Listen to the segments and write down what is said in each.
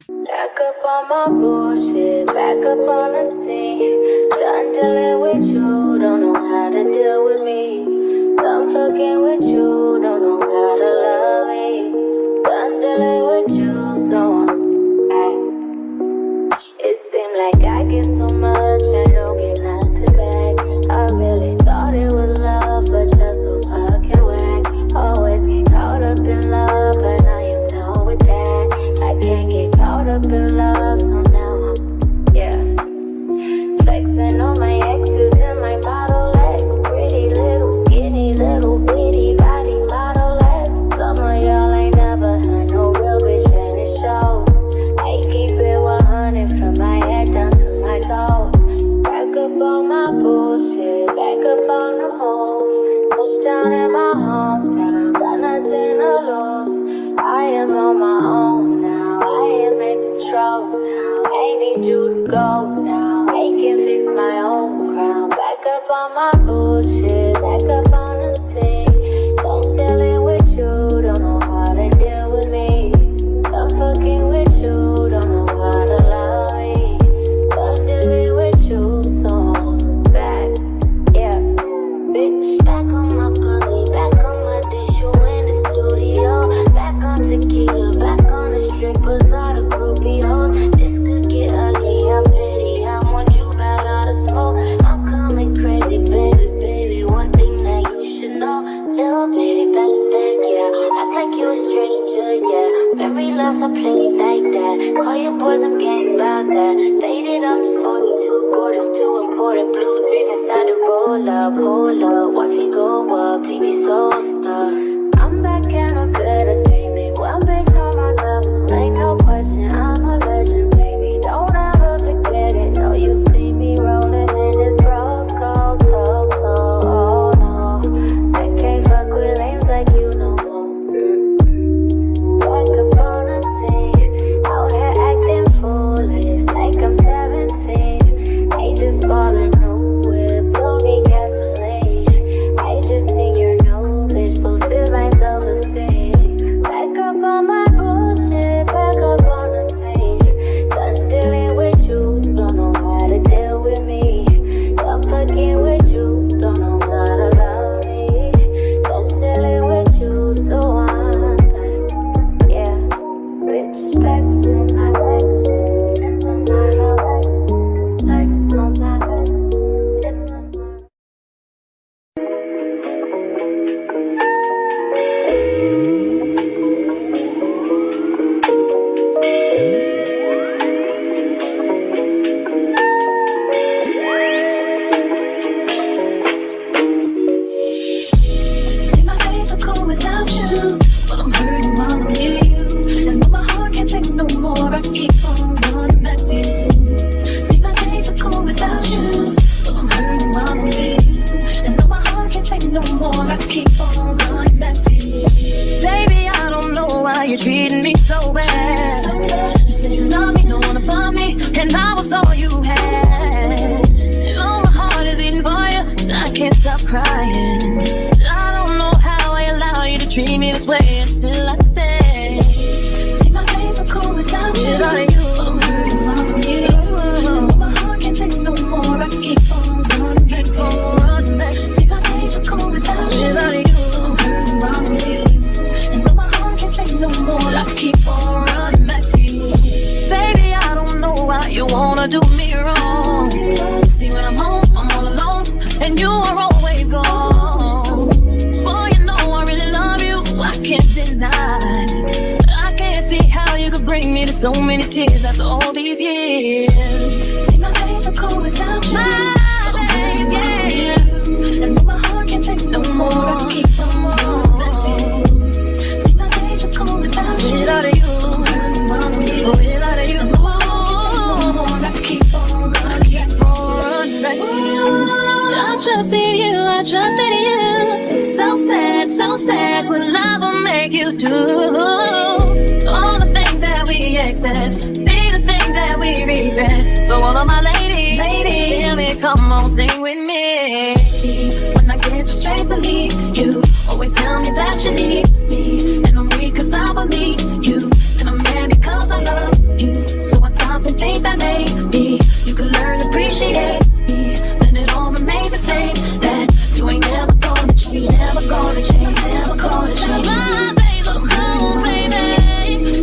Back up on my bullshit, back up on the scene. Done dealing with you, don't know how to deal with me. Done fucking with you, don't know how to love me. Done dealing with you, so it seemed like I get so much, I don't get nothing back. I really thought it was love, but you're so fucking whack. Always get caught up in love, but now you're done with that. I can't get caught up in love, so now I'm, flexing on my exes and my Model X. Pretty little, skinny, little bitty body Model X. Some of y'all ain't never had no real bitch and it shows. I keep it 100 from my head down to my toes. Back up on my bullshit, back up on the move. Touchdown in my hometown, got nothing to lose. I am on my own now, I am in control now. I need you to go now, I can fix my own crown. Back up on my bullshit, back up on the scene. Don't dealing with you, don't know how to deal with me. I'm fucking with you, don't know how to love me. I'm dealing with you, so I'm back, bitch. Back on my bully, back on my dish, you in the studio. Back on tequila, back on the strippers, all the groupie hoes. This could get ugly, I'm petty, I want you bad out of smoke. I'm coming crazy, baby, baby, one thing that you should know. Little baby, bounce back, act like you a stranger, Memory loss, I play it like that. Call your boys, I'm getting about that. Faded up for you, too gorgeous, too important. Blue dream inside the roll up, hold up. Watch me go up, leave you so stuck. I'm back and I'm better than me. One bitch on my level, ain't no question, I'm a legend, baby. Don't ever forget it. No, you see me rolling in this rose gold, so cold. Oh no, I can't fuck with lames like you no more. Back up on the scene, out here acting foolish like I'm 17. I just bought a new whip, blow me gasoline. I just seen your new bitch, boosted my self-esteem. Back up on my bullshit, back up on the scene. Done dealing with you, don't know how to deal with me. Done fucking with you, don't know how to love me. Done dealing with you, so I'm back, bitch. Flex on my legs, in my Model X. Flex on my legs, in my Model X. See my days are cold without you, but I'm hurting while I'm near you. And though my heart can't take no more, I keep on running back to you. See my days are cold without you, but I'm hurting while I'm near you. And though my heart can't take no more, I keep on running back to you. Baby, I don't know why you're treating me so bad. You said you love me, don't wanna bum me, and I was all you had. And all my heart is beating for you, and I can't stop crying. I don't know how I allow you to treat me this way, and still I stay. See my days are cold without you, but I'm hurting while I'm here. And my heart can't take no more, I keep on running back to you. See my days are cold without you, but I'm hurting while I'm here. And though my heart can't take no more, I keep on running back to you. Baby, I don't know why you wanna do me wrong. See when I'm home, I'm all alone, and you are always gone. Boy, you know I really love you, I can't deny. I can't see how you could bring me to so many tears after all these years. See my days are cold without you, but I'm hurting while I'm here. And though my heart can't take no more, I keep on running back to you. See my days are cold without you, without you, but I'm hurting while I'm here. Without you, no more, I keep on running back to you. I trusted you, I trusted you. So sad, what love will make you do. All the things that we accept, be the things that we regret. So all of my ladies, hear me, come on, sing with me. See, when I get the strength to leave you, always tell me that you need me. And I'm weak cause I believe you, and I'm mad because because I love you. So I stop and think that maybe you could learn to appreciate me. Then it all remains the same, that you ain't never gonna change, never gonna change, never gonna change. My days are cold, baby,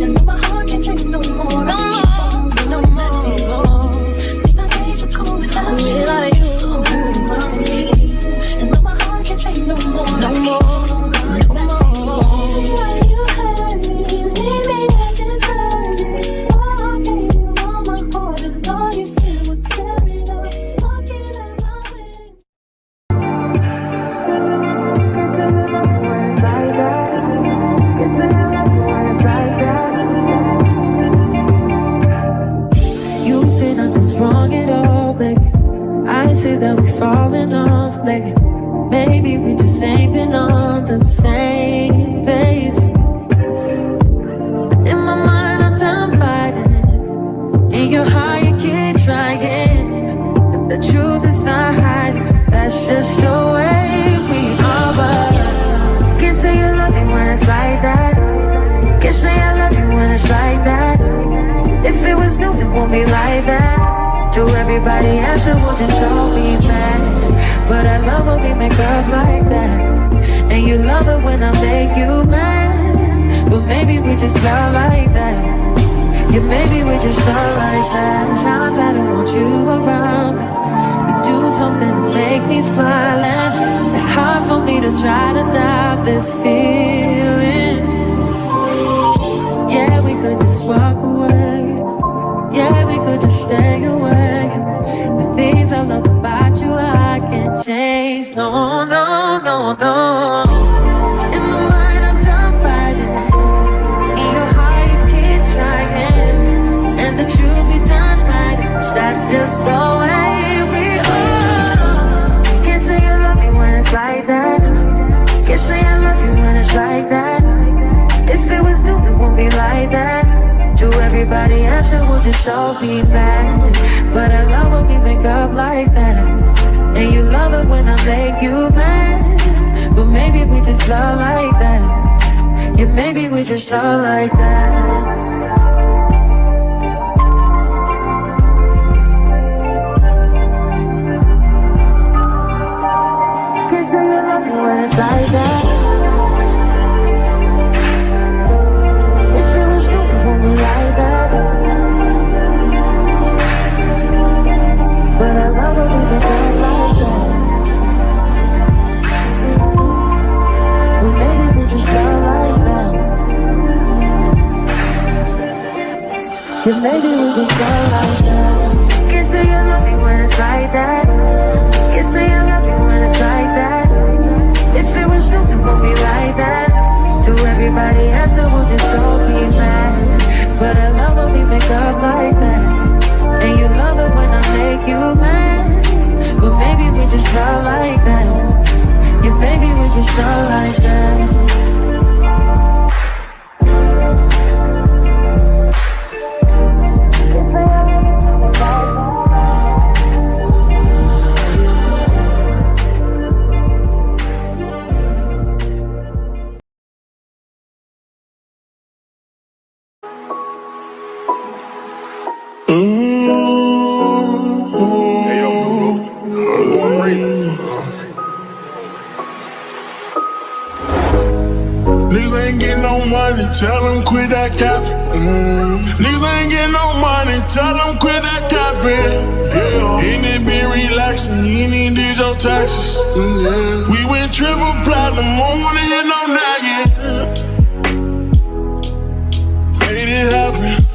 and though my heart can't take no more, I keep on going back to you. See, my days are cold without you. And though my heart can't take no more, no more. You say nothing's wrong at all, baby. I say that we're falling off lately. Maybe we just ain't been on the same page. In my mind, I'm done fighting it. In your heart, you keep trying. The truth is not hiding. That's just the way we are. But can't say you love me when it's like that. Can't say I love you when it's like that. If it was new, it won't be like that. To everybody else, it will just all be bad. But I love when we make up like that. And you love it when I make you mad. But maybe we just love like that. Yeah, maybe we just love like that. Times I don't want you around. You do something to make me smile. And it's hard for me to try to doubt this feeling. Yeah, we could just walk away. Yeah, we could just stay away. The things I love about you, I can't change. No, no, no, no. In my mind, I'm done fighting it. In your heart, you keep trying. And the truth, we done hiding. That's just the way we are. Can't say you love me when it's like that. Can't say I love you when it's like that. If it was new, it won't be like that. To everybody else, it will just all be bad. But I love when we make up like that. And you love it when I make you mad. But maybe we just love like that. Yeah, maybe we just love like that. Can't say you love me when it's like that. Yeah, maybe we just go like that. Can't say you love me when it's like that. Can't say I love you when it's like that. If it was new, it won't be like that. To everybody else, it will just all be mad. But I love when we make up like that. And you love it when I make you mad. But maybe we just love like that. Yeah, maybe we just love like that. Niggas ain't getting no money, tell them quit that cap. Niggas ain't getting no money, tell them quit that capping. Yeah. Ain't it been relaxing, you ain't even did your taxes. Yeah. We went triple platinum, don't wanna hear no nagging. Made it happen.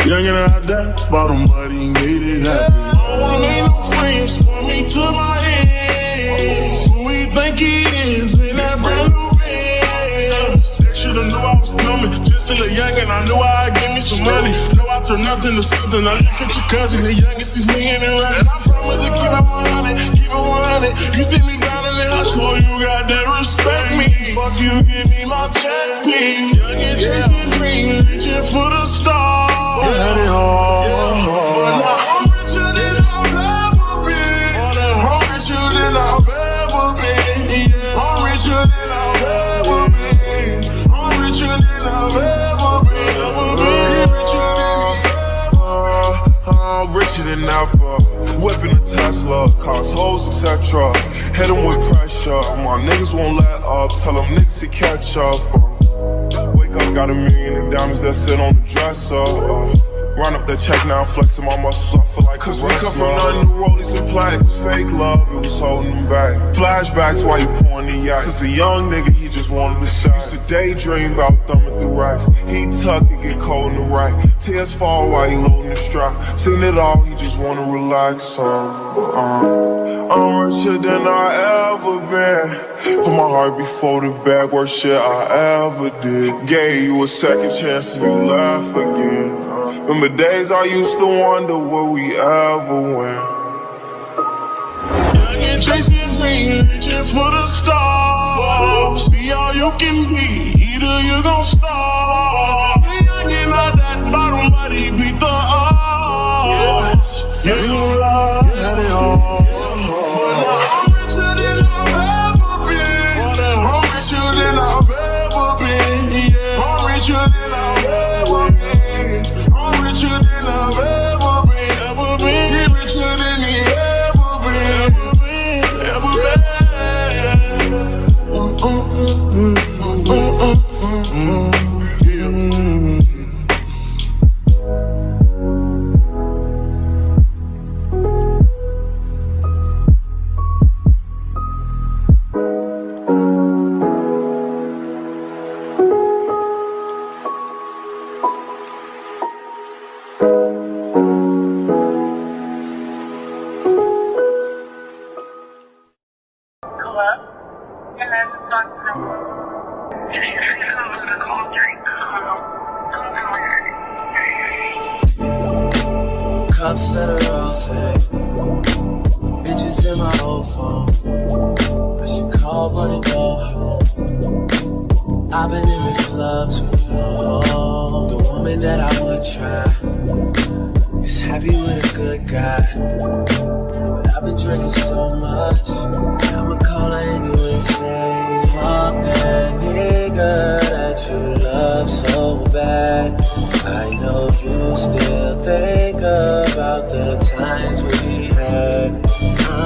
Young and out that bottom, but he made it happen. I don't wanna make no friends, put me to my hands. Who we think he is in that brand new Benz? They should've knew I was coming, just still a young and I knew I'd give me some money. Know I turn nothing to something, I look at your cousin, the youngest, he's me and running. I promise to keep it 100, keep it 100. You see me down in the house, so you got to respect me. Fuck you, give me my check, please. Young and chasing dreams, reaching for the stars. Had it all, but now I'm richer than I've ever been. I'm richer than I've ever been. Yeah. I'm richer than I've ever been. I'm richer than I've ever been. richer than ever. Whipping a Tesla, cars, hoes, etc. Hit them with pressure. My niggas won't let up. Tell them niggas to catch up. Wake up, got $1 million in diamonds that sit on the dresser. Run up that check now, flexing my muscles, I feel like cause we come from nothing, new rollies and plaques. Fake love, it was holding them back. Flashbacks while you pouring the yak. Since a young nigga, he just wanted to shot. Used to daydream about thumbing through racks. He tuck and get cold in the rack. Tears fall while he loading the strap. Seen it all, he just wanna relax. I'm richer than I ever been. Put my heart before the bag, worst shit I ever did. Gave you a second chance and you laugh again. Remember days I used to wonder will we ever win. Young and chasing dreams, reaching for the stars. See all you can be, either you gon' starve. Young and like that bottom body beat the odds. You lie, had it all. I'm richer than I've ever been. I'm richer than I've ever been. Yeah, I'm richer than I've ever been. Richer than I've ever been, he richer than he ever been, ever Cups of the rose, bitches in my old phone. I should call but and go home. I've been in this club too long. The woman that I would try is happy with a good guy, but I've been drinking so much, I'ma call her anyway and say, fuck that nigga that you love so bad. I know you still think about the times we had. I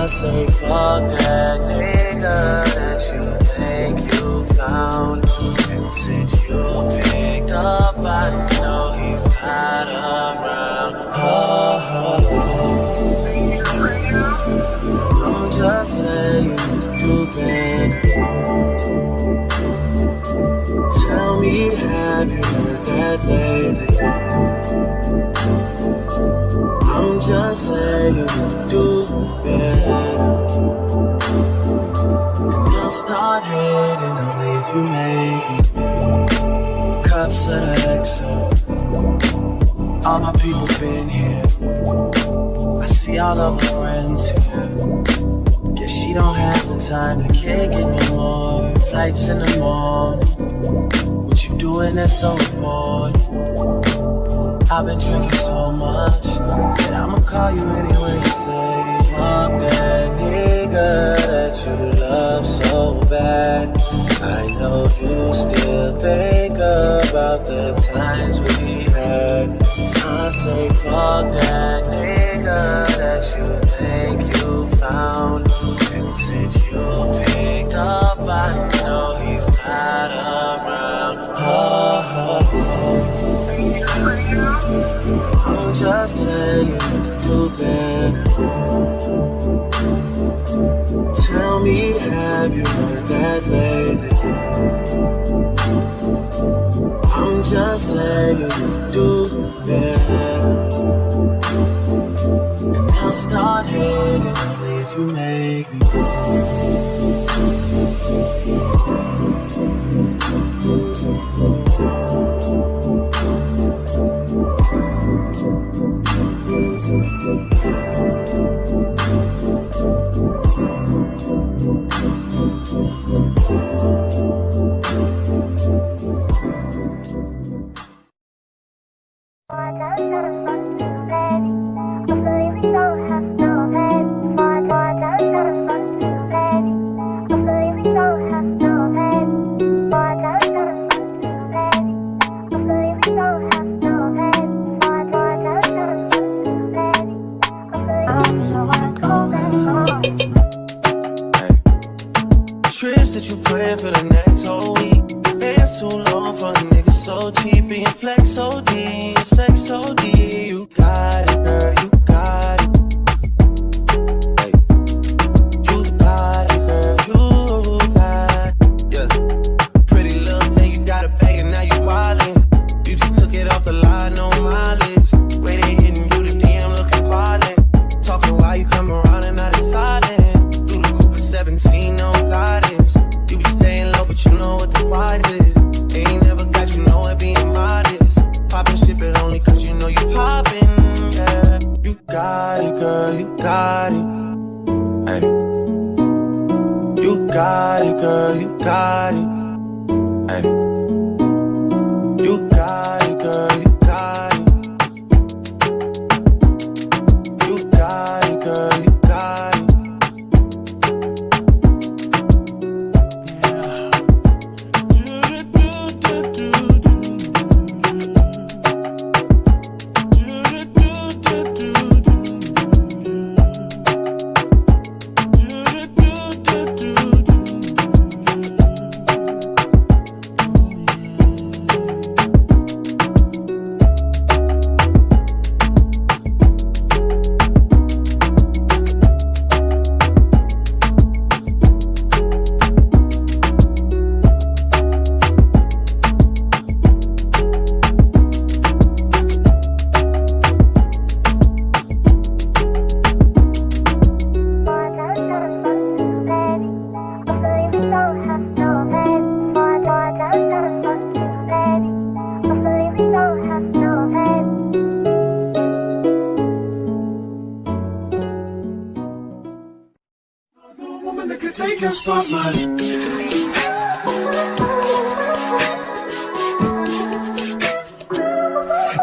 say fuck that nigga that you think you found. And since you picked up, I know he's not around. I'm just saying do better. Tell me, have you heard that lately? I'm just saying do better. And I'll start hating only if you make it. Cups of the XO. All my people been here. I see all of my friends here. Guess she don't have the time to kick it no more. Flights in the morning. What you doing that's so important? I've been drinking so much that I'ma call you anyway and say, fuck that nigga that you love so bad. I know you still think about the times we had. I say fuck that nigga that you think you found. And since you picked up, I know he's not around. I'm just saying do better. Tell me, have you heard that lately? I'm just saying do better. And I'll start hating only if you make me. got it, girl, you got it. Hey. You got it, girl, you got it. You got it, girl, you got it. Take your spotlight.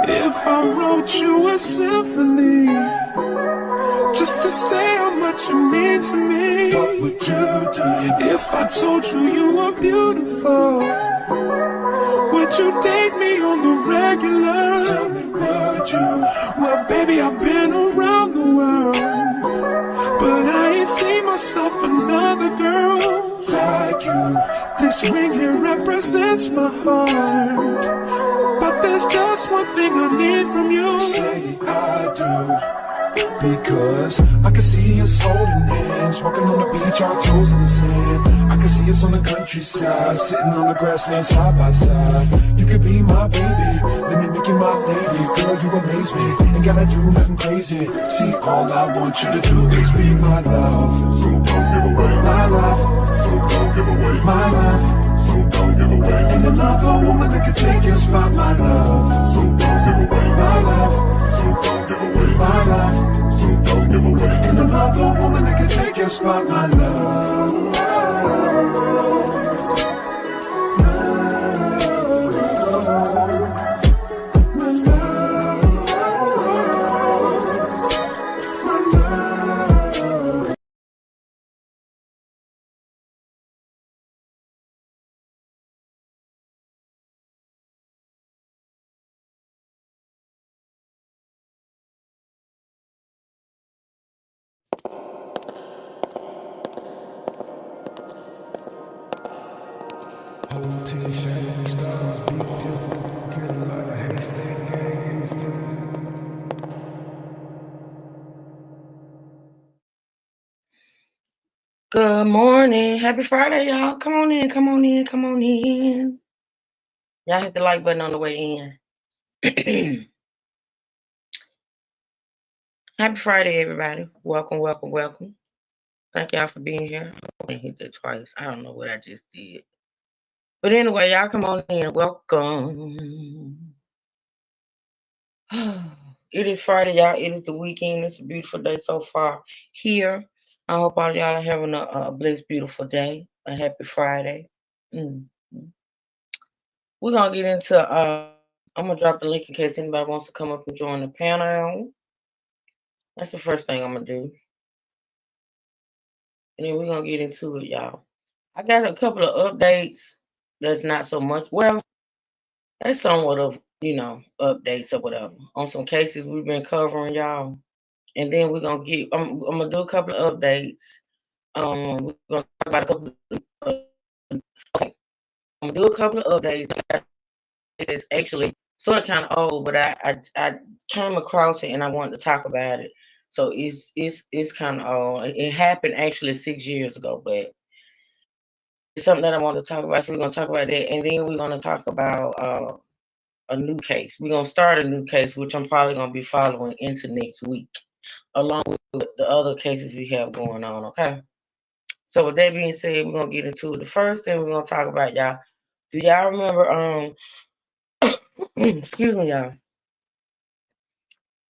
If I wrote you a symphony, just to say how much you mean to me, what would you do? If I told you you were beautiful, would you date me on the regular? Tell me, would you? Well, baby, I've been around the world, but I ain't seen myself another girl like you. This ring here represents my heart, but there's just one thing I need from you. Say I do. Because I can see us holding hands, walking on the beach, our toes in the sand. I can see us on the countryside, sitting on the grassland side by side. You could be my baby, let me make you my lady. Girl, you amaze me, ain't gotta do nothing crazy. See, all I want you to do is be my love. So don't give away my love. So don't give away my love. So don't give away. Ain't another woman that can take your spot, my love. So don't give away my love. So don't give away my love. So don't give away. Ain't another woman that can take your spot, my love. Good morning. Happy Friday, y'all. Come on in, come on in, come on in. Y'all hit the like button on the way in. Happy Friday, everybody. Welcome, welcome, welcome. Thank y'all for being here. I hit that twice. I don't know what I just did. But anyway, y'all come on in. Welcome. It is Friday, y'all. It is the weekend. It's a beautiful day so far here. I hope all y'all are having a blessed, beautiful day. A happy Friday. Mm-hmm. We're going to get into, I'm going to drop the link in case anybody wants to come up and join the panel. That's the first thing I'm going to do. And then we're going to get into it, y'all. I got a couple of updates that's not so much. Well, that's somewhat of, updates or whatever on some cases we've been covering, y'all. And then we're going to get, I'm going to do a couple of updates. We're going to talk about a couple of, okay. I'm going to do a couple of updates. It's actually sort of kind of old, but I came across it and I wanted to talk about it. So it's kind of old. It happened actually 6 years ago, but it's something that I want to talk about. So we're going to talk about that, and then we're going to talk about a new case. We're going to start a new case, which I'm probably going to be following into next week, along with the other cases we have going on. Okay. So with that being said, we're going to get into it. The first thing we're going to talk about, y'all. Do y'all remember? Excuse me, y'all.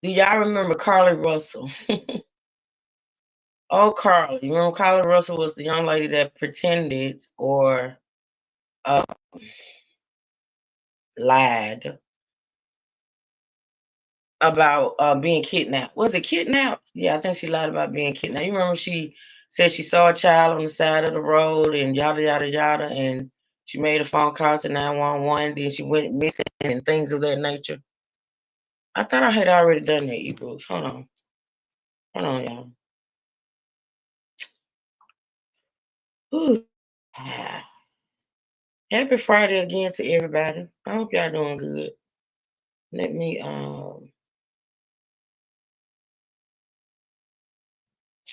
Do y'all remember Carlee Russell? Oh, Carly. You remember Carly Russell was the young lady that pretended or uh, lied about being kidnapped. Was it kidnapped? Yeah, I think she lied about being kidnapped. You remember she said she saw a child on the side of the road and yada yada yada, and she made a phone call to 911. Then she went missing and things of that nature. I thought I had already done that, ebooks. Hold on, y'all. Ooh. Happy Friday again to everybody. I hope y'all doing good. Let me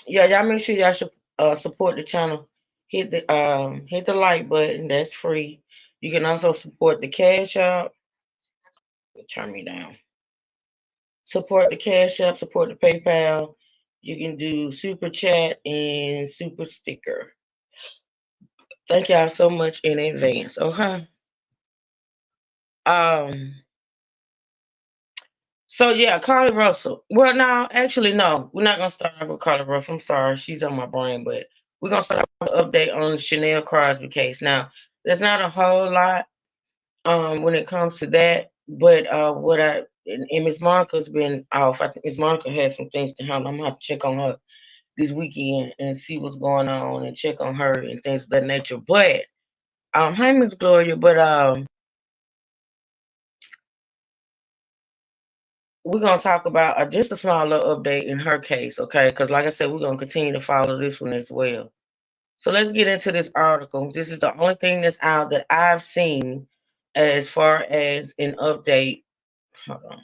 yeah, y'all make sure y'all should support the channel. Hit the like button, that's free. You can also support the Cash App. Turn me down. Support the Cash App, support the PayPal. You can do super chat and super sticker. Thank y'all so much in advance. Okay. Um So yeah, Carly Russell. Well, no, actually, no. We're not gonna start off with Carly Russell. I'm sorry, she's on my brain, but we're gonna start off with an update on the Chanel Crosby case. Now, there's not a whole lot when it comes to that, but what I and Miss Monica's been off. I think Miss Monica has some things to handle. I'm gonna have to check on her this weekend and see what's going on and check on her and things of that nature. But hi Miss Gloria, but we're gonna talk about just a small little update in her case, okay? Because like I said, we're gonna continue to follow this one as well. So let's get into this article. This is the only thing that's out that I've seen as far as an update. Hold on.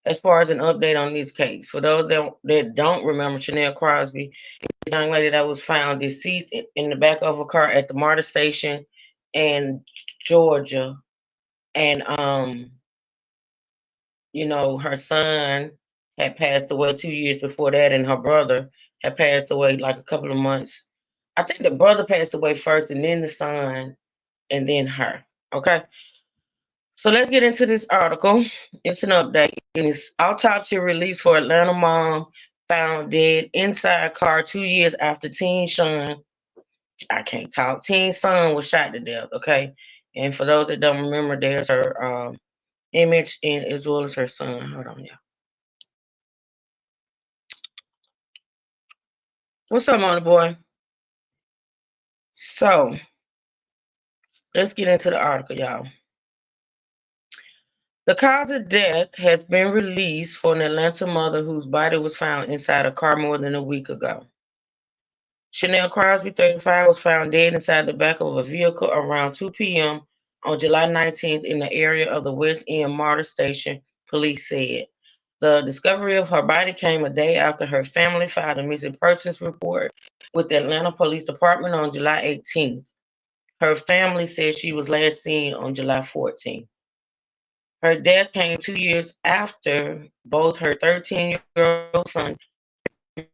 As far as an update on this case, for those that don't remember, Chanel Crosby, this young lady that was found deceased in the back of a car at the MARTA station in Georgia, and you know, her son had passed away 2 years before that, and her brother had passed away like a couple of months. I think the brother passed away first, and then the son, and then her. Okay. So let's get into this article. It's an update. And it's autopsy released for Atlanta mom found dead inside car 2 years after teen son. I can't talk. Teen son was shot to death. Okay. And for those that don't remember, there's her image and as well as her son. Hold on, y'all. What's up, Money Boy? So let's get into the article, y'all. The cause of death has been released for an Atlanta mother whose body was found inside a car more than a week ago. Chanel Crosby, 35, was found dead inside the back of a vehicle around 2 p.m. on July 19th in the area of the West End MARTA station, police said. The discovery of her body came a day after her family filed a missing persons report with the Atlanta Police Department on July 18th. Her family said she was last seen on July 14th. Her death came 2 years after both her 13-year-old son and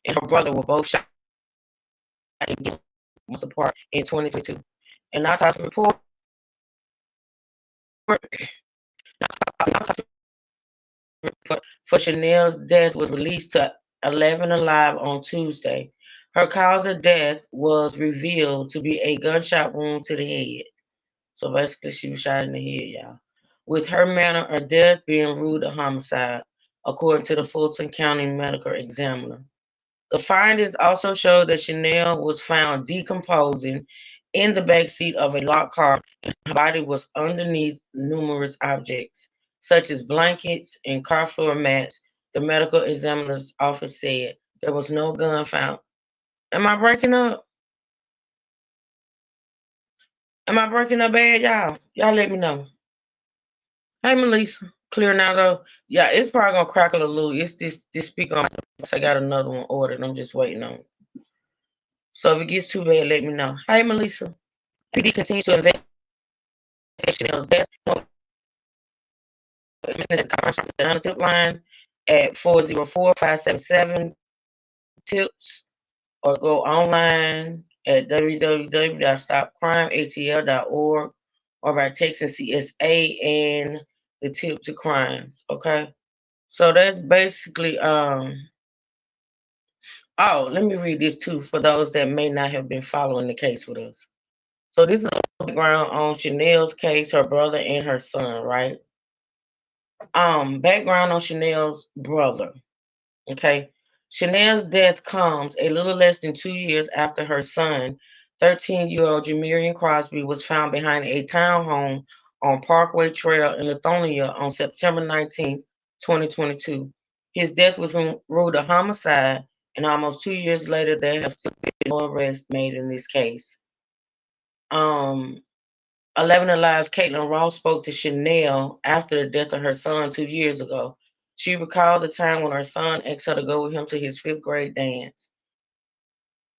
her brother were both shot months apart in 2022. An autopsy report for Chanel's death was released to 11 Alive on Tuesday. Her cause of death was revealed to be a gunshot wound to the head. So basically, she was shot in the head, y'all. With her manner of death being ruled a homicide, according to the Fulton County Medical Examiner. The findings also show that Chanel was found decomposing in the back seat of a locked car, and her body was underneath numerous objects, such as blankets and car floor mats. The medical examiner's office said there was no gun found. Am I breaking up? Am I breaking up bad, y'all? Y'all let me know. Hey, Melissa. Clear now, though. Yeah, it's probably gonna crackle a little. It's this speaker. I got another one ordered. I'm just waiting on it. So if it gets too bad, let me know. Hey, Melissa. PD continues to investigate Chanel's death. The tip line at 404-577-TIPS or go online at www.stopcrimeatl.org or by texting CSA and the tip to crimes. Okay. So that's basically Oh, let me read this too for those that may not have been following the case with us. So this is background on Chanel's case, her brother and her son, right? Background on Chanel's brother. Okay. Chanel's death comes a little less than 2 years after her son, 13-year-old Jamarian Crosby, was found behind a townhome on Parkway Trail in Lithonia on September 19th, 2022. His death was ruled a homicide, and almost 2 years later, there have still been no arrests made in this case. 11 Alive's Caitlin Ross spoke to Chanel after the death of her son 2 years ago. She recalled the time when her son asked her to go with him to his 5th grade dance.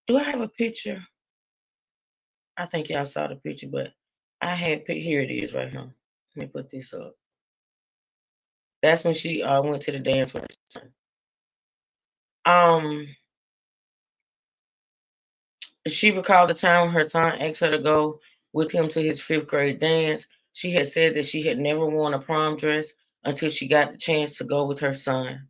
Do I have a picture? I think y'all saw the picture, but I had here it is right here. Let me put this up. That's when she went to the dance with her son. She recalled the time when her son asked her to go with him to his 5th grade dance. She had said that she had never worn a prom dress until she got the chance to go with her son.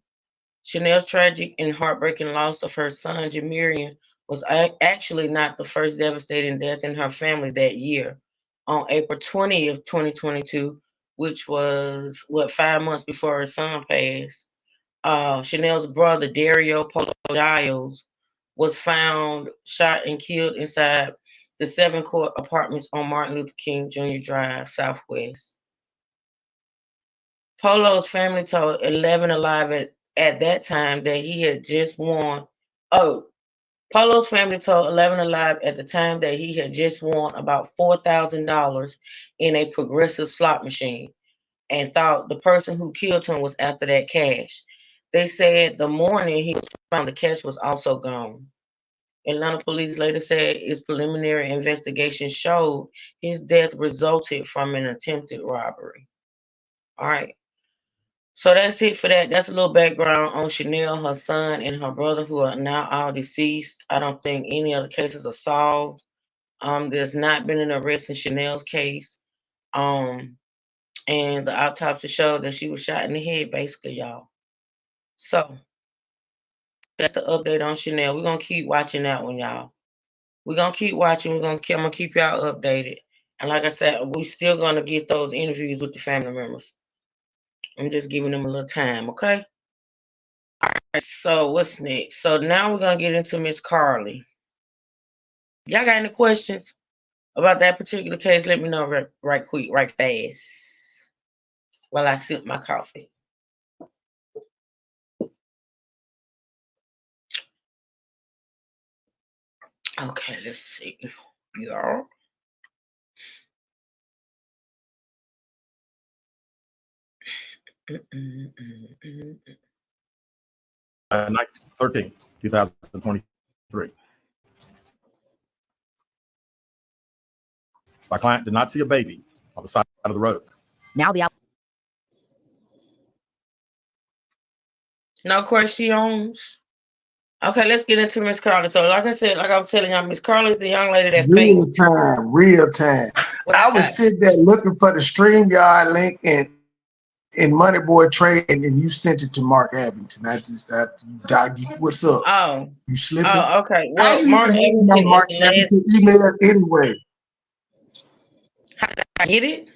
Chanel's tragic and heartbreaking loss of her son, Jamarian, was actually not the first devastating death in her family that year. On April 20th, 2022, which was, 5 months before her son passed, Chanel's brother, Dario Polo Giles, was found shot and killed inside the 7-court apartments on Martin Luther King Jr. Drive, Southwest. Polo's family told 11 Alive at that time that he had just won. Polo's family told 11 Alive at the time that he had just won about $4,000 in a progressive slot machine and thought the person who killed him was after that cash. They said the morning he was found, the cash was also gone. Atlanta police later said its preliminary investigation showed his death resulted from an attempted robbery. All right. So that's it for that. That's a little background on Chanel, her son, and her brother, who are now all deceased. I don't think any of the cases are solved. There's not been an arrest in Chanel's case. And the autopsy showed that she was shot in the head, basically, y'all. So that's the update on Chanel. We're gonna keep watching that one, y'all. We're gonna keep watching. I'm gonna keep y'all updated. And like I said, we're still gonna get those interviews with the family members. I'm just giving them a little time, okay? All right, so what's next? So now we're gonna get into Miss Carly. Y'all got any questions about that particular case? Let me know right quick, right fast, while I sip my coffee. Okay, let's see, y'all. Night 13th, 2023. My client did not see a baby on the side of the road. Now the No questions. Okay, let's get into Miss Carly. So, like I said, like I was telling y'all, Miss Carly is the young lady that real time. I was sitting there looking for the StreamYard link and Money Boy Trade, and then you sent it to Mark Abington. What's up? Oh, you slipping? Oh, okay. Well, how you Mark Abington email anyway? How did I get it?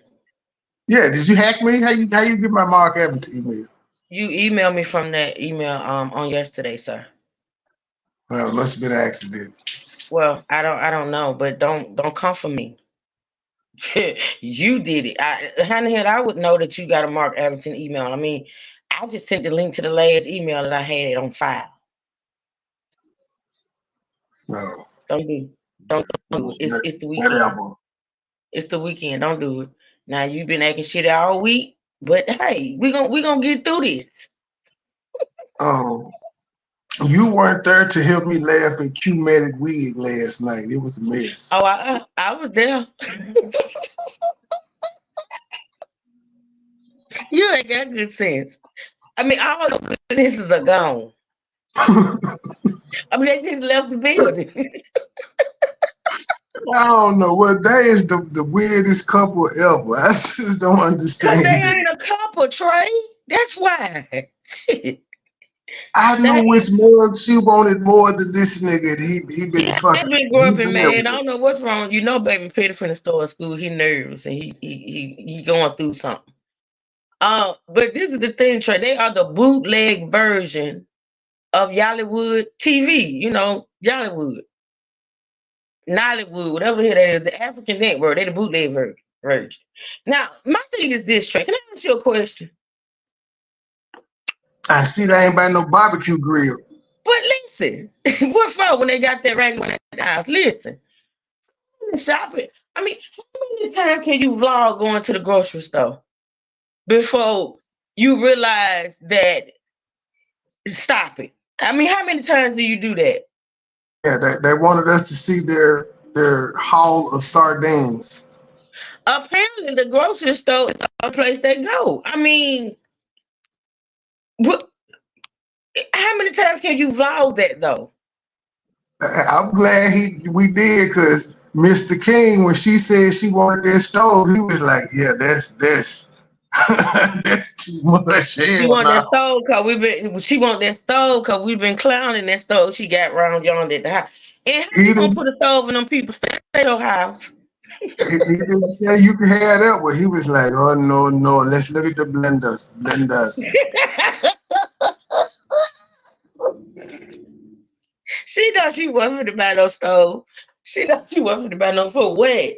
Yeah, did you hack me? How you get my Mark Abington email? You emailed me from that email on yesterday, sir. Well, it must have been an accident. Well, I don't know, but don't come for me. You did it. How the hell I would know that you got a Mark Abington email? I mean, I just sent the link to the last email that I had on file. No. Don't do it. It's the weekend. Whatever. It's the weekend. Don't do it. Now you've been acting shit all week, but hey, we gonna get through this. You weren't there to help me laugh at Q-Matic wig last night. It was a mess. Oh, I was there. You ain't got good sense. I mean, all the good senses are gone. I mean, they just left the building. I don't know. Well, they is the weirdest couple ever. I just don't understand. Because they ain't a couple, Trey. That's why. Shit. I knew which mug she wanted more than this nigga. He been He fucking. been grew up he in been man. I don't know what's wrong. You know, baby Peter finna start school. He nervous and he going through something. But this is the thing, Trey. They are the bootleg version of Yollywood TV. You know, Yollywood, Nollywood, whatever the hell that is, the African network. They the bootleg version. Now, my thing is this, Trey. Can I ask you a question? I see they ain't buy no barbecue grill. But listen, what for when they got that regular at the house? Listen, shopping. I mean, how many times can you vlog going to the grocery store before you realize that stop it? I mean, how many times do you do that? Yeah, they wanted us to see their haul of sardines. Apparently, the grocery store is a place they go. I mean, what? How many times can you vlog that though? I'm glad we did, because Mr. King, when she said she wanted that stove, he was like, "Yeah, that's that's too much." She want that stove because she want that stove because we've been clowning that stove she got round yonder at the house. And how you gonna put a stove in them people's house? He didn't say you can have that one. He was like, "Oh no, let's look at the blenders." She thought she wasn't to buy no stove. She thought she wasn't to buy no for what?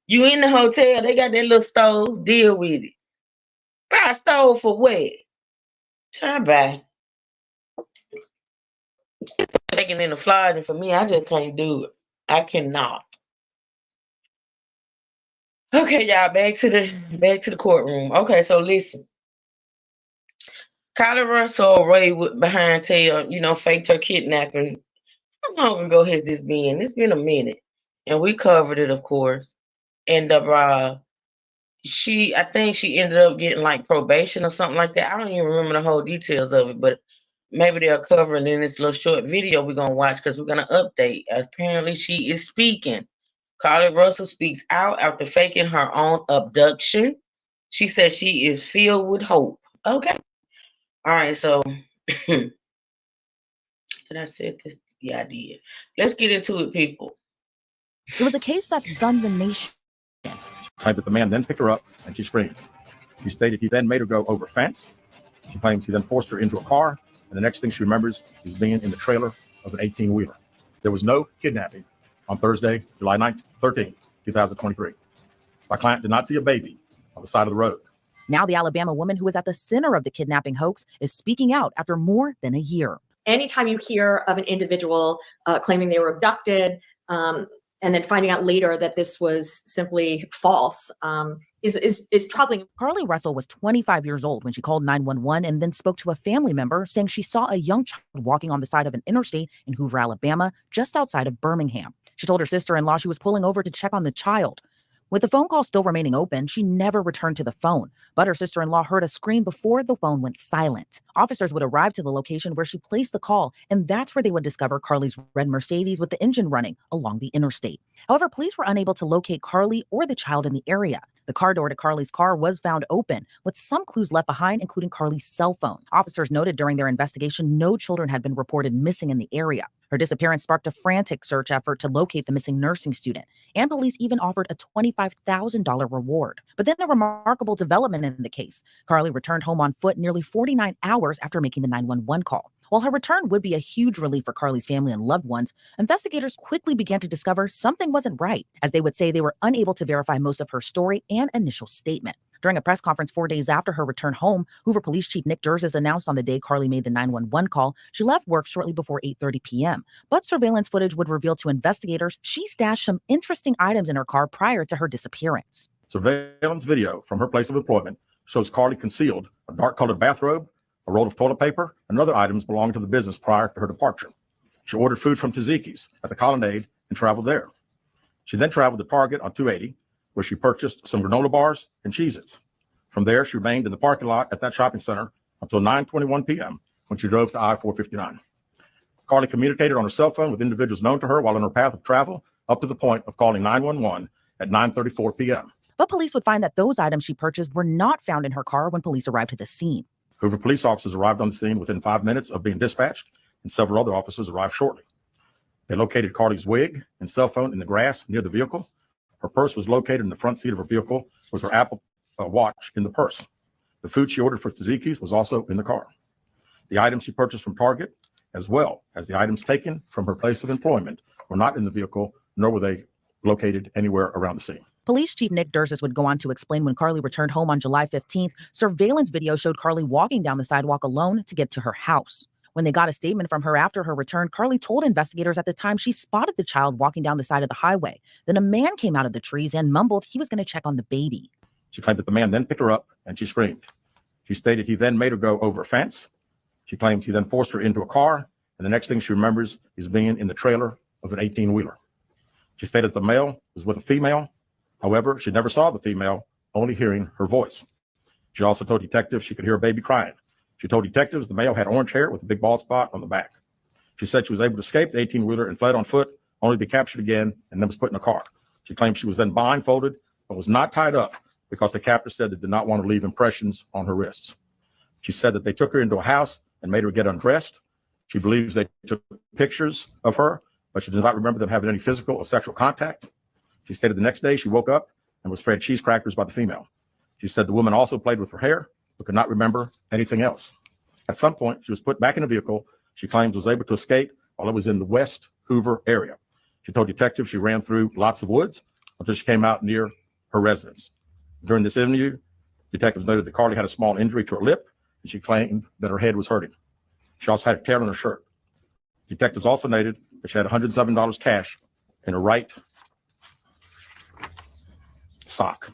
You in the hotel, they got that little stove, deal with it. Buy a stove for what? Try buy. Taking in the flies, and for me, I just can't do it. I cannot. Okay, y'all, back to the courtroom. Okay, so listen. Kylie Russell Ray behind tail, faked her kidnapping. How long ago has this been? It's been a minute. And we covered it, of course. And I think she ended up getting like probation or something like that. I don't even remember the whole details of it, but maybe they'll cover it in this little short video we're going to watch because we're going to update. Apparently, she is speaking. Kylie Russell speaks out after faking her own abduction. She says she is filled with hope. Okay. All right, so did I say this? Yeah, I did. Let's get into it, people. It was a case that stunned the nation. Claimed that the man then picked her up and she screamed. She stated he then made her go over a fence. She claims he then forced her into a car, and the next thing she remembers is being in the trailer of an 18-wheeler. There was no kidnapping on Thursday, July 9th, 13th, 2023. My client did not see a baby on the side of the road. Now the Alabama woman who was at the center of the kidnapping hoax is speaking out after more than a year. Anytime you hear of an individual claiming they were abducted and then finding out later that this was simply false is troubling. Carly Russell was 25 years old when she called 911 and then spoke to a family member saying she saw a young child walking on the side of an interstate in Hoover, Alabama, just outside of Birmingham. She told her sister-in-law she was pulling over to check on the child. With the phone call still remaining open, she never returned to the phone, but her sister-in-law heard a scream before the phone went silent. Officers would arrive to the location where she placed the call, and that's where they would discover Carly's red Mercedes with the engine running along the interstate. However, police were unable to locate Carly or the child in the area. The car door to Carly's car was found open, with some clues left behind, including Carly's cell phone. Officers noted during their investigation no children had been reported missing in the area. Her disappearance sparked a frantic search effort to locate the missing nursing student, and police even offered a $25,000 reward. But then a remarkable development in the case. Carly returned home on foot nearly 49 hours after making the 911 call. While her return would be a huge relief for Carly's family and loved ones, investigators quickly began to discover something wasn't right, as they would say they were unable to verify most of her story and initial statement. During a press conference 4 days after her return home, Hoover Police Chief Nick Gersas announced on the day Carly made the 911 call, she left work shortly before 8:30 p.m. But surveillance footage would reveal to investigators she stashed some interesting items in her car prior to her disappearance. Surveillance video from her place of employment shows Carly concealed a dark-colored bathrobe, a roll of toilet paper, and other items belonging to the business prior to her departure. She ordered food from Taziki's at the Colonnade and traveled there. She then traveled to Target on 280, where she purchased some granola bars and Cheez-Its. From there, she remained in the parking lot at that shopping center until 9:21 p.m. when she drove to I-459. Carly communicated on her cell phone with individuals known to her while on her path of travel, up to the point of calling 911 at 9:34 p.m. But police would find that those items she purchased were not found in her car when police arrived at the scene. Hoover police officers arrived on the scene within 5 minutes of being dispatched, and several other officers arrived shortly. They located Carly's wig and cell phone in the grass near the vehicle. Her purse was located in the front seat of her vehicle with her Apple Watch in the purse. The food she ordered for Tzatziki's was also in the car. The items she purchased from Target, as well as the items taken from her place of employment, were not in the vehicle, nor were they located anywhere around the scene. Police Chief Nick Dursis would go on to explain when Carly returned home on July 15th, surveillance video showed Carly walking down the sidewalk alone to get to her house. When they got a statement from her after her return, Carly told investigators at the time she spotted the child walking down the side of the highway. Then a man came out of the trees and mumbled he was going to check on the baby. She claimed that the man then picked her up and she screamed. She stated he then made her go over a fence. She claims he then forced her into a car, and the next thing she remembers is being in the trailer of an 18-wheeler. She stated the male was with a female. However, she never saw the female, only hearing her voice. She also told detectives she could hear a baby crying. She told detectives the male had orange hair with a big bald spot on the back. She said she was able to escape the 18-wheeler and fled on foot, only to be captured again and then was put in a car. She claimed she was then blindfolded but was not tied up because the captor said they did not want to leave impressions on her wrists. She said that they took her into a house and made her get undressed. She believes they took pictures of her, but she does not remember them having any physical or sexual contact. She stated the next day she woke up and was fed cheese crackers by the female. She said the woman also played with her hair, but could not remember anything else. At some point, she was put back in a vehicle she claims was able to escape while it was in the West Hoover area. She told detectives she ran through lots of woods until she came out near her residence. During this interview, detectives noted that Carly had a small injury to her lip, and she claimed that her head was hurting. She also had a tear on her shirt. Detectives also noted that she had $107 cash in her right sock.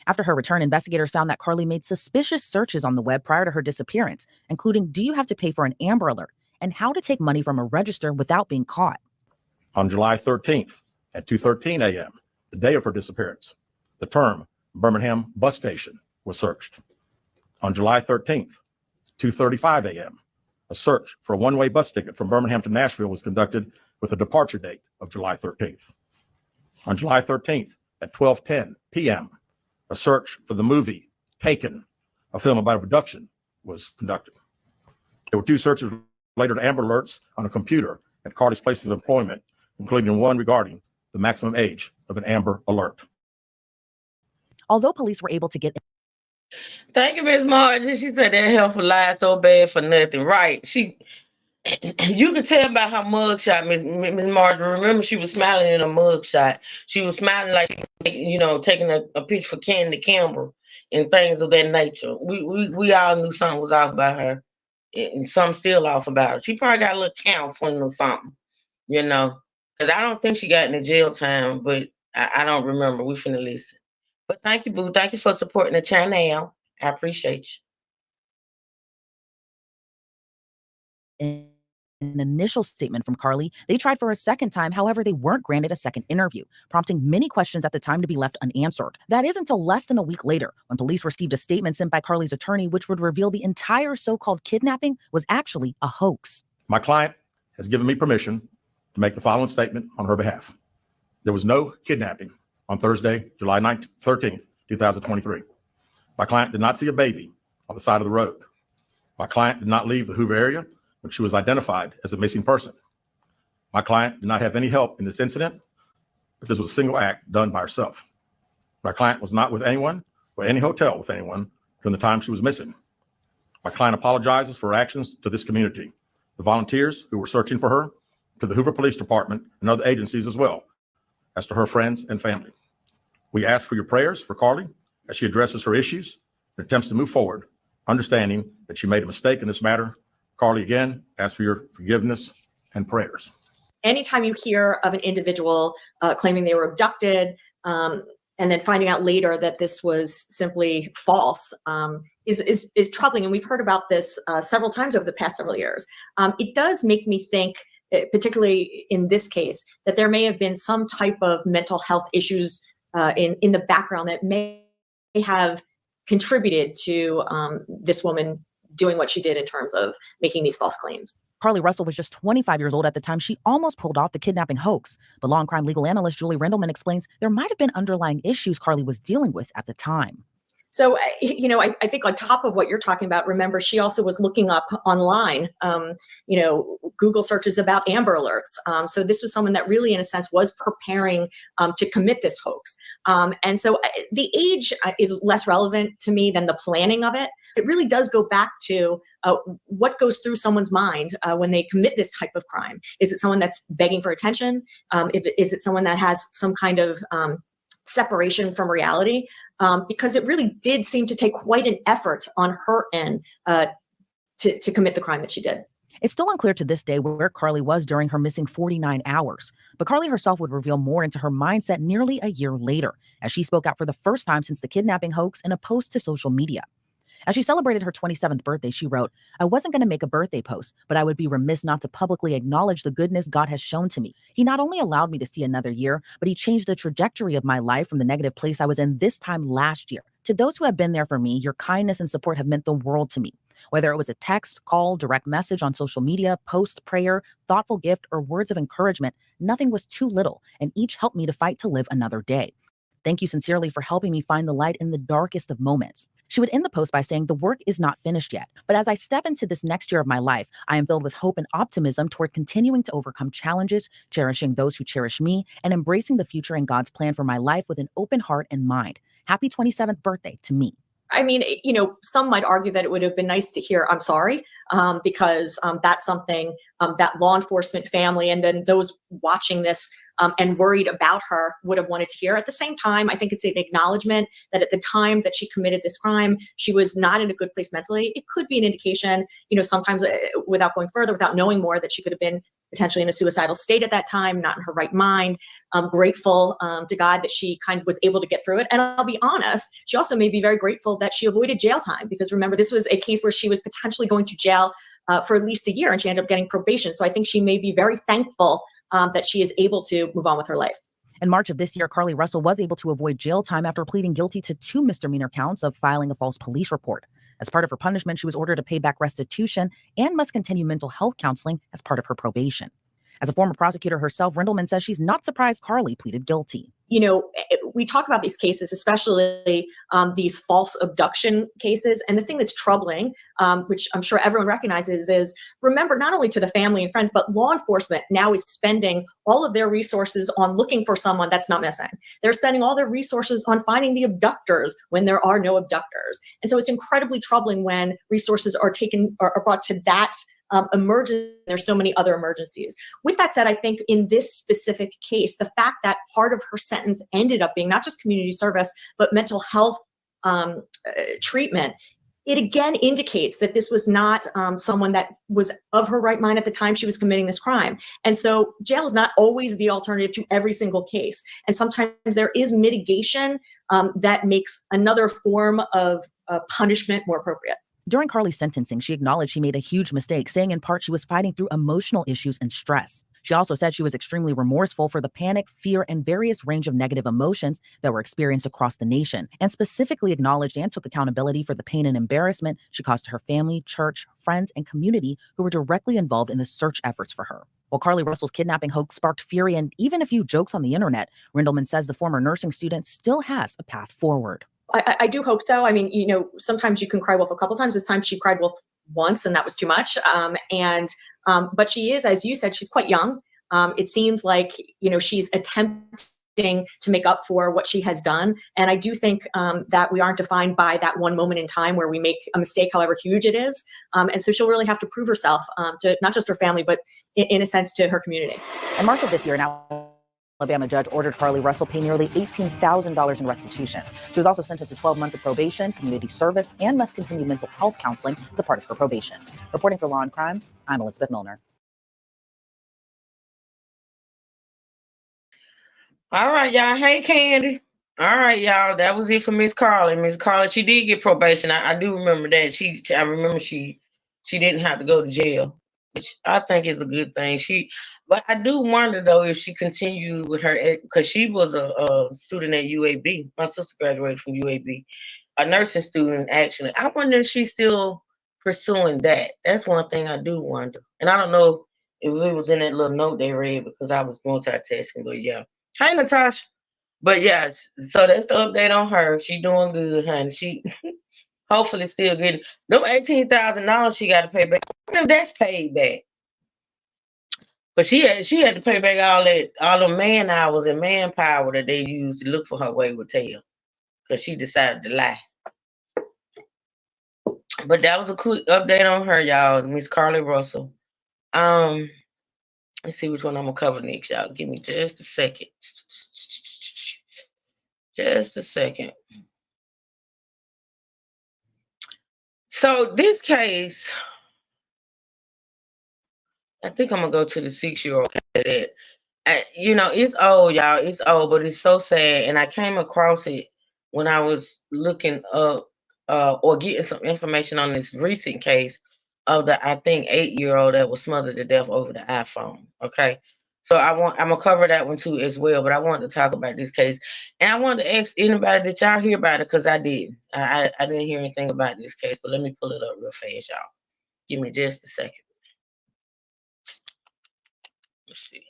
After her return, investigators found that Carly made suspicious searches on the web prior to her disappearance, including do you have to pay for an Amber Alert and how to take money from a register without being caught. On July 13th at 2:13 a.m., the day of her disappearance, the term Birmingham bus station was searched. On July 13th, 2:35 a.m., a search for a one-way bus ticket from Birmingham to Nashville was conducted with a departure date of July 13th. On July 13th at 12:10 p.m., a search for the movie Taken, a film about abduction, was conducted. There were two searches related to Amber Alerts on a computer at Carly's place of employment, including one regarding the maximum age of an Amber Alert. Although police were able to get Thank you, Miss Margie. She said that helpful lie so bad for nothing. Right. You could tell by her mugshot, Miss Margie. Remember, she was smiling in a mugshot. She was smiling like, taking a picture for Candy Campbell and things of that nature. We all knew something was off about her, and something still off about her. She probably got a little counseling or something, because I don't think she got into jail time, but I don't remember. We finna listen. But thank you, boo. Thank you for supporting the channel. I appreciate an initial statement from Carly. They tried for a second time. However, they weren't granted a second interview, prompting many questions at the time to be left unanswered. That is until less than a week later, when police received a statement sent by Carly's attorney, which would reveal the entire so-called kidnapping was actually a hoax. My client has given me permission to make the following statement on her behalf. There was no kidnapping on Thursday, July 13th, 2023. My client did not see a baby on the side of the road. My client did not leave the Hoover area when she was identified as a missing person. My client did not have any help in this incident, but this was a single act done by herself. My client was not with anyone or any hotel with anyone during the time she was missing. My client apologizes for her actions to this community, the volunteers who were searching for her, to the Hoover Police Department and other agencies as well, as to her friends and family. We ask for your prayers for Carly as she addresses her issues and attempts to move forward, understanding that she made a mistake in this matter. Carly, again, ask for your forgiveness and prayers. Anytime you hear of an individual claiming they were abducted and then finding out later that this was simply false is troubling. And we've heard about this several times over the past several years. It does make me think, particularly in this case, that there may have been some type of mental health issues in the background that may have contributed to this woman doing what she did in terms of making these false claims. Carly Russell was just 25 years old at the time she almost pulled off the kidnapping hoax. But law and crime legal analyst Julie Rendelman explains there might have been underlying issues Carly was dealing with at the time. So, I think on top of what you're talking about, remember, she also was looking up online, Google searches about Amber Alerts. So this was someone that really, in a sense, was preparing to commit this hoax. And so the age is less relevant to me than the planning of it. It really does go back to what goes through someone's mind when they commit this type of crime. Is it someone that's begging for attention? Is it someone that has some kind of separation from reality? Because it really did seem to take quite an effort on her end to commit the crime that she did. It's still unclear to this day where Carly was during her missing 49 hours, but Carly herself would reveal more into her mindset nearly a year later, as she spoke out for the first time since the kidnapping hoax in a post to social media. As she celebrated her 27th birthday, she wrote, "I wasn't going to make a birthday post, but I would be remiss not to publicly acknowledge the goodness God has shown to me. He not only allowed me to see another year, but he changed the trajectory of my life from the negative place I was in this time last year. To those who have been there for me, your kindness and support have meant the world to me. Whether it was a text, call, direct message on social media, post, prayer, thoughtful gift, or words of encouragement, nothing was too little, and each helped me to fight to live another day. Thank you sincerely for helping me find the light in the darkest of moments." She would end the post by saying, "The work is not finished yet, but as I step into this next year of my life, I am filled with hope and optimism toward continuing to overcome challenges, cherishing those who cherish me, and embracing the future and God's plan for my life with an open heart and mind. Happy 27th birthday to me." I mean, some might argue that it would have been nice to hear "I'm sorry," because that's something that law enforcement family and then those watching this and worried about her would have wanted to hear. At the same time, I think it's an acknowledgement that at the time that she committed this crime, she was not in a good place mentally. It could be an indication, sometimes without going further, without knowing more, that she could have been potentially in a suicidal state at that time, not in her right mind. I'm grateful to God that she kind of was able to get through it. And I'll be honest, she also may be very grateful that she avoided jail time, because remember, this was a case where she was potentially going to jail for at least a year, and she ended up getting probation. So I think she may be very thankful that she is able to move on with her life. In March of this year, Carly Russell was able to avoid jail time after pleading guilty to 2 misdemeanor counts of filing a false police report. As part of her punishment, she was ordered to pay back restitution and must continue mental health counseling as part of her probation. As a former prosecutor herself, Rindleman says she's not surprised Carly pleaded guilty. We talk about these cases, especially these false abduction cases. And the thing that's troubling, which I'm sure everyone recognizes, is remember, not only to the family and friends, but law enforcement now is spending all of their resources on looking for someone that's not missing. They're spending all their resources on finding the abductors when there are no abductors. And so it's incredibly troubling when resources are brought to that emergency. There's so many other emergencies. With that said, I think in this specific case, the fact that part of her sentence ended up being not just community service, but mental health treatment, it again indicates that this was not someone that was of her right mind at the time she was committing this crime. And so jail is not always the alternative to every single case. And sometimes there is mitigation that makes another form of punishment more appropriate. During Carly's sentencing, she acknowledged she made a huge mistake, saying in part she was fighting through emotional issues and stress. She also said she was extremely remorseful for the panic, fear, and various range of negative emotions that were experienced across the nation, and specifically acknowledged and took accountability for the pain and embarrassment she caused to her family, church, friends, and community who were directly involved in the search efforts for her. While Carly Russell's kidnapping hoax sparked fury and even a few jokes on the internet, Rindleman says the former nursing student still has a path forward. I do hope so. I mean, sometimes you can cry wolf a couple times. This time she cried wolf once, and that was too much. But she is, as you said, she's quite young. It seems like, she's attempting to make up for what she has done. And I do think that we aren't defined by that one moment in time where we make a mistake, however huge it is. And so she'll really have to prove herself to not just her family, but in a sense to her community. In March of this year, Alabama judge ordered Carly Russell pay nearly $18,000 in restitution. She was also sentenced to 12 months of probation, community service, and must continue mental health counseling as a part of her probation. Reporting for Law and Crime, I'm Elizabeth Milner. All right, y'all. Hey, Candy. All right, y'all. That was it for Miss Carly. Miss Carly, she did get probation. I do remember that. I remember she didn't have to go to jail, which I think is a good thing. But I do wonder, though, if she continued with her, because she was a student at UAB. My sister graduated from UAB, a nursing student, actually. I wonder if she's still pursuing that. That's one thing I do wonder. And I don't know if it was in that little note they read because I was multitasking, but yeah. Hi, Natasha. But yes, so that's the update on her. She doing good, honey. She hopefully still getting them $18,000 she got to pay back. If that's paid back, but she had to pay back all the man hours and manpower that they used to look for her wayward tail, because she decided to lie. But that was a quick update on her, y'all. Miss Carlee Russell. Let's see which one I'm gonna cover next, y'all. Give me just a second. Just a second. So this case, I think I'm gonna go to the 6-year-old case. You know, it's old, y'all. It's old, but it's so sad. And I came across it when I was looking up or getting some information on this recent case of the, I think, 8-year-old that was smothered to death over the iPhone. Okay. So I'm gonna cover that one too as well. But I wanted to talk about this case. And I wanted to ask anybody, did y'all hear about it? Because I did. I didn't hear anything about this case, but let me pull it up real fast, y'all. Give me just a second. Let's see.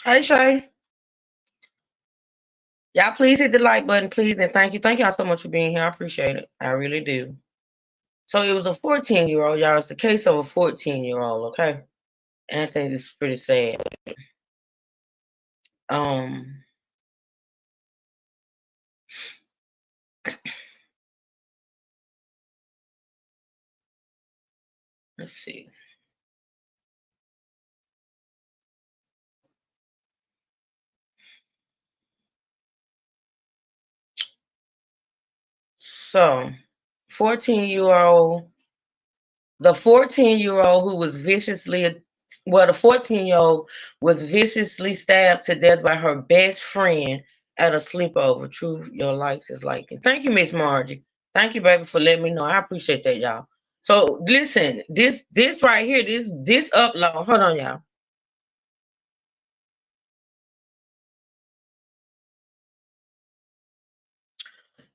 Hey, Shay. Y'all please hit the like button, please, and thank you. Thank y'all so much for being here. I appreciate it. I really do. So it was a 14-year-old, y'all. It's the case of a 14-year-old, okay? And I think this is pretty sad. Let's see. So, 14-year-old, the 14-year-old who was viciously, well, the 14-year-old was viciously stabbed to death by her best friend at a sleepover. True, your likes is liking. Thank you, Miss Margie. Thank you, baby, for letting me know. I appreciate that, y'all. So listen, this right here, this upload. Hold on, y'all.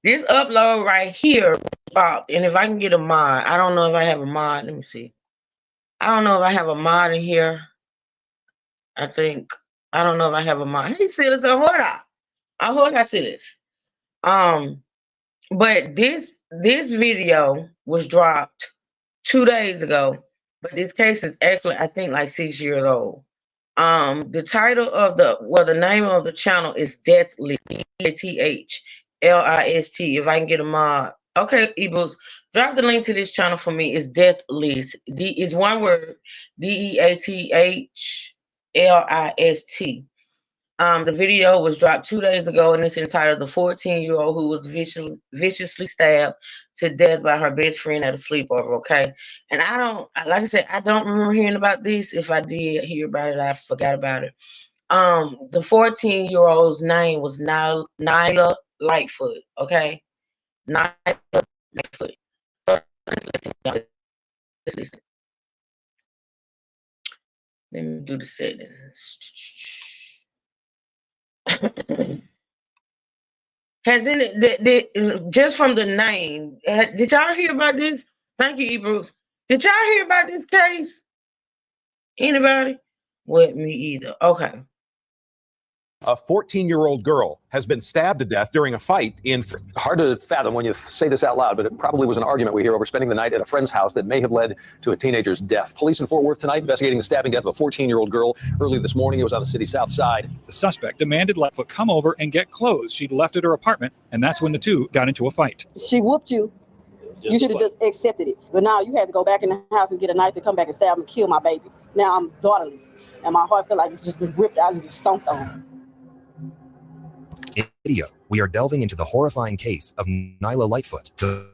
This upload right here, and if I can get a mod, I don't know if I have a mod. Let me see. I don't know if I have a mod in here. I don't know if I have a mod. Hey, Silas, ahora, Silas. But this video was dropped 2 days ago, but this case is actually, I think, like 6 years old. The title of the name of the channel is Death List, DATHLIST. If I can get a mod. Okay, ebooks, drop the link to this channel for me. It's Death List. D is one word, DEATHLIST. The video was dropped 2 days ago, and it's entitled "The 14-year-old Who Was Viciously Stabbed to Death by Her Best Friend at a Sleepover." Okay, and I don't, like I said, I don't remember hearing about this. If I did hear about it, I forgot about it. The 14-year-old's name was Nyla Lightfoot. Okay, Nyla Lightfoot. Let's listen. Let me do the settings. Has any just from the name? Did y'all hear about this? Thank you, Bruce. Did y'all hear about this case? Anybody? Well, me either. Okay. A 14-year-old girl has been stabbed to death during a fight in... Hard to fathom when you say this out loud, but it probably was an argument we hear over spending the night at a friend's house that may have led to a teenager's death. Police in Fort Worth tonight investigating the stabbing death of a 14-year-old girl. Early this morning, it was on the city's south side. The suspect demanded Lightfoot come over and get clothes she'd left at her apartment, and that's when the two got into a fight. She whooped you. You should have just accepted it. But now you had to go back in the house and get a knife to come back and stab and kill my baby. Now I'm daughterless, and my heart feel like it's just been ripped out and just stomped on. In video, we are delving into the horrifying case of Nyla Lightfoot, the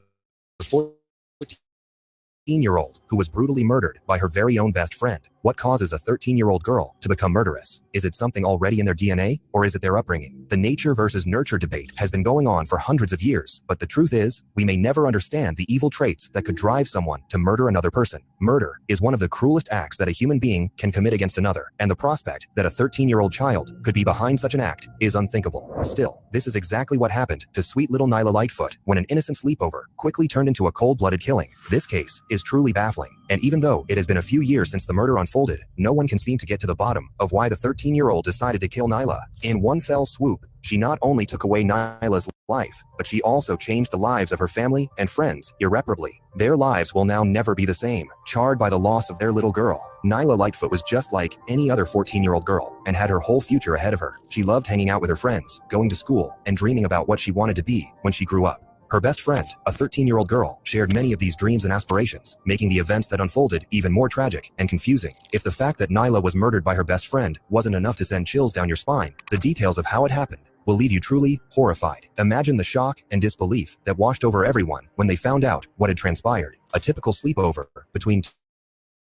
14-year-old who was brutally murdered by her very own best friend. What causes a 13-year-old girl to become murderous? Is it something already in their DNA, or is it their upbringing? The nature versus nurture debate has been going on for hundreds of years, but the truth is, we may never understand the evil traits that could drive someone to murder another person. Murder is one of the cruelest acts that a human being can commit against another, and the prospect that a 13-year-old child could be behind such an act is unthinkable. Still, this is exactly what happened to sweet little Nyla Lightfoot when an innocent sleepover quickly turned into a cold-blooded killing. This case is truly baffling, and even though it has been a few years since the murder unfolded, no one can seem to get to the bottom of why the 13-year-old decided to kill Nyla. In one fell swoop, she not only took away Nyla's life, but she also changed the lives of her family and friends irreparably. Their lives will now never be the same, charred by the loss of their little girl. Nyla Lightfoot was just like any other 14-year-old girl and had her whole future ahead of her. She loved hanging out with her friends, going to school, and dreaming about what she wanted to be when she grew up. Her best friend, a 13-year-old girl, shared many of these dreams and aspirations, making the events that unfolded even more tragic and confusing. If the fact that Nyla was murdered by her best friend wasn't enough to send chills down your spine, the details of how it happened will leave you truly horrified. Imagine the shock and disbelief that washed over everyone when they found out what had transpired. A typical sleepover between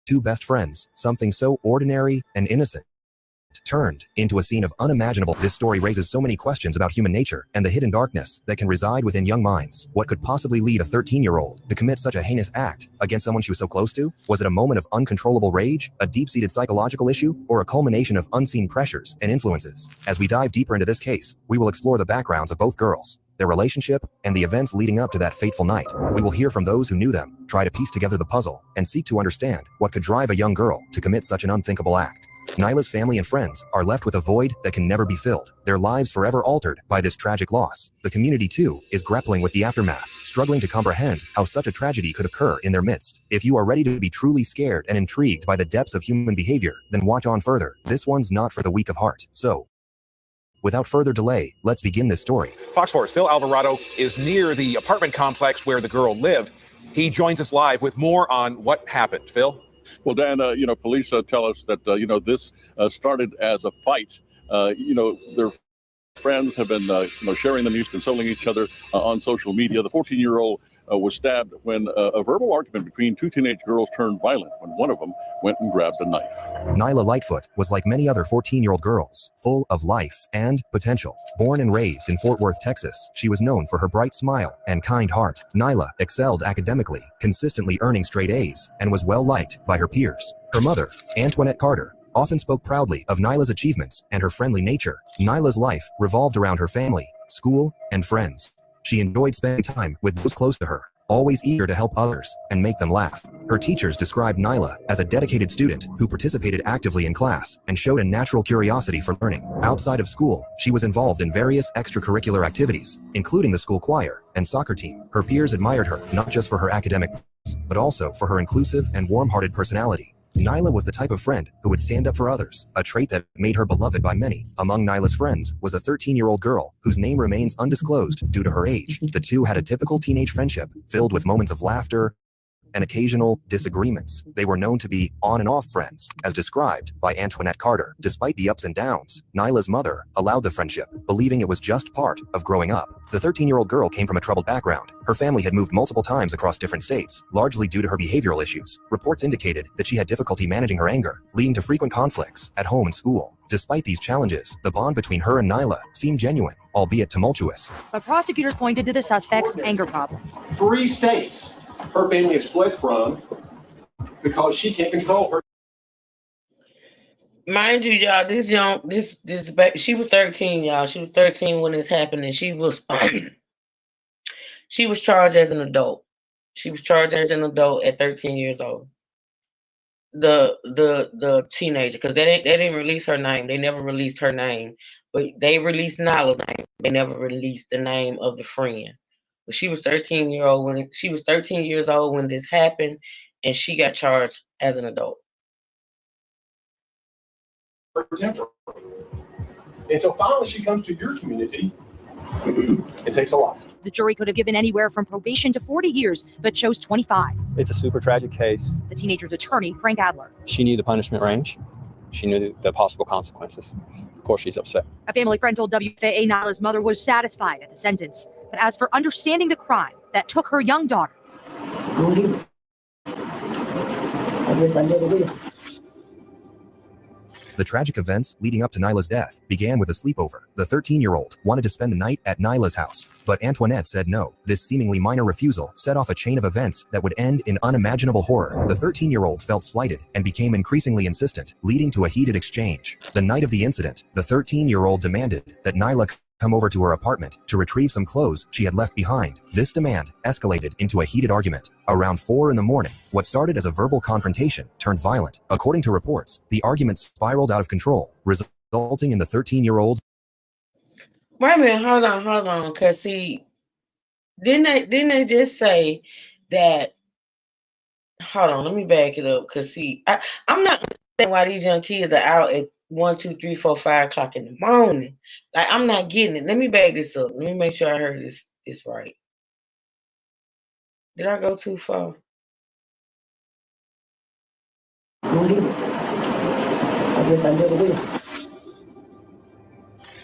two best friends, something so ordinary and innocent, turned into a scene of unimaginable. This story raises so many questions about human nature and the hidden darkness that can reside within young minds. What could possibly lead a 13-year-old to commit such a heinous act against someone she was so close to? Was it a moment of uncontrollable rage, a deep-seated psychological issue, or a culmination of unseen pressures and influences? As we dive deeper into this case, we will explore the backgrounds of both girls, their relationship, and the events leading up to that fateful night. We will hear from those who knew them, try to piece together the puzzle, and seek to understand what could drive a young girl to commit such an unthinkable act. Nyla's family and friends are left with a void that can never be filled, their lives forever altered by this tragic loss. The community, too, is grappling with the aftermath, struggling to comprehend how such a tragedy could occur in their midst. If you are ready to be truly scared and intrigued by the depths of human behavior, then watch on further. This one's not for the weak of heart. So, without further delay, let's begin this story. Fox 4's Phil Alvarado is near the apartment complex where the girl lived. He joins us live with more on what happened. Phil? Well, Dan, police tell us that, this started as a fight. Their friends have been, sharing the news, consoling each other on social media. The 14-year-old was stabbed when a verbal argument between two teenage girls turned violent when one of them went and grabbed a knife. Nyla Lightfoot was like many other 14-year-old girls, full of life and potential. Born and raised in Fort Worth, Texas, she was known for her bright smile and kind heart. Nyla excelled academically, consistently earning straight A's, and was well-liked by her peers. Her mother, Antoinette Carter, often spoke proudly of Nyla's achievements and her friendly nature. Nyla's life revolved around her family, school, and friends. She enjoyed spending time with those close to her, always eager to help others and make them laugh. Her teachers described Nyla as a dedicated student who participated actively in class and showed a natural curiosity for learning. Outside of school, she was involved in various extracurricular activities, including the school choir and soccer team. Her peers admired her not just for her academic, but also for her inclusive and warm-hearted personality. Nyla was the type of friend who would stand up for others, a trait that made her beloved by many. Among Nyla's friends was a 13-year-old girl whose name remains undisclosed due to her age. The two had a typical teenage friendship filled with moments of laughter and occasional disagreements. They were known to be on and off friends, as described by Antoinette Carter. Despite the ups and downs, Nyla's mother allowed the friendship, believing it was just part of growing up. The 13-year-old girl came from a troubled background. Her family had moved multiple times across different states, largely due to her behavioral issues. Reports indicated that she had difficulty managing her anger, leading to frequent conflicts at home and school. Despite these challenges, the bond between her and Nyla seemed genuine, albeit tumultuous. But prosecutors pointed to the suspect's anger problems. 3 states her family has fled from because she can't control her. Mind you, y'all, she was 13, y'all. She was 13 when this happened, and she was she was charged as an adult. She was charged as an adult at 13 years old. The teenager, because they didn't release her name. They never released her name, but they released Nyla's name. They never released the name of the friend. But she was 13 years old when this happened, and she got charged as an adult. Temper. Until finally she comes to your community, it takes a lot. The jury could have given anywhere from probation to 40 years, but chose 25. It's a super tragic case. The teenager's attorney, Frank Adler. She knew the punishment range. She knew the possible consequences. Of course, she's upset. A family friend told WFAA Nyla's mother was satisfied at the sentence. But as for understanding the crime that took her young daughter, The tragic events leading up to Nyla's death began with a sleepover. The 13-year-old wanted to spend the night at Nyla's house, but Antoinette said no. This seemingly minor refusal set off a chain of events that would end in unimaginable horror. The 13-year-old felt slighted and became increasingly insistent, leading to a heated exchange. The night of the incident, the 13-year-old demanded that Nyla come over to her apartment to retrieve some clothes she had left behind. This demand escalated into a heated argument. Around 4 in the morning, what started as a verbal confrontation turned violent. According to reports, the argument spiraled out of control, resulting in the 13-year-old. Wait a minute, hold on, cause see, didn't they just say that? Hold on, let me back it up, cause see, I'm not understanding why these young kids are out at 1, 2, 3, 4, 5 o'clock in the morning. Like, I'm not getting it. Let me back this up. Let me make sure I heard this right. Did I go too far? I guess I never did.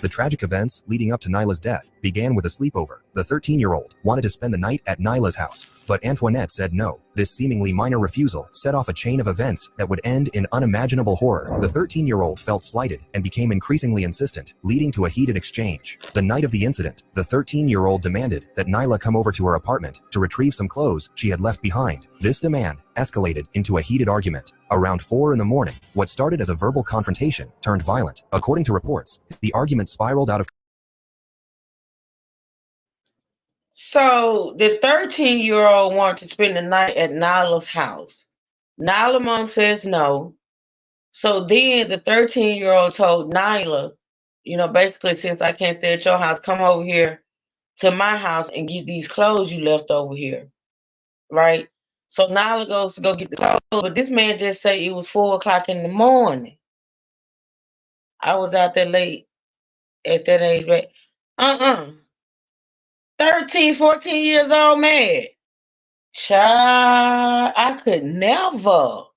The tragic events leading up to Nyla's death began with a sleepover. The 13-year-old wanted to spend the night at Nyla's house, but Antoinette said no. This seemingly minor refusal set off a chain of events that would end in unimaginable horror. The 13-year-old felt slighted and became increasingly insistent, leading to a heated exchange. The night of the incident, the 13-year-old demanded that Nyla come over to her apartment to retrieve some clothes she had left behind. This demand escalated into a heated argument. Around 4 in the morning, what started as a verbal confrontation turned violent. According to reports, the argument spiraled out of. So the 13-year-old wanted to spend the night at Nyla's house. Nyla mom says no. So then the 13-year-old told Nyla, basically, since I can't stay at your house, come over here to my house and get these clothes you left over here. Right? So Nyla goes to go get the clothes, but this man just said it was 4 o'clock in the morning. I was out there late at that age, but 13, 14 years old man. Child, I could never. 4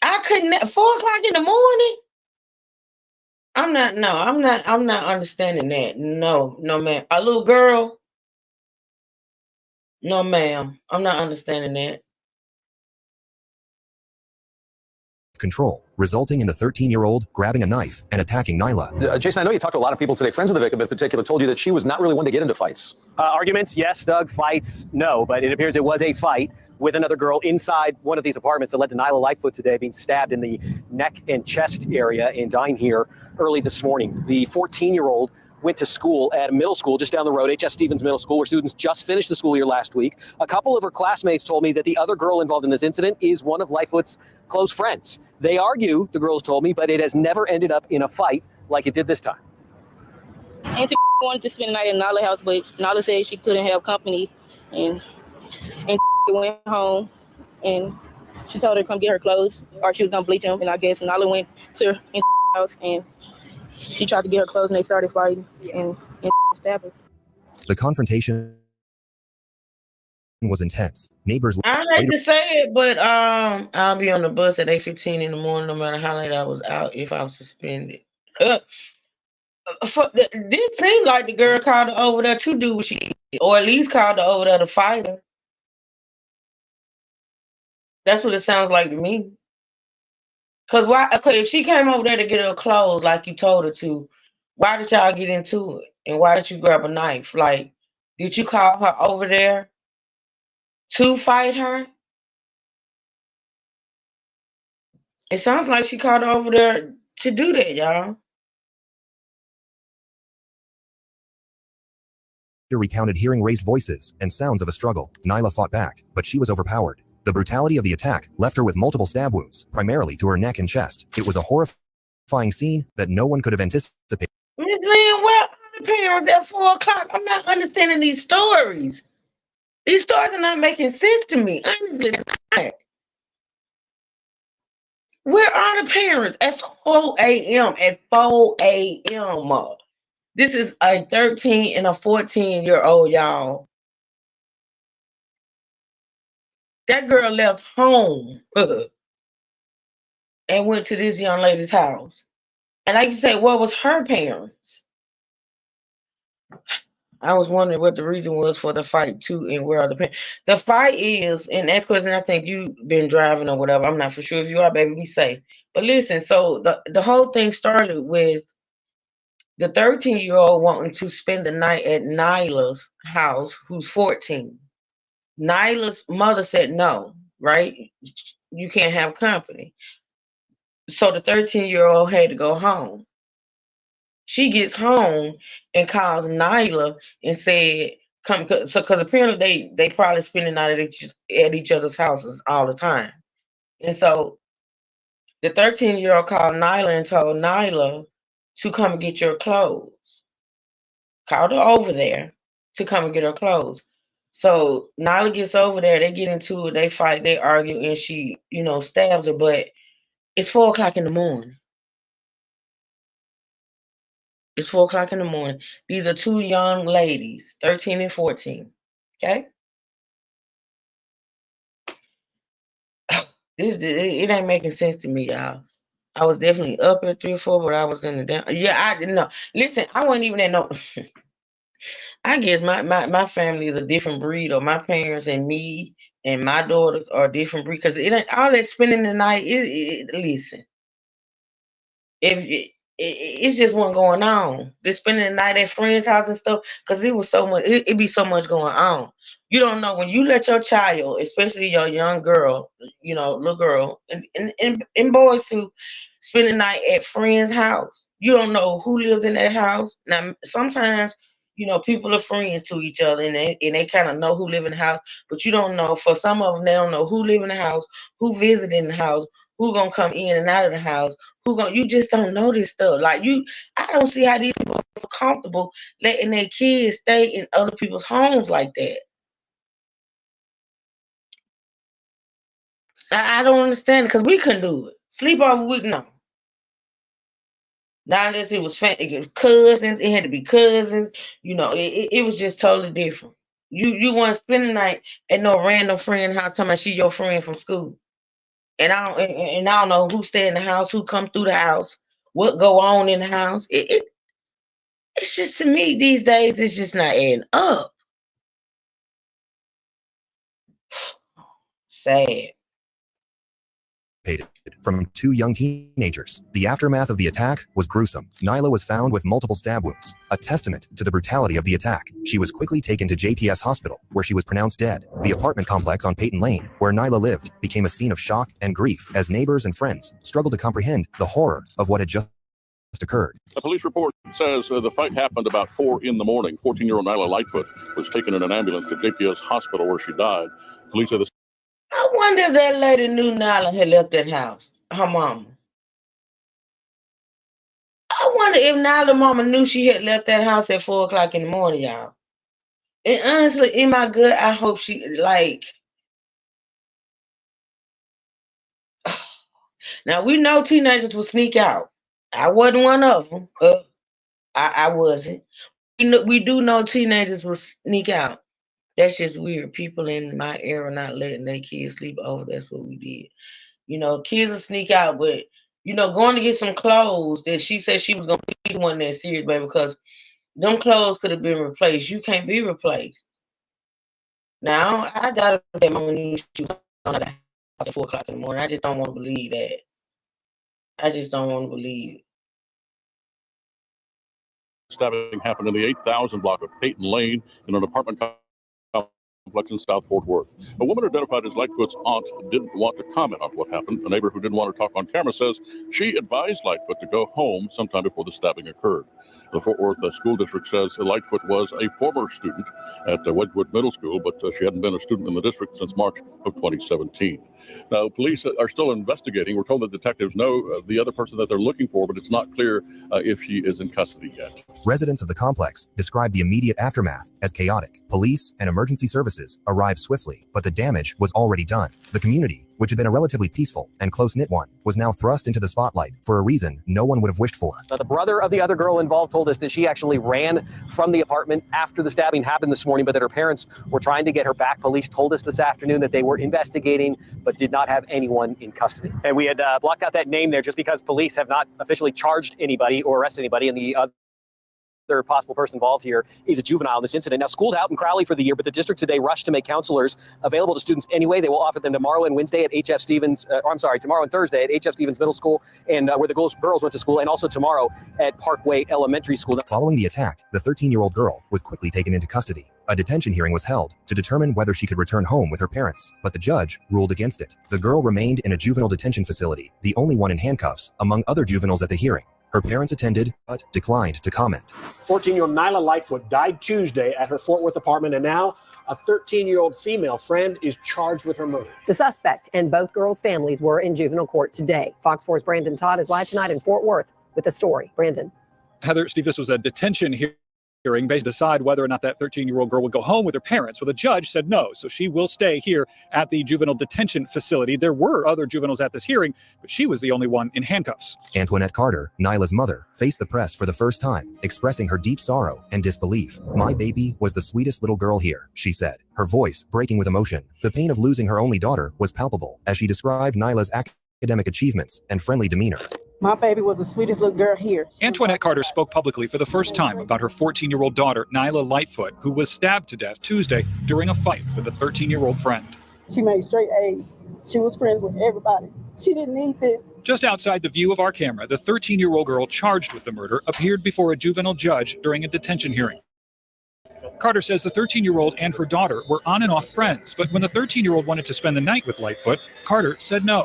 o'clock in the morning? I'm not understanding that. No, ma'am. A little girl? No, ma'am. I'm not understanding that. Control, resulting in the 13-year-old grabbing a knife and attacking Nyla. Jason, I know you talked to a lot of people today. Friends of the victim in particular told you that she was not really one to get into fights. Arguments, yes, Doug. Fights, no. But it appears it was a fight with another girl inside one of these apartments that led to Nyla Lightfoot today being stabbed in the neck and chest area and dying here early this morning. The 14-year-old went to school at a middle school just down the road, H.S. Stevens Middle School, where students just finished the school year last week. A couple of her classmates told me that the other girl involved in this incident is one of Lightfoot's close friends. They argue, the girls told me, but it has never ended up in a fight like it did this time. Auntie wanted to spend the night at Nyla's house, but Nyla said she couldn't have company, and went home, and she told her to come get her clothes, or she was gonna bleach them, and I guess Nyla went to her house, and she tried to get her clothes, and they started fighting, and stabbed her. The confrontation was intense. Neighbors. I hate to say it, but I'll be on the bus at 8:15 in the morning, no matter how late I was out, if I was suspended. This seemed like the girl called her over there to do what she did, or at least called her over there to fight her. That's what it sounds like to me. Cause why? Okay, if she came over there to get her clothes like you told her to, why did y'all get into it? And why did you grab a knife? Like, did you call her over there to fight her? It sounds like she called her over there to do that, y'all. Recounted hearing raised voices and sounds of a struggle. Nyla fought back, but she was overpowered. The brutality of the attack left her with multiple stab wounds, primarily to her neck and chest. It was a horrifying scene that no one could have anticipated. Ms. Lynn, where are the parents at 4 o'clock? I'm not understanding these stories. These stories are not making sense to me. Honestly, they're not. Where are the parents at 4 a.m.? At 4 a.m. This is a 13 and a 14-year-old, y'all. That girl left home and went to this young lady's house. And like you say, what was her parents? I was wondering what the reason was for the fight too, and where are the parents. The fight is, and that's question I think you've been driving or whatever. I'm not for sure if you are, baby. Be safe. But listen, so the whole thing started with the 13-year-old wanting to spend the night at Nyla's house, who's 14. Nyla's mother said no, right? You can't have company. So the 13-year-old had to go home. She gets home and calls Nyla and said, "Come," because apparently they probably spend the night at each other's houses all the time. And so the 13-year-old called Nyla and told Nyla to come and get your clothes. Called her over there to come and get her clothes. So Nyla gets over there, they get into it, they fight, they argue, and she, stabs her, but it's 4 o'clock in the morning. It's 4 o'clock in the morning. These are 2 young ladies, 13 and 14. Okay? It ain't making sense to me, y'all. I was definitely up at 3 or 4, but I was in the down. Yeah, I didn't know. Listen, I wasn't even at no. I guess my family is a different breed, or my parents and me and my daughters are a different breed, because it ain't all that spending the night. Listen, if it's just what going on. They're spending the night at friends' house and stuff, because it was so much. It be so much going on. You don't know when you let your child, especially your young girl, little girl, and boys too, spend the night at friends' house. You don't know who lives in that house. Now, sometimes, people are friends to each other, and they kind of know who live in the house, but you don't know. For some of them, they don't know who live in the house, who visit in the house, who gonna come in and out of the house. You just don't know this stuff. Like I don't see how these people are so comfortable letting their kids stay in other people's homes like that. I don't understand it, because we couldn't do it. Sleepover week, no. Not unless it was cousins. It had to be cousins. It was just totally different. You want to spend the night at no random friend house talking about she your friend from school. And I don't know who stay in the house, who come through the house, what go on in the house. It's just, to me these days, it's just not adding up. Sad. From 2 young teenagers. The aftermath of the attack was gruesome. Nyla was found with multiple stab wounds, a testament to the brutality of the attack. She was quickly taken to JPS Hospital, where she was pronounced dead. The apartment complex on Peyton Lane, where Nyla lived, became a scene of shock and grief as neighbors and friends struggled to comprehend the horror of what had just occurred. A police report says the fight happened about 4 in the morning. 14-year-old Nyla Lightfoot was taken in an ambulance to JPS Hospital, where she died. Police say I wonder if that lady knew Nyla had left that house. Her mama. I wonder if Nyla's mama knew she had left that house at 4 o'clock in the morning, y'all. And honestly, in my gut, I hope she Now we know teenagers will sneak out. I wasn't one of them. I wasn't. We do know teenagers will sneak out. That's just weird. People in my era not letting their kids sleep over. That's what we did. Kids will sneak out, but going to get some clothes that she said she was gonna be one that serious, baby, because them clothes could have been replaced. You can't be replaced. Now I doubt that mama knew she was on the house at 4 o'clock in the morning. I just don't want to believe that. I just don't want to believe it. stabbing happened in the 8,000 block of Peyton Lane in an apartment complex in South Fort Worth. A woman identified as Lightfoot's aunt didn't want to comment on what happened. A neighbor who didn't want to talk on camera says she advised Lightfoot to go home sometime before the stabbing occurred. The Fort Worth School District says Lightfoot was a former student at Wedgwood Middle School, but she hadn't been a student in the district since March of 2017. Now, police are still investigating. We're told that detectives know the other person that they're looking for, but it's not clear if she is in custody yet. Residents of the complex described the immediate aftermath as chaotic. Police and emergency services arrived swiftly, but the damage was already done. The community, which had been a relatively peaceful and close-knit one, was now thrust into the spotlight for a reason no one would have wished for. Now, the brother of the other girl involved told us that she actually ran from the apartment after the stabbing happened this morning, but that her parents were trying to get her back. Police told us this afternoon that they were investigating, but did not have anyone in custody. And we had blocked out that name there just because police have not officially charged anybody or arrested anybody, and the other possible person involved here is a juvenile in this incident. Now, school's out in Crowley for the year, but the district today rushed to make counselors available to students anyway. They will offer them tomorrow and Wednesday at H.F. Stevens, tomorrow and Thursday at H.F. Stevens Middle School, and where the girls went to school, and also tomorrow at Parkway Elementary School. Following the attack, the 13-year-old girl was quickly taken into custody. A detention hearing was held to determine whether she could return home with her parents, but the judge ruled against it. The girl remained in a juvenile detention facility, the only one in handcuffs among other juveniles at the hearing. Her parents attended, but declined to comment. 14-year-old Nyla Lightfoot died Tuesday at her Fort Worth apartment, and now a 13-year-old female friend is charged with her murder. The suspect and both girls' families were in juvenile court today. Fox 4's Brandon Todd is live tonight in Fort Worth with the story. Brandon. Heather, Steve, this was a detention hearing based to decide whether or not that 13-year-old girl would go home with her parents. Well, the judge said no, so she will stay here at the juvenile detention facility. There were other juveniles at this hearing, but she was the only one in handcuffs. Antoinette Carter, Nyla's mother, faced the press for the first time, expressing her deep sorrow and disbelief. "My baby was the sweetest little girl here," she said, her voice breaking with emotion. The pain of losing her only daughter was palpable as she described Nyla's academic achievements and friendly demeanor. My baby was the sweetest little girl here. Antoinette Carter spoke publicly for the first time about her 14-year-old daughter, Nyla Lightfoot, who was stabbed to death Tuesday during a fight with a 13-year-old friend. She made straight A's. She was friends with everybody. She didn't need this. Just outside the view of our camera, the 13-year-old girl charged with the murder appeared before a juvenile judge during a detention hearing. Carter says the 13-year-old and her daughter were on and off friends, but when the 13-year-old wanted to spend the night with Lightfoot, Carter said no.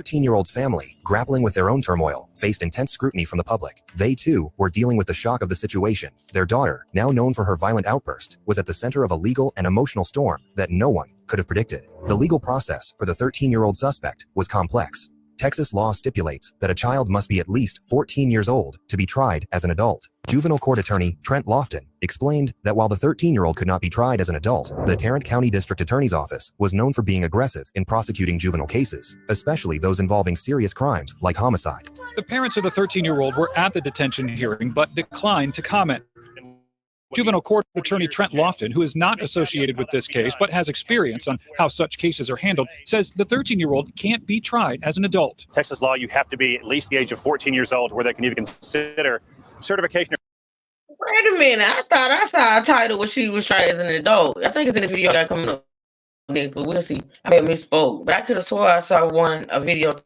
13-year-old's family, grappling with their own turmoil, faced intense scrutiny from the public. They, too, were dealing with the shock of the situation. Their daughter, now known for her violent outburst, was at the center of a legal and emotional storm that no one could have predicted. The legal process for the 13-year-old suspect was complex. Texas law stipulates that a child must be at least 14 years old to be tried as an adult. Juvenile court attorney Trent Lofton explained that while the 13-year-old could not be tried as an adult, the Tarrant County District Attorney's Office was known for being aggressive in prosecuting juvenile cases, especially those involving serious crimes like homicide. The parents of the 13-year-old were at the detention hearing but declined to comment. Juvenile court attorney Trent Lofton, who is not associated with this case but has experience on how such cases are handled, says the 13-year-old can't be tried as an adult. Texas law, you have to be at least the age of 14 years old where they can even consider certification. Wait a minute. I thought I saw a title where she was tried as an adult. I think it's in this video that coming up next, but we'll see. I may have misspoke, but I could have swore I saw a video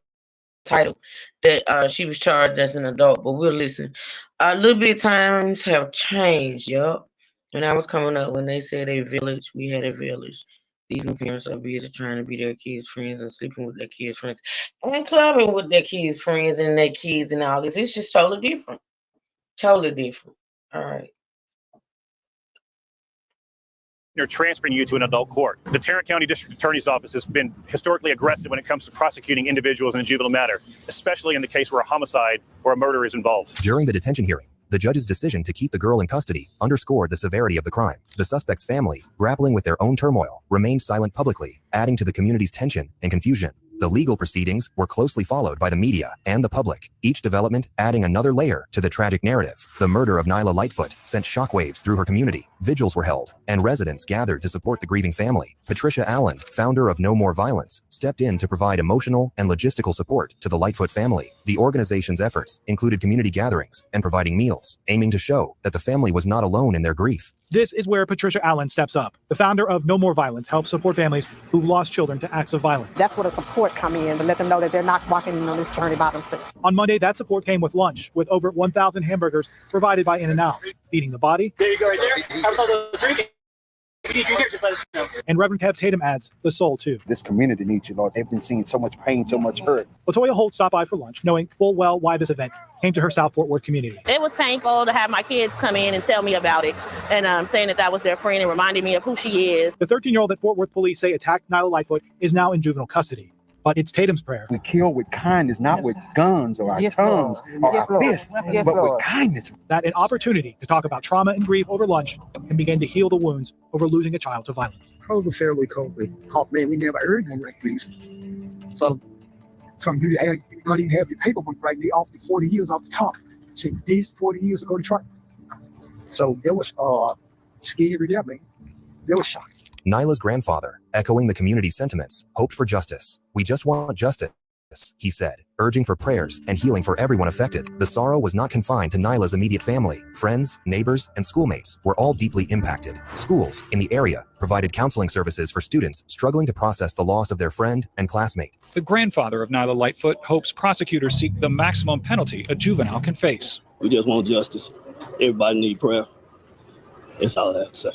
title that she was charged as an adult, but we'll listen. A little bit times have changed, yup. When I was coming up, when they said a village, we had a village. These new parents are busy trying to be their kids' friends and sleeping with their kids' friends and clubbing with their kids' friends and their kids and all this. It's just totally different. Totally different. All right. They're transferring you to an adult court. The Tarrant County District Attorney's Office has been historically aggressive when it comes to prosecuting individuals in a juvenile matter, especially in the case where a homicide or a murder is involved. During the detention hearing, the judge's decision to keep the girl in custody underscored the severity of the crime. The suspect's family, grappling with their own turmoil, remained silent publicly, adding to the community's tension and confusion. The legal proceedings were closely followed by the media and the public, each development adding another layer to the tragic narrative. The murder of Nyla Lightfoot sent shockwaves through her community. Vigils were held, and residents gathered to support the grieving family. Patricia Allen, founder of No More Violence, stepped in to provide emotional and logistical support to the Lightfoot family. The organization's efforts included community gatherings and providing meals, aiming to show that the family was not alone in their grief. This is where Patricia Allen steps up. The founder of No More Violence helps support families who've lost children to acts of violence. That's where the support come in to let them know that they're not walking on this journey by themselves. On Monday, that support came with lunch, with over 1,000 hamburgers provided by In-N-Out, feeding the body. There you go, right there. Have yourself a drink. If you need drink here, just let us know. And Reverend Kev Tatum adds, the soul too. This community needs you, Lord. They've been seeing so much pain, so much hurt. Latoya Holt stopped by for lunch, knowing full well why this event came to her South Fort Worth community. It was painful to have my kids come in and tell me about it and saying that was their friend and reminding me of who she is. The 13-year-old that Fort Worth police say attacked Nyla Lightfoot is now in juvenile custody. But it's Tatum's prayer. We kill with kindness, not with guns or our tongues or our fists, but with kindness. That an opportunity to talk about trauma and grief over lunch can begin to heal the wounds over losing a child to violence. How's the family coping? Oh man, we never heard no like these. So some people don't even have your paperwork right. They offer 40 years off the top. So these 40 years ago to trial. So it was scary, yeah, man. It was shocking. Nyla's grandfather, echoing the community's sentiments, hoped for justice. "We just want justice," he said, urging for prayers and healing for everyone affected. The sorrow was not confined to Nyla's immediate family. Friends, neighbors, and schoolmates were all deeply impacted. Schools in the area provided counseling services for students struggling to process the loss of their friend and classmate. The grandfather of Nyla Lightfoot hopes prosecutors seek the maximum penalty a juvenile can face. We just want justice. Everybody need prayer. That's all I have to say.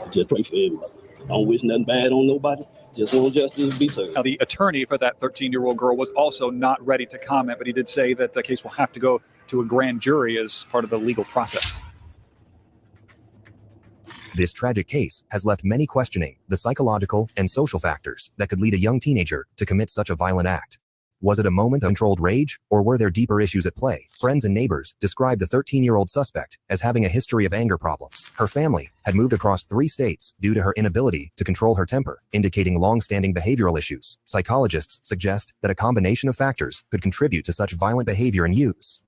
Just pray for everybody. Don't wish nothing bad on nobody. Just want justice to be served. Now, the attorney for that 13-year-old girl was also not ready to comment, but he did say that the case will have to go to a grand jury as part of the legal process. This tragic case has left many questioning the psychological and social factors that could lead a young teenager to commit such a violent act. Was it a moment of controlled rage, or were there deeper issues at play? Friends and neighbors described the 13-year-old suspect as having a history of anger problems. Her family had moved across 3 states due to her inability to control her temper, indicating long-standing behavioral issues. Psychologists suggest that a combination of factors could contribute to such violent behavior and use.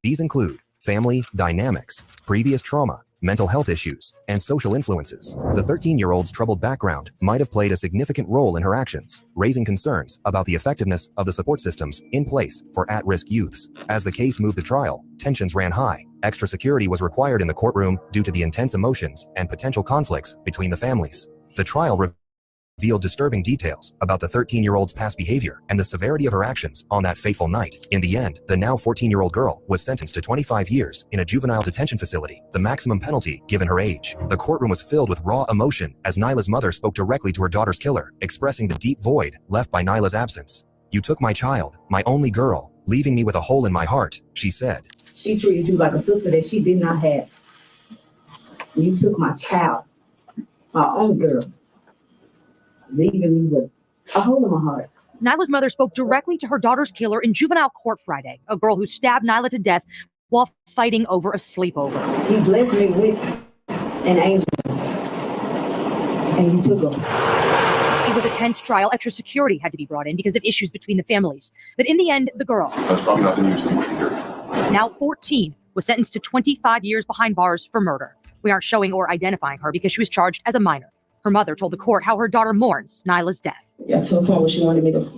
These include family dynamics, previous trauma, mental health issues, and social influences. The 13-year-old's troubled background might have played a significant role in her actions, raising concerns about the effectiveness of the support systems in place for at-risk youths. As the case moved to trial, tensions ran high. Extra security was required in the courtroom due to the intense emotions and potential conflicts between the families. The trial revealed disturbing details about the 13-year-old's past behavior and the severity of her actions on that fateful night. In the end, the now 14-year-old girl was sentenced to 25 years in a juvenile detention facility, the maximum penalty given her age. The courtroom was filled with raw emotion as Nyla's mother spoke directly to her daughter's killer, expressing the deep void left by Nyla's absence. "You took my child, my only girl, leaving me with a hole in my heart," she said. She treated you like a sister that she did not have. You took my child, my own girl, leaving me with a hole in my heart. Nyla's mother spoke directly to her daughter's killer in juvenile court Friday, a girl who stabbed Nyla to death while fighting over a sleepover. He blessed me with an angel, and he took her. It was a tense trial. Extra security had to be brought in because of issues between the families. But in the end, the girl, That's probably not the news that we hear. now 14, was sentenced to 25 years behind bars for murder. We aren't showing or identifying her because she was charged as a minor. Her mother told the court how her daughter mourns Nyla's death. Yeah, to a point where she wanted me to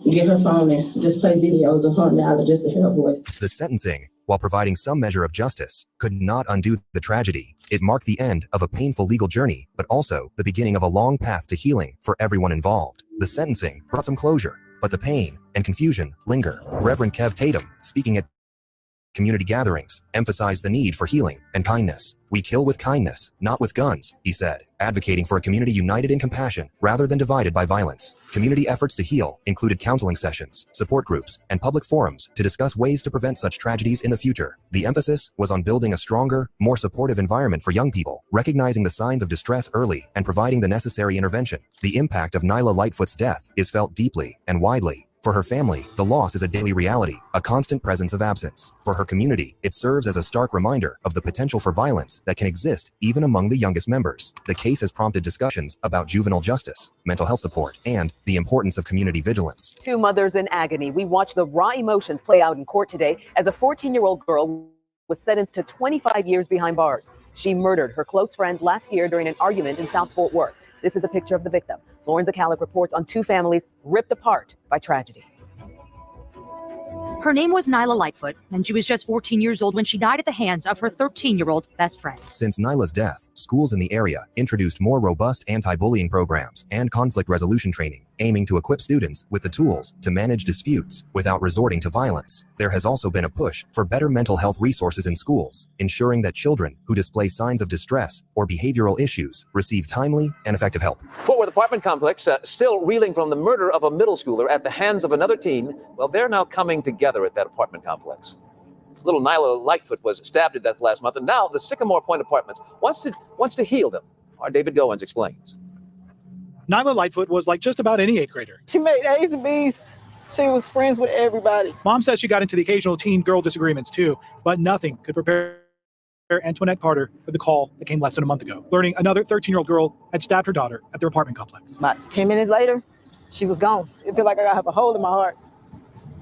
get her phone and just play videos of her Nyla just to hear her voice. The sentencing, while providing some measure of justice, could not undo the tragedy. It marked the end of a painful legal journey, but also the beginning of a long path to healing for everyone involved. The sentencing brought some closure, but the pain and confusion linger. Reverend Kev Tatum, speaking at community gatherings, emphasized the need for healing and kindness. "We kill with kindness, not with guns," he said, advocating for a community united in compassion rather than divided by violence. Community efforts to heal included counseling sessions, support groups, and public forums to discuss ways to prevent such tragedies in the future. The emphasis was on building a stronger, more supportive environment for young people, recognizing the signs of distress early and providing the necessary intervention. The impact of Nyla Lightfoot's death is felt deeply and widely. For her family, the loss is a daily reality, a constant presence of absence. For her community, it serves as a stark reminder of the potential for violence that can exist even among the youngest members. The case has prompted discussions about juvenile justice, mental health support, and the importance of community vigilance. 2 mothers in agony. We watched the raw emotions play out in court today as a 14-year-old girl was sentenced to 25 years behind bars. She murdered her close friend last year during an argument in South Fort Worth. This is a picture of the victim. Lauren Zakalik reports on 2 families ripped apart by tragedy. Her name was Nyla Lightfoot, and she was just 14 years old when she died at the hands of her 13-year-old best friend. Since Nyla's death, schools in the area introduced more robust anti-bullying programs and conflict resolution training, aiming to equip students with the tools to manage disputes without resorting to violence. There has also been a push for better mental health resources in schools, ensuring that children who display signs of distress or behavioral issues receive timely and effective help. Fort Worth apartment complex still reeling from the murder of a middle schooler at the hands of another teen. Well, they're now coming together at that apartment complex. Little Nyla Lightfoot was stabbed to death last month, and now the Sycamore Point Apartments wants to heal them. Our David Goins explains. Nyla Lightfoot was like just about any 8th grader. She made A's and B's. She was friends with everybody. Mom says she got into the occasional teen-girl disagreements too, but nothing could prepare Antoinette Carter for the call that came less than a month ago, learning another 13-year-old girl had stabbed her daughter at their apartment complex. About 10 minutes later, she was gone. It felt like I have a hole in my heart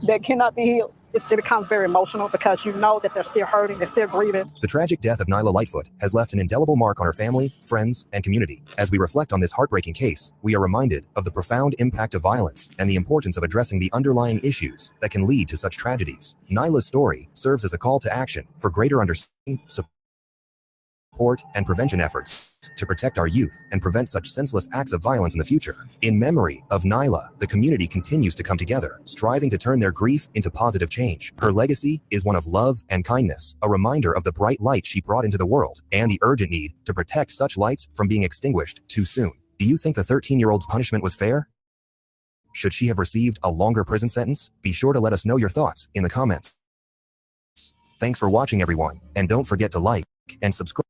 that cannot be healed. it becomes very emotional because you know that they're still hurting, they're still grieving. The tragic death of Nyla Lightfoot has left an indelible mark on her family, friends, and community. As we reflect on this heartbreaking case, we are reminded of the profound impact of violence and the importance of addressing the underlying issues that can lead to such tragedies. Nyla's story serves as a call to action for greater understanding, support, and prevention efforts to protect our youth and prevent such senseless acts of violence in the future. In memory of Nyla, the community continues to come together, striving to turn their grief into positive change. Her legacy is one of love and kindness, a reminder of the bright light she brought into the world and the urgent need to protect such lights from being extinguished too soon. Do you think the 13-year-old's punishment was fair? Should she have received a longer prison sentence? Be sure to let us know your thoughts in the comments. Thanks for watching, everyone, and don't forget to like and subscribe.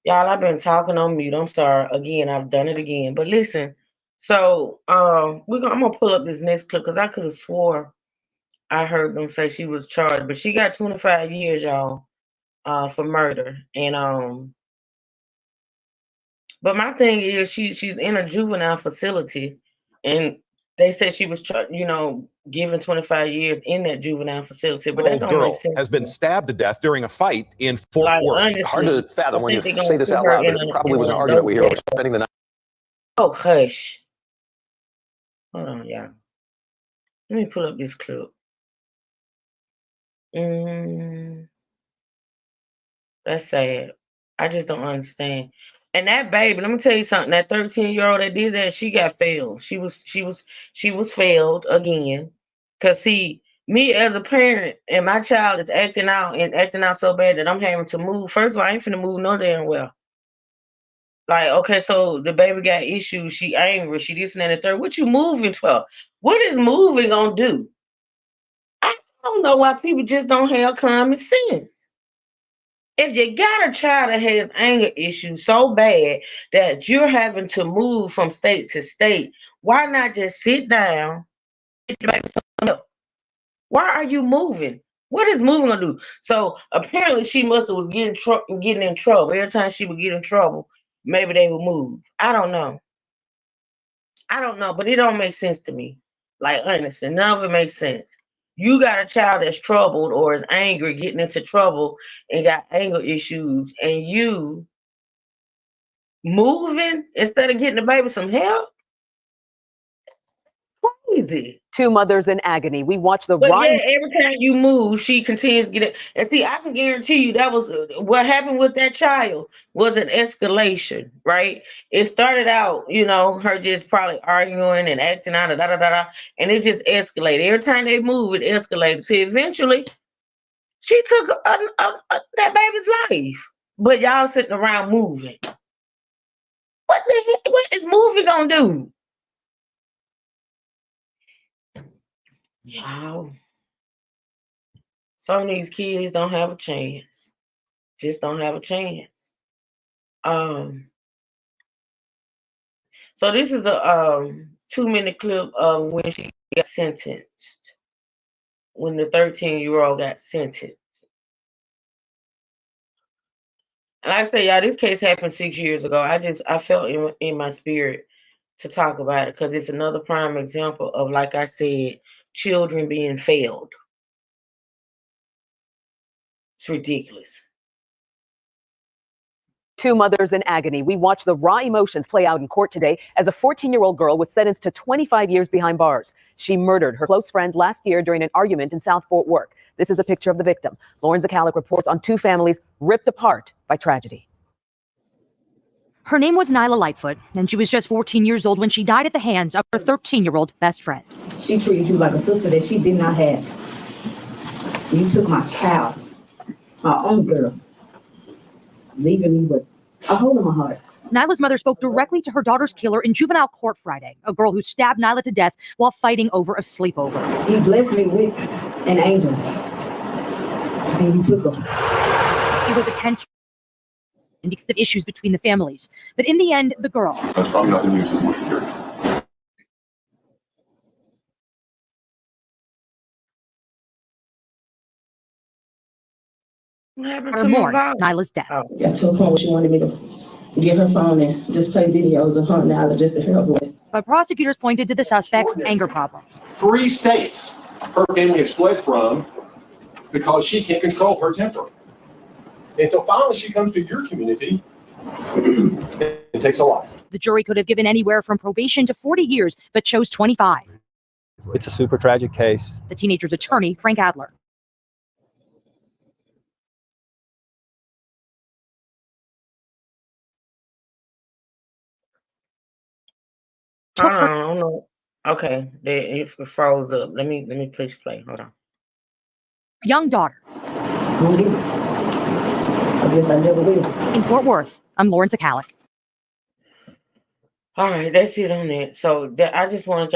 Y'all, I've been talking on mute. I'm sorry. Again, I've done it again. But listen, so I'm gonna pull up this next clip because I could have swore I heard them say she was charged, but she got 25 years, y'all, for murder. And but my thing is she's in a juvenile facility, and they said she was given 25 years in that juvenile facility. But that don't girl make sense. has been stabbed to death during a fight in Fort Worth. Honestly, Hard to fathom when I you think they're say gonna this put out her loud, but in it probably was an a argument we hear dope over spending the night. Oh, hush. Hold on, y'all. Let me pull up this clip. That's sad. I just don't understand. And that baby, let me tell you something. That 13-year-old that did that, she got failed. She was failed again. Cause see, me as a parent and my child is acting out so bad that I'm having to move. First of all, I ain't finna move no damn well. Like, okay, so the baby got issues. She angry. She this and that and the third. What you moving for? What is moving gonna do? I don't know why people just don't have common sense. If you got a child that has anger issues so bad that you're having to move from state to state, why not just sit down? Why are you moving? What is moving gonna do? So apparently she must have was getting in trouble. Every time she would get in trouble, maybe they would move. I don't know, but it don't make sense to me. Like, honestly, none of it makes sense. You got a child that's troubled or is angry, getting into trouble, and got anger issues, and you moving instead of getting the baby some help? Crazy. Two mothers in agony. We watch the But raw. yeah, every time you move, she continues to get it. And see, I can guarantee you that was what happened with that child was an escalation, right? It started out, her just probably arguing and acting out, and it just escalated. Every time they move, it escalated. So eventually, she took that baby's life. But y'all sitting around moving. What the heck? What is moving gonna do? Y'all, some of these kids don't have a chance. Just don't have a chance. So this is a 2-minute clip of when she got sentenced. When the 13-year-old got sentenced. And like I say, y'all, this case happened 6 years ago. I felt in my spirit to talk about it because it's another prime example of, like I said, children being failed. It's ridiculous. Two mothers in agony. We watch the raw emotions play out in court today as a 14-year-old girl was sentenced to 25 years behind bars. She murdered her close friend last year during an argument in South Fort Worth. This is a picture of the victim. Lauren Zakalik reports on two families ripped apart by tragedy. Her name was Nyla Lightfoot, and she was just 14 years old when she died at the hands of her 13-year-old best friend. She treated you like a sister that she did not have. You took my child, my own girl, leaving me with a hole in my heart. Nyla's mother spoke directly to her daughter's killer in juvenile court Friday, a girl who stabbed Nyla to death while fighting over a sleepover. He blessed me with an angel. And he took her. It was a tense because of issues between the families. But in the end, the girl. That's probably not the news that we hear. What happened Her to mourns my Nyla's death. Got to a point where she wanted me to get her phone and just play videos of her and Nyla just to hear her voice. But prosecutors pointed to the suspect's anger problems. 3 states her family has fled from because she can't control her temper. And so finally she comes to your community. It takes a lot. The jury could have given anywhere from probation to 40 years, but chose 25. It's a super tragic case. The teenager's attorney, Frank Adler. Hold on, I don't know. Okay, it froze up. Let me push play. Hold on. Young daughter. I guess I never will. In Fort Worth, I'm Lauren Sakalik. All right, that's it on that. So I just wanted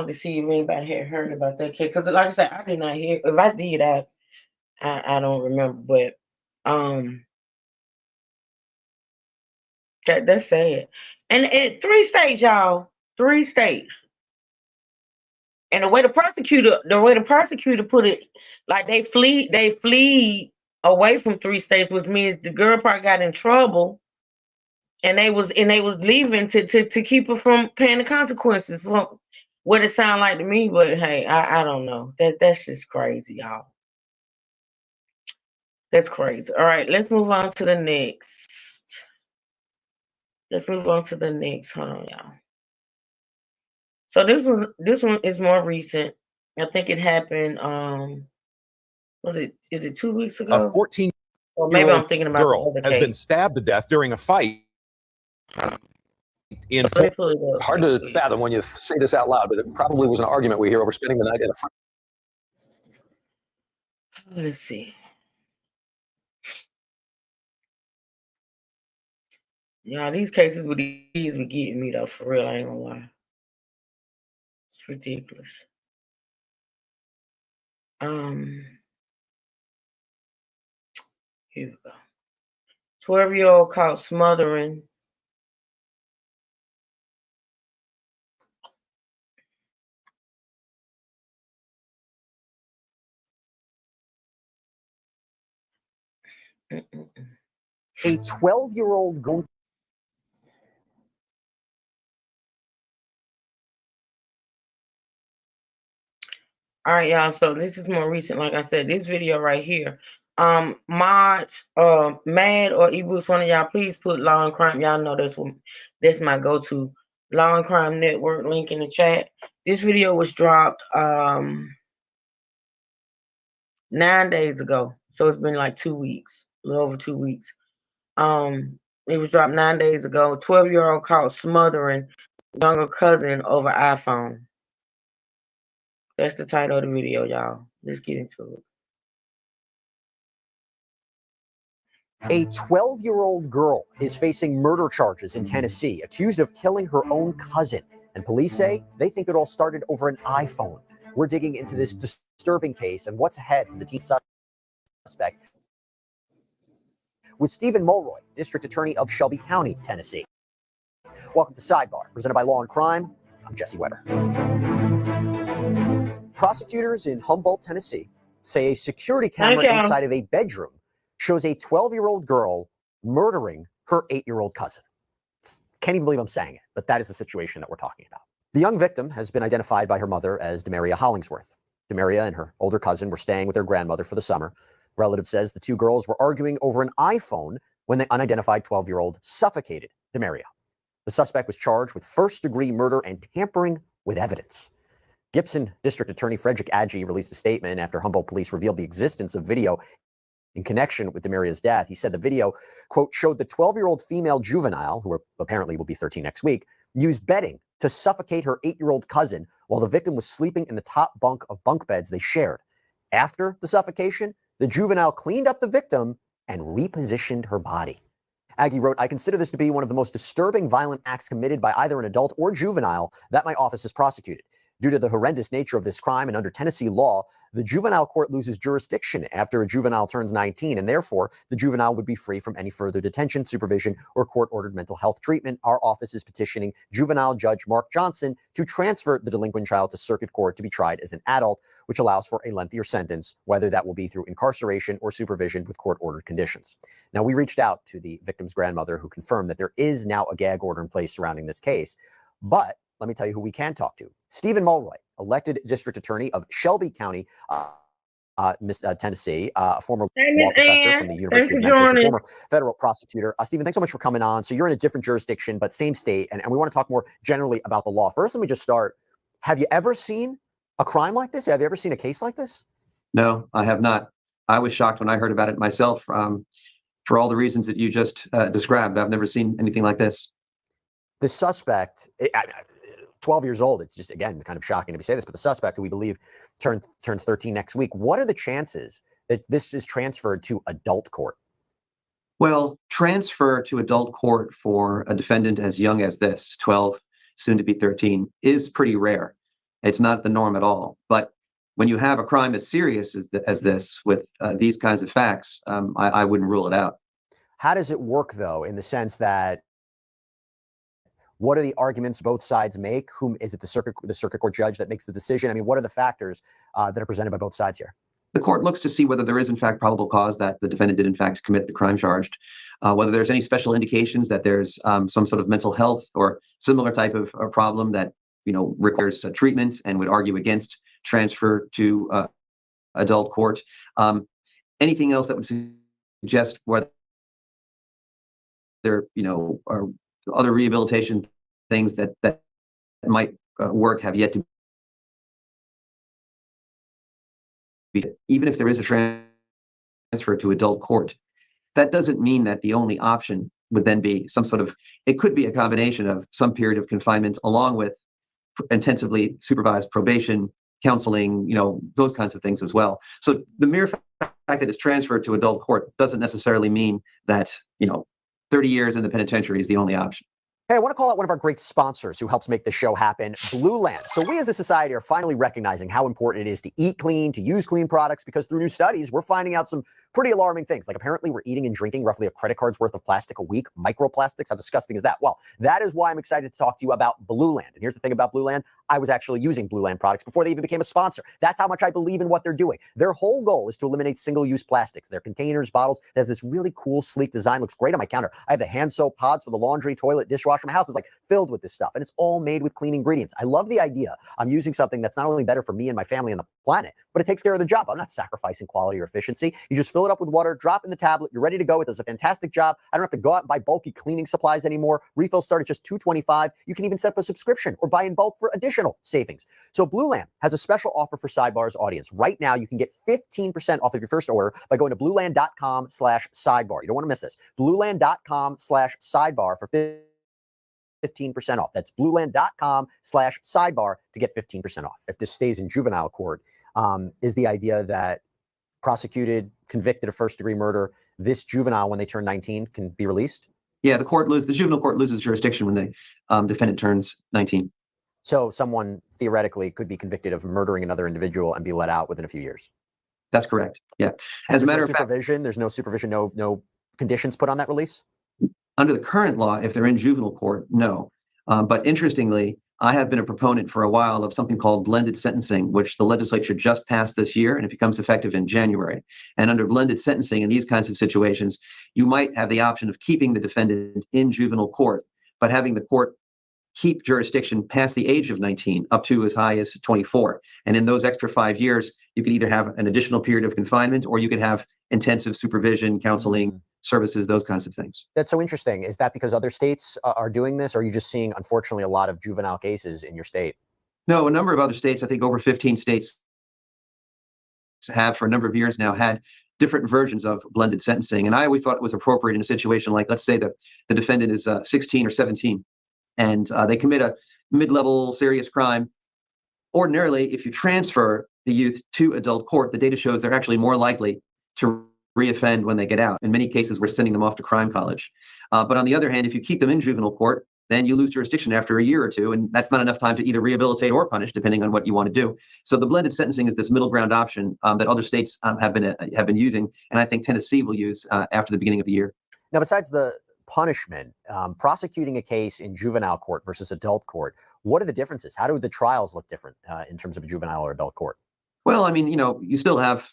to see if anybody had heard about that case. Because like I said, I did not hear. If I did, I don't remember. But that's sad. And 3 states, y'all. 3 states. And the way the prosecutor put it, like they flee away from 3 states, which means the girl probably got in trouble, and they was leaving to keep her from paying the consequences. From what it sound like to me, but hey, I don't know. That's just crazy, y'all. That's crazy. All right, let's move on to the next. Hold on, y'all. So this one is more recent. I think it happened. Is it 2 weeks ago? A 14-year-old Or maybe I'm thinking about girl the other has case. been stabbed to death during a fight in Let me pull it up. Hard to fathom when you say this out loud, but it probably was an argument we hear over spending the night at a friend. Let's see. Yeah, these cases with these were getting me though, for real. I ain't gonna lie. It's ridiculous. Here we go. 12-year-old caught smothering. A 12-year-old girl. All right, y'all. So this is more recent. Like I said, this video right here. Mods, Mad or eBooks, one of y'all, please put Law and Crime. Y'all know that's my go-to Law and Crime Network link in the chat. This video was dropped 9 days ago. So it's been like 2 weeks, a little over 2 weeks. It was dropped 9 days ago. 12-year-old caught smothering younger cousin over iPhone. That's the title of the video, y'all. Let's get into it. A 12-year-old girl is facing murder charges in Tennessee, accused of killing her own cousin. And police say they think it all started over an iPhone. We're digging into this disturbing case and what's ahead for the teen suspect with Stephen Mulroy, District Attorney of Shelby County, Tennessee. Welcome to Sidebar, presented by Law and Crime. I'm Jesse Weber. Prosecutors in Humboldt, Tennessee, say a security camera inside of a bedroom shows a 12-year-old girl murdering her 8-year-old cousin. Can't even believe I'm saying it, but that is the situation that we're talking about. The young victim has been identified by her mother as Demaria Hollingsworth. Demaria and her older cousin were staying with their grandmother for the summer. A relative says the 2 girls were arguing over an iPhone when the unidentified 12-year-old suffocated Demaria. The suspect was charged with first-degree murder and tampering with evidence. Gibson District Attorney Frederick Adji released a statement after Humboldt police revealed the existence of video in connection with Demaria's death. He said the video, quote, showed the 12-year-old female juvenile, who apparently will be 13 next week, used bedding to suffocate her 8-year-old cousin while the victim was sleeping in the top bunk of bunk beds they shared. After the suffocation, the juvenile cleaned up the victim and repositioned her body. Aggie wrote, I consider this to be one of the most disturbing violent acts committed by either an adult or juvenile that my office has prosecuted. Due to the horrendous nature of this crime and under Tennessee law, the juvenile court loses jurisdiction after a juvenile turns 19, and therefore the juvenile would be free from any further detention, supervision, or court-ordered mental health treatment. Our office is petitioning juvenile judge Mark Johnson to transfer the delinquent child to circuit court to be tried as an adult, which allows for a lengthier sentence, whether that will be through incarceration or supervision with court-ordered conditions. Now, we reached out to the victim's grandmother, who confirmed that there is now a gag order in place surrounding this case, but let me tell you who we can talk to. Stephen Mulroy, elected district attorney of Shelby County, Tennessee, a former law professor from the University of Memphis, a former federal prosecutor. Stephen, thanks so much for coming on. So you're in a different jurisdiction, but same state, and we want to talk more generally about the law. First, let me just start. Have you ever seen a crime like this? Have you ever seen a case like this? No, I have not. I was shocked when I heard about it myself, for all the reasons that you just described. I've never seen anything like this. The suspect, 12 years old, it's just, again, kind of shocking to say this, but the suspect, who we believe turns 13 next week, what are the chances that this is transferred to adult court? Well, transfer to adult court for a defendant as young as this, 12, soon to be 13, is pretty rare. It's not the norm at all. But when you have a crime as serious as this, with these kinds of facts, I wouldn't rule it out. How does it work, though, in the sense that, what are the arguments both sides make? Whom is it, the circuit court judge that makes the decision? I mean, what are the factors that are presented by both sides here? The court looks to see whether there is, in fact, probable cause that the defendant did, in fact, commit the crime charged, whether there's any special indications that there's some sort of mental health or similar type of problem that, requires treatment and would argue against transfer to adult court. Anything else that would suggest whether there, are other rehabilitation things that might work have yet to be. Even if there is a transfer to adult court, that doesn't mean that the only option would then be some sort of, it could be a combination of some period of confinement along with intensively supervised probation, counseling, those kinds of things as well. So the mere fact that it's transferred to adult court doesn't necessarily mean that, 30 years in the penitentiary is the only option. Hey, I want to call out one of our great sponsors who helps make this show happen, Blue Land. So we as a society are finally recognizing how important it is to eat clean, to use clean products, because through new studies, we're finding out some pretty alarming things. Like, apparently we're eating and drinking roughly a credit card's worth of plastic a week. Microplastics, how disgusting is that? Well, that is why I'm excited to talk to you about Blue Land. And here's the thing about Blue Land. I was actually using Blue Land products before they even became a sponsor. That's how much I believe in what they're doing. Their whole goal is to eliminate single-use plastics. Their containers, bottles, they have this really cool, sleek design. Looks great on my counter. I have the hand soap pods for the laundry, toilet, dishwasher. My house is like filled with this stuff, and it's all made with clean ingredients. I love the idea. I'm using something that's not only better for me and my family and the planet, but it takes care of the job. I'm not sacrificing quality or efficiency. You just fill it up with water, drop in the tablet, you're ready to go. It does a fantastic job. I don't have to go out and buy bulky cleaning supplies anymore. Refills start at just $2.25. You can even set up a subscription or buy in bulk for additional savings. So Blue Land has a special offer for Sidebar's audience. Right now, you can get 15% off of your first order by going to blueland.com/sidebar. You don't want to miss this. Blueland.com/sidebar for 15% off. That's blueland.com/sidebar to get 15% off. If this stays in juvenile court, is the idea that prosecuted, convicted of first-degree murder, this juvenile, when they turn 19, can be released? Yeah, the juvenile court loses jurisdiction when the defendant turns 19. So someone theoretically could be convicted of murdering another individual and be let out within a few years. That's correct. Yeah. As a matter of fact, there's no supervision, no conditions put on that release? Under the current law, if they're in juvenile court, no. But interestingly, I have been a proponent for a while of something called blended sentencing, which the legislature just passed this year, and it becomes effective in January. And under blended sentencing in these kinds of situations, you might have the option of keeping the defendant in juvenile court, but having the court keep jurisdiction past the age of 19 up to as high as 24. And in those extra 5 years, you could either have an additional period of confinement or you could have intensive supervision, counseling, services, those kinds of things. That's so interesting. Is that because other states are doing this, or are you just seeing, unfortunately, a lot of juvenile cases in your state? No, a number of other states, I think over 15 states have for a number of years now had different versions of blended sentencing. And I always thought it was appropriate in a situation like, let's say that the defendant is 16 or 17 and they commit a mid-level serious crime. Ordinarily, if you transfer the youth to adult court, the data shows they're actually more likely to reoffend when they get out. In many cases, we're sending them off to crime college. But on the other hand, if you keep them in juvenile court, then you lose jurisdiction after a year or two, and that's not enough time to either rehabilitate or punish, depending on what you want to do. So the blended sentencing is this middle ground option that other states have been using, and I think Tennessee will use after the beginning of the year. Now, besides the punishment, prosecuting a case in juvenile court versus adult court, what are the differences? How do the trials look different in terms of a juvenile or adult court? Well, I mean, you still have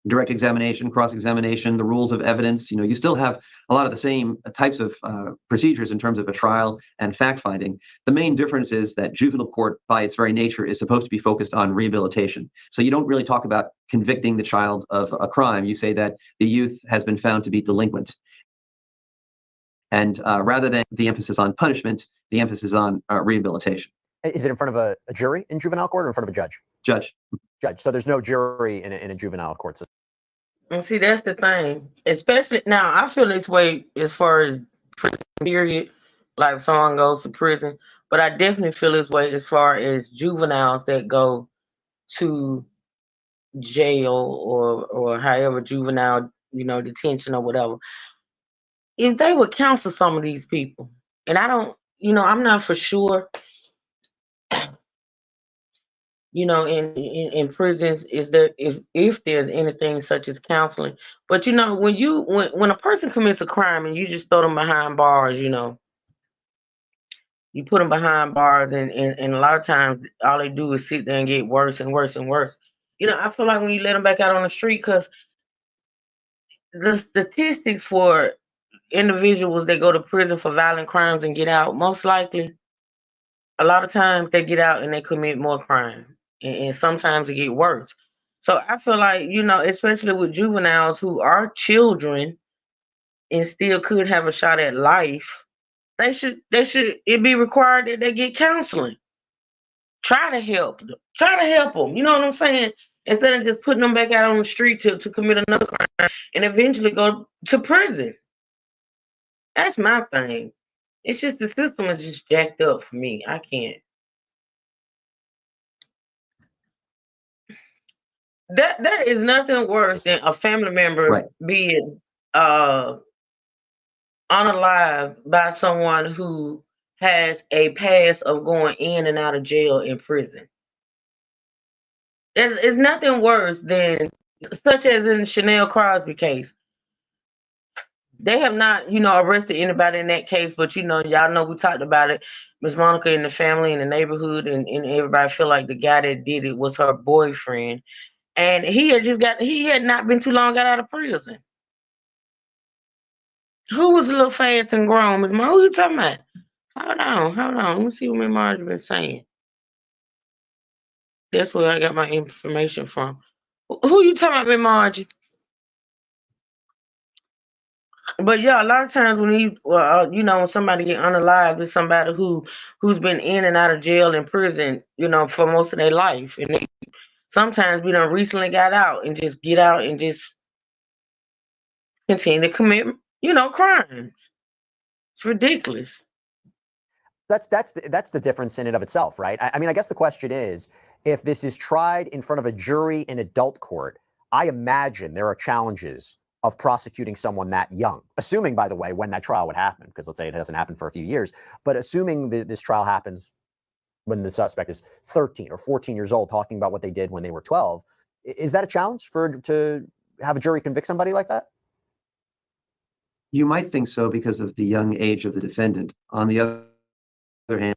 direct examination, cross-examination, the rules of evidence. You still have a lot of the same types of procedures in terms of a trial and fact-finding. The main difference is that juvenile court, by its very nature, is supposed to be focused on rehabilitation. So you don't really talk about convicting the child of a crime. You say that the youth has been found to be delinquent. And rather than the emphasis on punishment, the emphasis on rehabilitation. Is it in front of a jury in juvenile court or in front of a judge? Judge. So there's no jury in a juvenile court system. And see, that's the thing. Especially now, I feel this way as far as prison period, like if someone goes to prison. But I definitely feel this way as far as juveniles that go to jail or however juvenile, detention or whatever. If they would counsel some of these people, and I don't, I'm not for sure. In prisons, is there if there's anything such as counseling? But when a person commits a crime and you just throw them behind bars, you put them behind bars, and a lot of times all they do is sit there and get worse and worse and worse. I feel like when you let them back out on the street, because the statistics for individuals that go to prison for violent crimes and get out, most likely, a lot of times they get out and they commit more crime. And sometimes it get worse. So I feel like, especially with juveniles who are children and still could have a shot at life, it be required that they get counseling. Try to help them. You know what I'm saying? Instead of just putting them back out on the street to commit another crime and eventually go to prison. That's my thing. It's just the system is just jacked up for me. I can't. There is nothing worse than a family member being unalived by someone who has a past of going in and out of jail and prison. It's nothing worse than, such as in the Chanel Crosby case. They have not, arrested anybody in that case, but y'all know we talked about it. Miss Monica and the family in the neighborhood, and everybody feel like the guy that did it was her boyfriend. And he had not been too long got out of prison. Who was a little fast and grown? Miss Margie, who you talking about? Hold on. Let me see what Miss Margie been saying. That's where I got my information from. Who you talking about, Miss Margie? But yeah, a lot of times when when somebody get unalived, it's somebody who's been in and out of jail and prison, for most of their life, and they sometimes we done recently got out and just get out and just continue to commit, crimes. It's ridiculous. That's the difference in and of itself, right? I mean, I guess the question is, if this is tried in front of a jury in adult court, I imagine there are challenges of prosecuting someone that young, assuming, by the way, when that trial would happen, because let's say it hasn't happened for a few years, but assuming this trial happens when the suspect is 13 or 14 years old, talking about what they did when they were 12, is that a challenge to have a jury convict somebody like that? You might think so because of the young age of the defendant. On the other hand,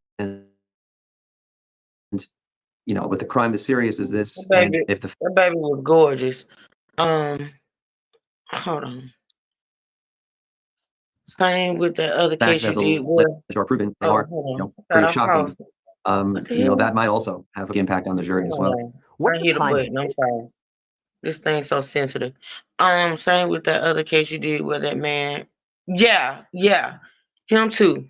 with the crime as serious as this, That baby was gorgeous. Hold on. Same with the other case you did. Are proven they are pretty shocking. That might also have an impact on the jury as well. What's the timing? I'm sorry. This thing's so sensitive. Same with that other case you did where that man. Yeah, him too.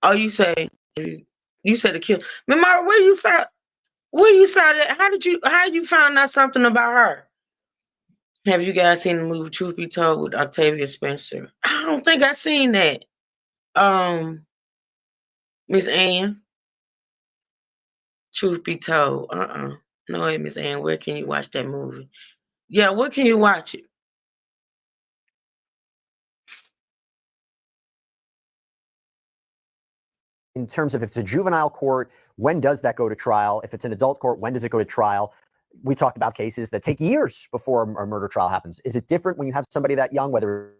Oh, you said the kill. Remember where you saw that? How you found out something about her? Have you guys seen the movie Truth Be Told with Octavia Spencer? I don't think I seen that. Miss Ann. Truth Be Told. No, Miss Ann, where can you watch that movie? Yeah, where can you watch it? in terms of if it's a juvenile court, when does that go to trial? If it's an adult court, when does it go to trial? We talked about cases that take years before a murder trial happens. Is it different when you have somebody that young, whether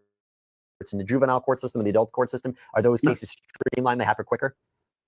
it's in the juvenile court system or the adult court system? Are those cases streamlined? They happen quicker?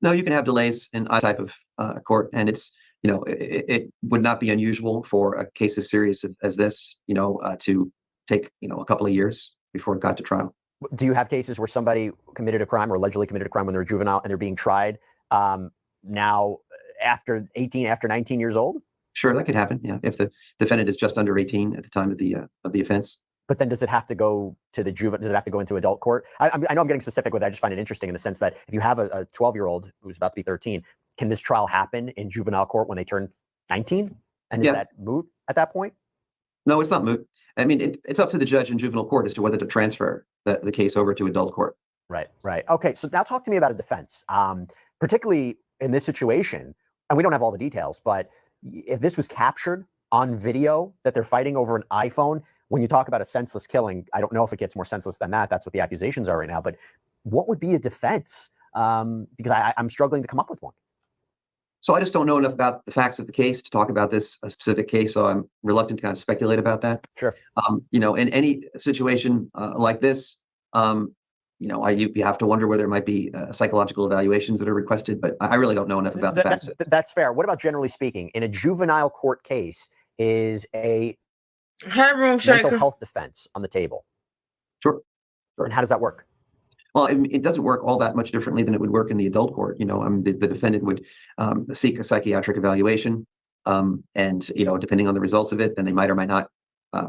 No, you can have delays in either type of court, and it's, it would not be unusual for a case as serious as this, to take, a couple of years before it got to trial. Do you have cases where somebody committed a crime or allegedly committed a crime when they're a juvenile and they're being tried now after 18, after 19 years old? Sure, that could happen. Yeah, if the defendant is just under 18 at the time of the offense. But then does it have to go to the does it have to go into adult court? I know I'm getting specific with it. I just find it interesting in the sense that if you have a 12-year-old who's about to be 13, can this trial happen in juvenile court when they turn 19? And is that moot at that point? No, it's not moot. I mean, it's up to the judge in juvenile court as to whether to transfer the case over to adult court. Right. Okay, so now talk to me about a defense, particularly in this situation. And we don't have all the details, but if this was captured on video that they're fighting over an iPhone, when you talk about a senseless killing, I don't know if it gets more senseless than that. That's what the accusations are right now. But what would be a defense? Because I'm struggling to come up with one. So I just don't know enough about the facts of the case to talk about this specific case. So I'm reluctant to kind of speculate about that. Sure. In any situation like this, you have to wonder whether there might be psychological evaluations that are requested, but I really don't know enough about the facts. That's fair. What about generally speaking? In a juvenile court case, is a mental health defense on the table? Sure. And how does that work? Well, it doesn't work all that much differently than it would work in the adult court. The defendant would seek a psychiatric evaluation, and depending on the results of it, then they might or might not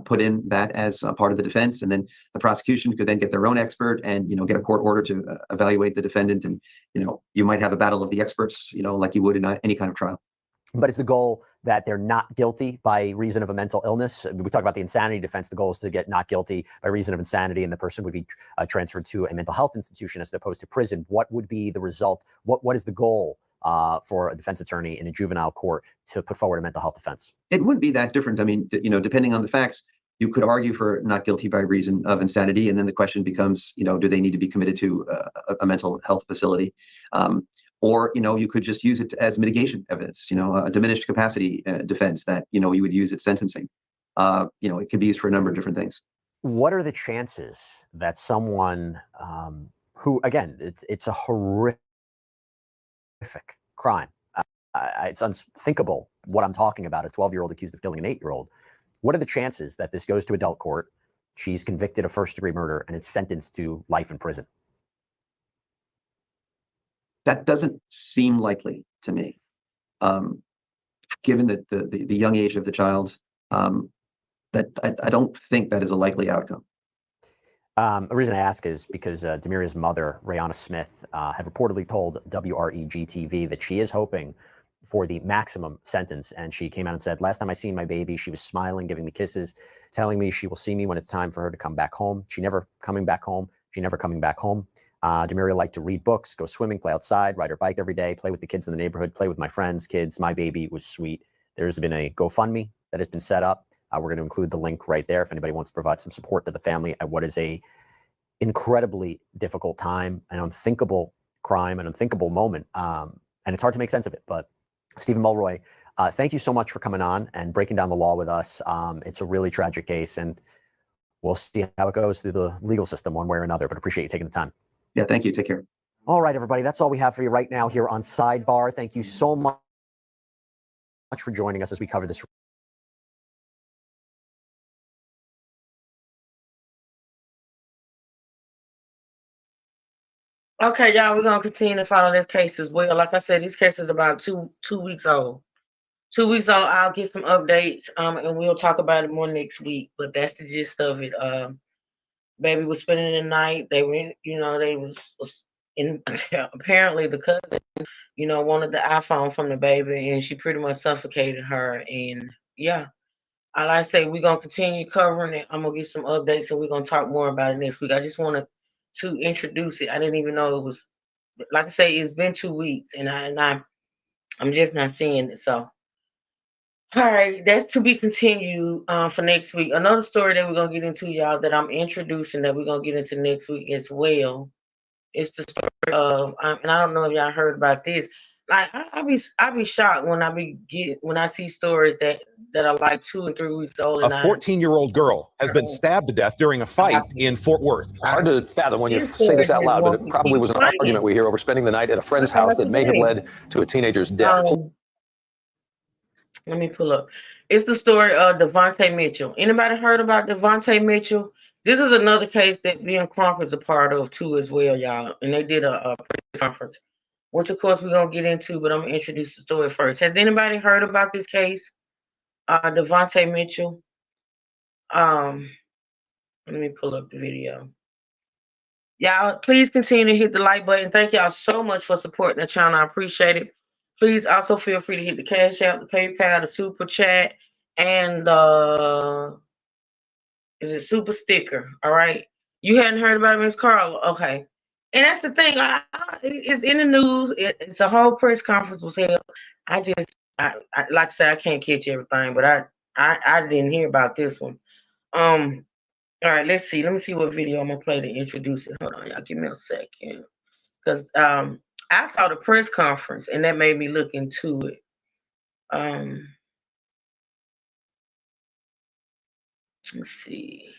put in that as a part of the defense, and then the prosecution could then get their own expert and get a court order to evaluate the defendant, and you might have a battle of the experts, like you would in any kind of trial. But is the goal that they're not guilty by reason of a mental illness? We talk about the insanity defense. The goal is to get not guilty by reason of insanity, and the person would be transferred to a mental health institution as opposed to prison. What would be the result? What is the goal for a defense attorney in a juvenile court to put forward a mental health defense? It wouldn't be that different. I mean, depending on the facts, you could argue for not guilty by reason of insanity, and then the question becomes, do they need to be committed to a mental health facility? Or, you could just use it as mitigation evidence, a diminished capacity defense that, you would use at sentencing. It could be used for a number of different things. What are the chances that someone who, again, it's a horrific crime. It's unthinkable what I'm talking about, a 12-year-old accused of killing an 8-year-old. What are the chances that this goes to adult court, she's convicted of first-degree murder, and it's sentenced to life in prison? That doesn't seem likely to me, given that the young age of the child. That I don't think that is a likely outcome. The reason I ask is because Demiria's mother, Rayana Smith, had reportedly told WREG-TV that she is hoping for the maximum sentence. And she came out and said, last time I seen my baby, she was smiling, giving me kisses, telling me she will see me when it's time for her to come back home. She never coming back home. She never coming back home. Demiria liked to read books, go swimming, play outside, ride her bike every day, play with the kids in the neighborhood, play with my friends' kids. My baby was sweet. There's been a GoFundMe that has been set up. We're going to include the link right there if anybody wants to provide some support to the family at what is a incredibly difficult time, an unthinkable crime, an unthinkable moment. And it's hard to make sense of it. But Stephen Mulroy, thank you so much for coming on and breaking down the law with us. It's a really tragic case, and we'll see how it goes through the legal system one way or another, but appreciate you taking the time. Yeah, thank you. Take care. All right, everybody. That's all we have for you right now here on Sidebar. Thank you so much for joining us as we cover this. Okay, y'all, we're going to continue to follow this case as well. Like I said, this case is about two weeks old. 2 weeks old. I'll get some updates, and we'll talk about it more next week. But that's the gist of it. Baby was spending the night. They were, they was in. Apparently, the cousin, wanted the iPhone from the baby, and she pretty much suffocated her. And yeah, like I say, we're gonna continue covering it. I'm gonna get some updates, and we're gonna talk more about it next week. I just wanted to introduce it. I didn't even know it was. Like I say, it's been 2 weeks, and I'm just not seeing it. So. All right, that's to be continued for next week. Another story that we're going to get into, y'all, that I'm introducing that we're going to get into next week as well It's the story of, and I don't know if y'all heard about this. Like I be shocked when I see stories that are like 2 and 3 weeks old. A And 14-year-old girl has been stabbed to death during a fight in Fort Worth. Hard to fathom when you say this out loud, but it probably was an argument we hear over spending the night at a friend's house that may have led to a teenager's death. Let me pull up. It's the story of Devontae Mitchell. Anybody heard about Devontae Mitchell? This is another case that Ben Crump is a part of too as well, y'all. And they did a press conference, which of course we're gonna get into, but I'm gonna introduce the story first. Has anybody heard about this case? Devontae Mitchell. Let me pull up the video. Y'all, please continue to hit the like button. Thank y'all so much for supporting the channel. I appreciate it. Please also feel free to hit the Cash App, the PayPal, the Super Chat, and the Super Sticker. All right. You hadn't heard about Miss Carla, okay? And that's the thing. It's in the news. It's a whole press conference was held. I like I said, I can't catch everything, but I didn't hear about this one. All right, let's see. Let me see what video I'm gonna play to introduce it. Hold on, y'all. Give me a second, because I saw the press conference and that made me look into it. Let's see.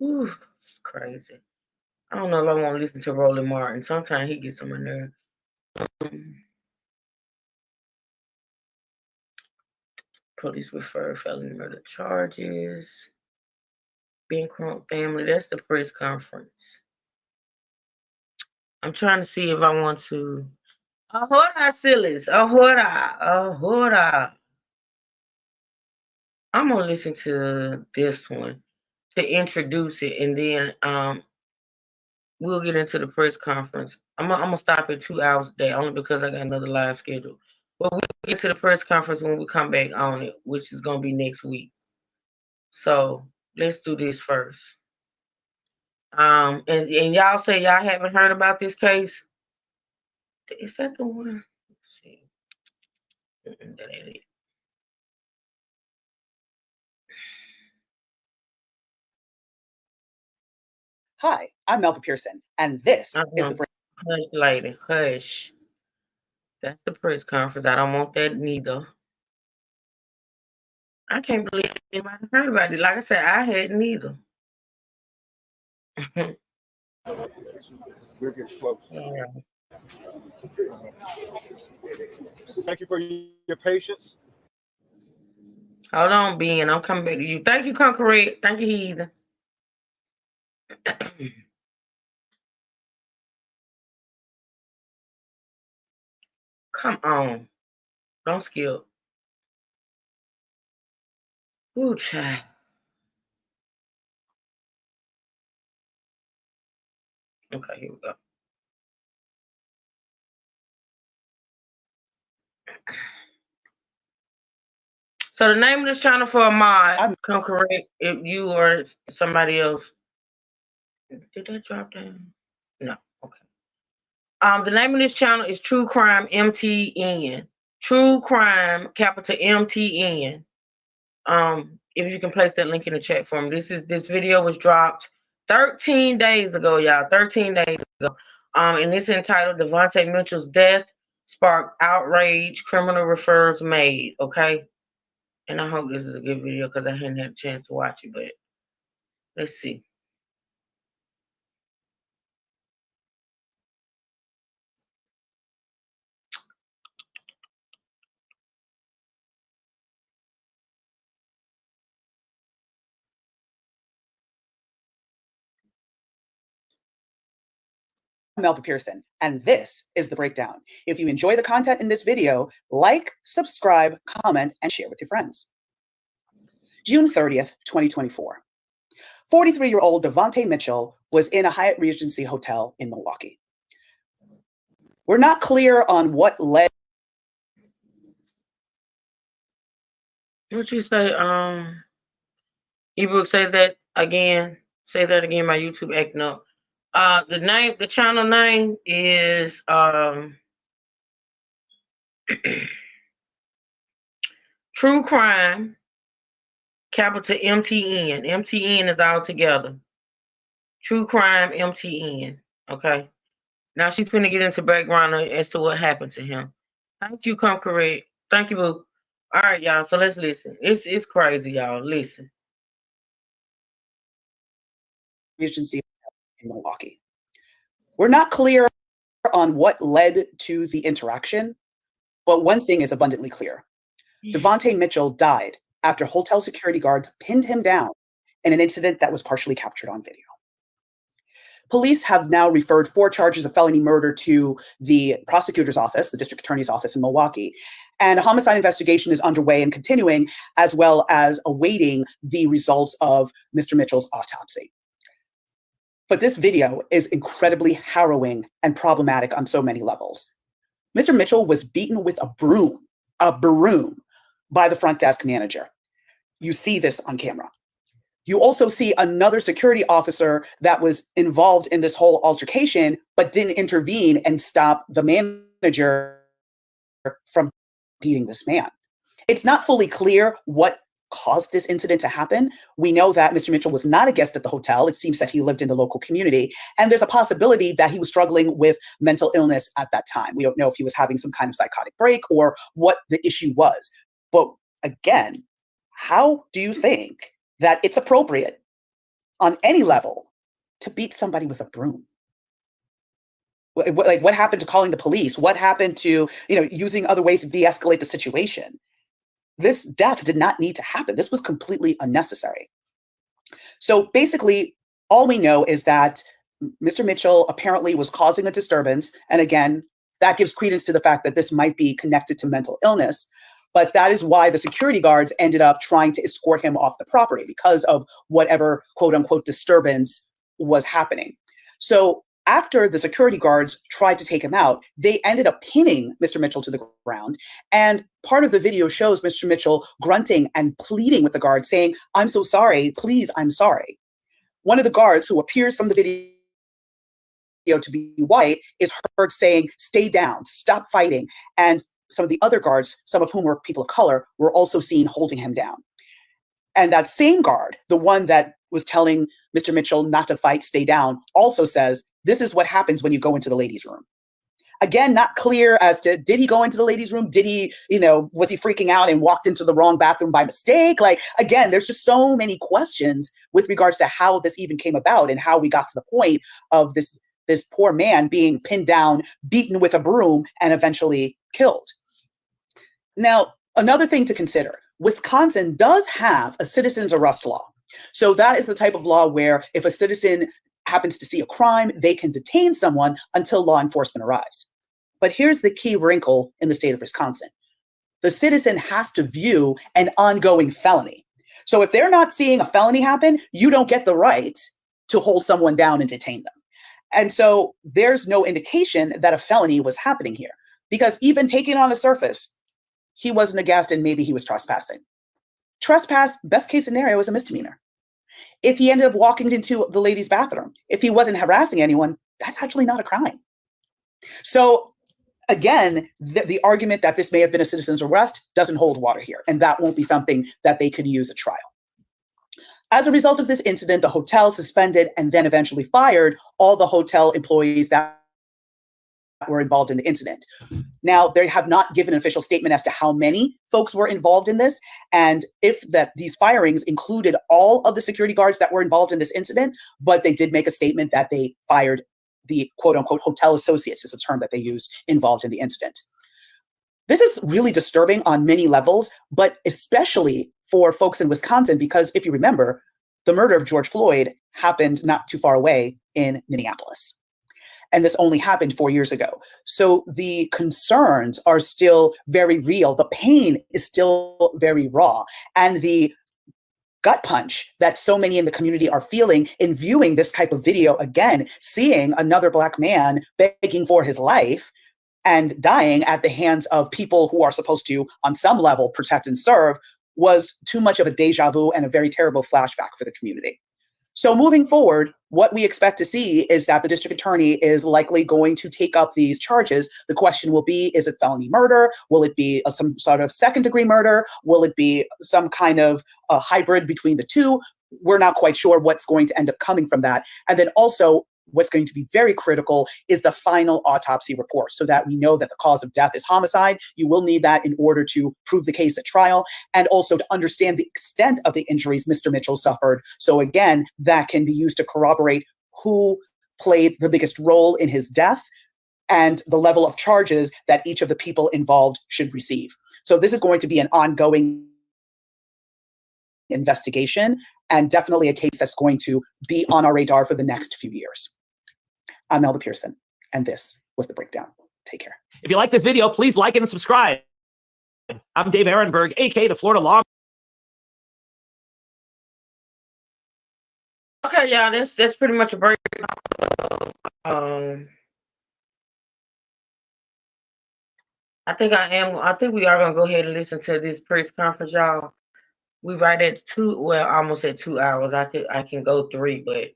Ooh, it's crazy. I don't know if I want to listen to Roland Martin. Sometimes he gets on my nerve. Police refer felony murder charges. Ben Crump family. That's the press conference. I'm trying to see if I want to. Ahora, Silas. Ahora. I'm gonna listen to this one to introduce it, and then we'll get into the press conference. I'm gonna stop at 2 hours a day only because I got another live schedule. But we'll get to the press conference when we come back on it, which is gonna be next week. So let's do this first. And y'all say y'all haven't heard about this case. Is that the one? Let's see. That ain't it. Hi, I'm Melba Pearson, and this is the Hush, lady, hush. That's the press conference. I don't want that neither. I can't believe anybody heard about it. Like I said, I hadn't either. We'll get close. Yeah. Thank you for your patience. Hold on, Ben. I'm coming back to you. Thank you, Concrete. Thank you, Heathen. Come on. Don't skip. Ooh, child. Okay, here we go. So the name of this channel for a mod, come correct if you or somebody else. Did that drop down? No. Okay. The name of this channel is True Crime MTN. True Crime, capital MTN. If you can place that link in the chat for me. This video was dropped 13 days ago, y'all. 13 days ago. And it's entitled Devontae Mitchell's Death Sparked Outrage, Criminal Refers Made. Okay. And I hope this is a good video because I hadn't had a chance to watch it, but let's see. Melba Pearson, and this is The Breakdown. If you enjoy the content in this video, like, subscribe, comment, and share with your friends. June 30th, 2024. 43-year-old Devontae Mitchell was in a Hyatt Regency hotel in Milwaukee. We're not clear on what led. What you say? Ebook, say that again. Say that again. My YouTube acting up. The channel name is True Crime, capital MTN. MTN is all together. True Crime MTN. Okay. Now she's gonna get into background as to what happened to him. Thank you, Come Correct. Thank you, boo. All right, y'all. So let's listen. It's crazy, y'all. Listen. Regency in Milwaukee. We're not clear on what led to the interaction, but one thing is abundantly clear. Devontae Mitchell died after hotel security guards pinned him down in an incident that was partially captured on video. Police have now referred 4 charges of felony murder to the prosecutor's office, the district attorney's office in Milwaukee. And a homicide investigation is underway and continuing, as well as awaiting the results of Mr. Mitchell's autopsy. But this video is incredibly harrowing and problematic on so many levels. Mr. Mitchell was beaten with a broom by the front desk manager. You see this on camera. You also see another security officer that was involved in this whole altercation, but didn't intervene and stop the manager from beating this man. It's not fully clear what caused this incident to happen. We know that Mr. Mitchell was not a guest at the hotel. It seems that he lived in the local community. And there's a possibility that he was struggling with mental illness at that time. We don't know if he was having some kind of psychotic break or what the issue was. But again, how do you think that it's appropriate on any level to beat somebody with a broom? Like, what happened to calling the police? What happened to, using other ways to de-escalate the situation? This death did not need to happen. This was completely unnecessary. So basically, all we know is that Mr. Mitchell apparently was causing a disturbance. And again, that gives credence to the fact that this might be connected to mental illness. But that is why the security guards ended up trying to escort him off the property, because of whatever quote unquote disturbance was happening. So after the security guards tried to take him out, they ended up pinning Mr. Mitchell to the ground. And part of the video shows Mr. Mitchell grunting and pleading with the guard, saying, "I'm so sorry, please, I'm sorry." One of the guards, who appears from the video to be white, is heard saying, "Stay down, stop fighting." And some of the other guards, some of whom were people of color, were also seen holding him down. And that same guard, the one that was telling Mr. Mitchell not to fight, stay down, also says, "This is what happens when you go into the ladies' room." Again, not clear as to, did he go into the ladies' room? Did he, was he freaking out and walked into the wrong bathroom by mistake? Like, again, there's just so many questions with regards to how this even came about and how we got to the point of this poor man being pinned down, beaten with a broom, and eventually killed. Now, another thing to consider, Wisconsin does have a citizen's arrest law. So that is the type of law where if a citizen happens to see a crime, they can detain someone until law enforcement arrives. But here's the key wrinkle in the state of Wisconsin. The citizen has to view an ongoing felony. So if they're not seeing a felony happen, you don't get the right to hold someone down and detain them. And so there's no indication that a felony was happening here, because even taking on the surface, he wasn't a guest and maybe he was trespassing. Trespass, best case scenario, is a misdemeanor. If he ended up walking into the ladies' bathroom, if he wasn't harassing anyone, that's actually not a crime. So again, the argument that this may have been a citizen's arrest doesn't hold water here, and that won't be something that they could use at trial. As a result of this incident, the hotel suspended and then eventually fired all the hotel employees that were involved in the incident. Now, they have not given an official statement as to how many folks were involved in this, and if these firings included all of the security guards that were involved in this incident, but they did make a statement that they fired the quote-unquote hotel associates, is a term that they used, involved in the incident. This is really disturbing on many levels, but especially for folks in Wisconsin, because if you remember, the murder of George Floyd happened not too far away in Minneapolis. And this only happened 4 years ago. So the concerns are still very real. The pain is still very raw. And the gut punch that so many in the community are feeling in viewing this type of video, again, seeing another Black man begging for his life and dying at the hands of people who are supposed to, on some level, protect and serve, was too much of a deja vu and a very terrible flashback for the community. So moving forward, what we expect to see is that the district attorney is likely going to take up these charges. The question will be, is it felony murder? Will it be some sort of second-degree murder? Will it be some kind of a hybrid between the two? we're not quite sure what's going to end up coming from that. And then also, what's going to be very critical is the final autopsy report, so that we know that the cause of death is homicide. You will need that in order to prove the case at trial, and also to understand the extent of the injuries Mr. Mitchell suffered. So again, that can be used to corroborate who played the biggest role in his death and the level of charges that each of the people involved should receive. So this is going to be an ongoing investigation, and definitely a case that's going to be on our radar for the next few years. I'm Melba Pearson, and this was The Breakdown. Take care. If you like this video, please like it and subscribe. I'm Dave Ehrenberg, aka the Florida Law. Okay, y'all, that's pretty much a breakdown. I think we are gonna go ahead and listen to this press conference, y'all. We right at almost at 2 hours. I can go 3, but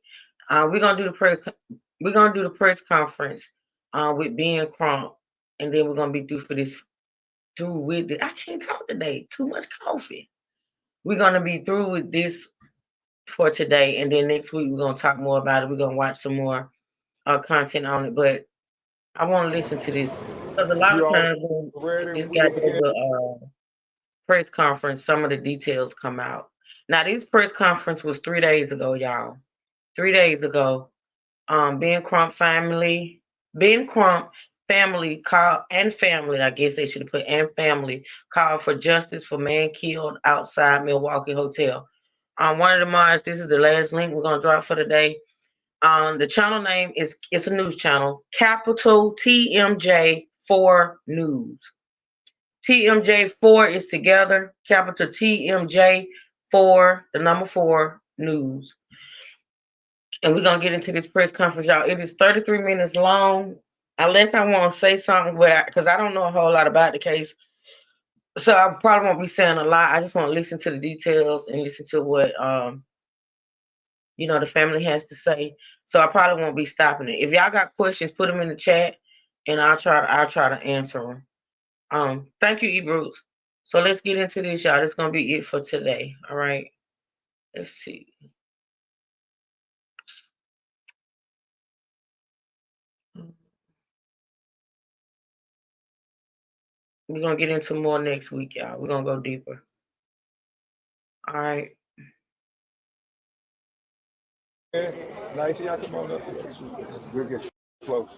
we're gonna do the press conference with Ben Crump, and then we're gonna be through with it. I can't talk today. Too much coffee. We're gonna be through with this for today, and then next week we're gonna talk more about it. We're gonna watch some more content on it, but I want to listen to this because a lot of times when this guy does the press conference, some of the details come out. Now, this press conference was 3 days ago, y'all. 3 days ago. Ben Crump family called, and family, I guess they should have put, and family called for justice for man killed outside Milwaukee hotel. One of the mods, this is the last link we're gonna drop for the day. The channel name it's a news channel, Capital TMJ4 News. TMJ4 is together, capital TMJ4, the number 4 News. And we're going to get into this press conference, y'all. It is 33 minutes long, unless I want to say something, because I don't know a whole lot about the case. So I probably won't be saying a lot. I just want to listen to the details and listen to what, the family has to say. So I probably won't be stopping it. If y'all got questions, put them in the chat, and I'll try to answer them. Thank you, E. Bruce. So let's get into this, y'all. That's going to be it for today. All right. Let's see. We're going to get into more next week, y'all. We're going to go deeper. All right. Nice, y'all come on up. We'll get close.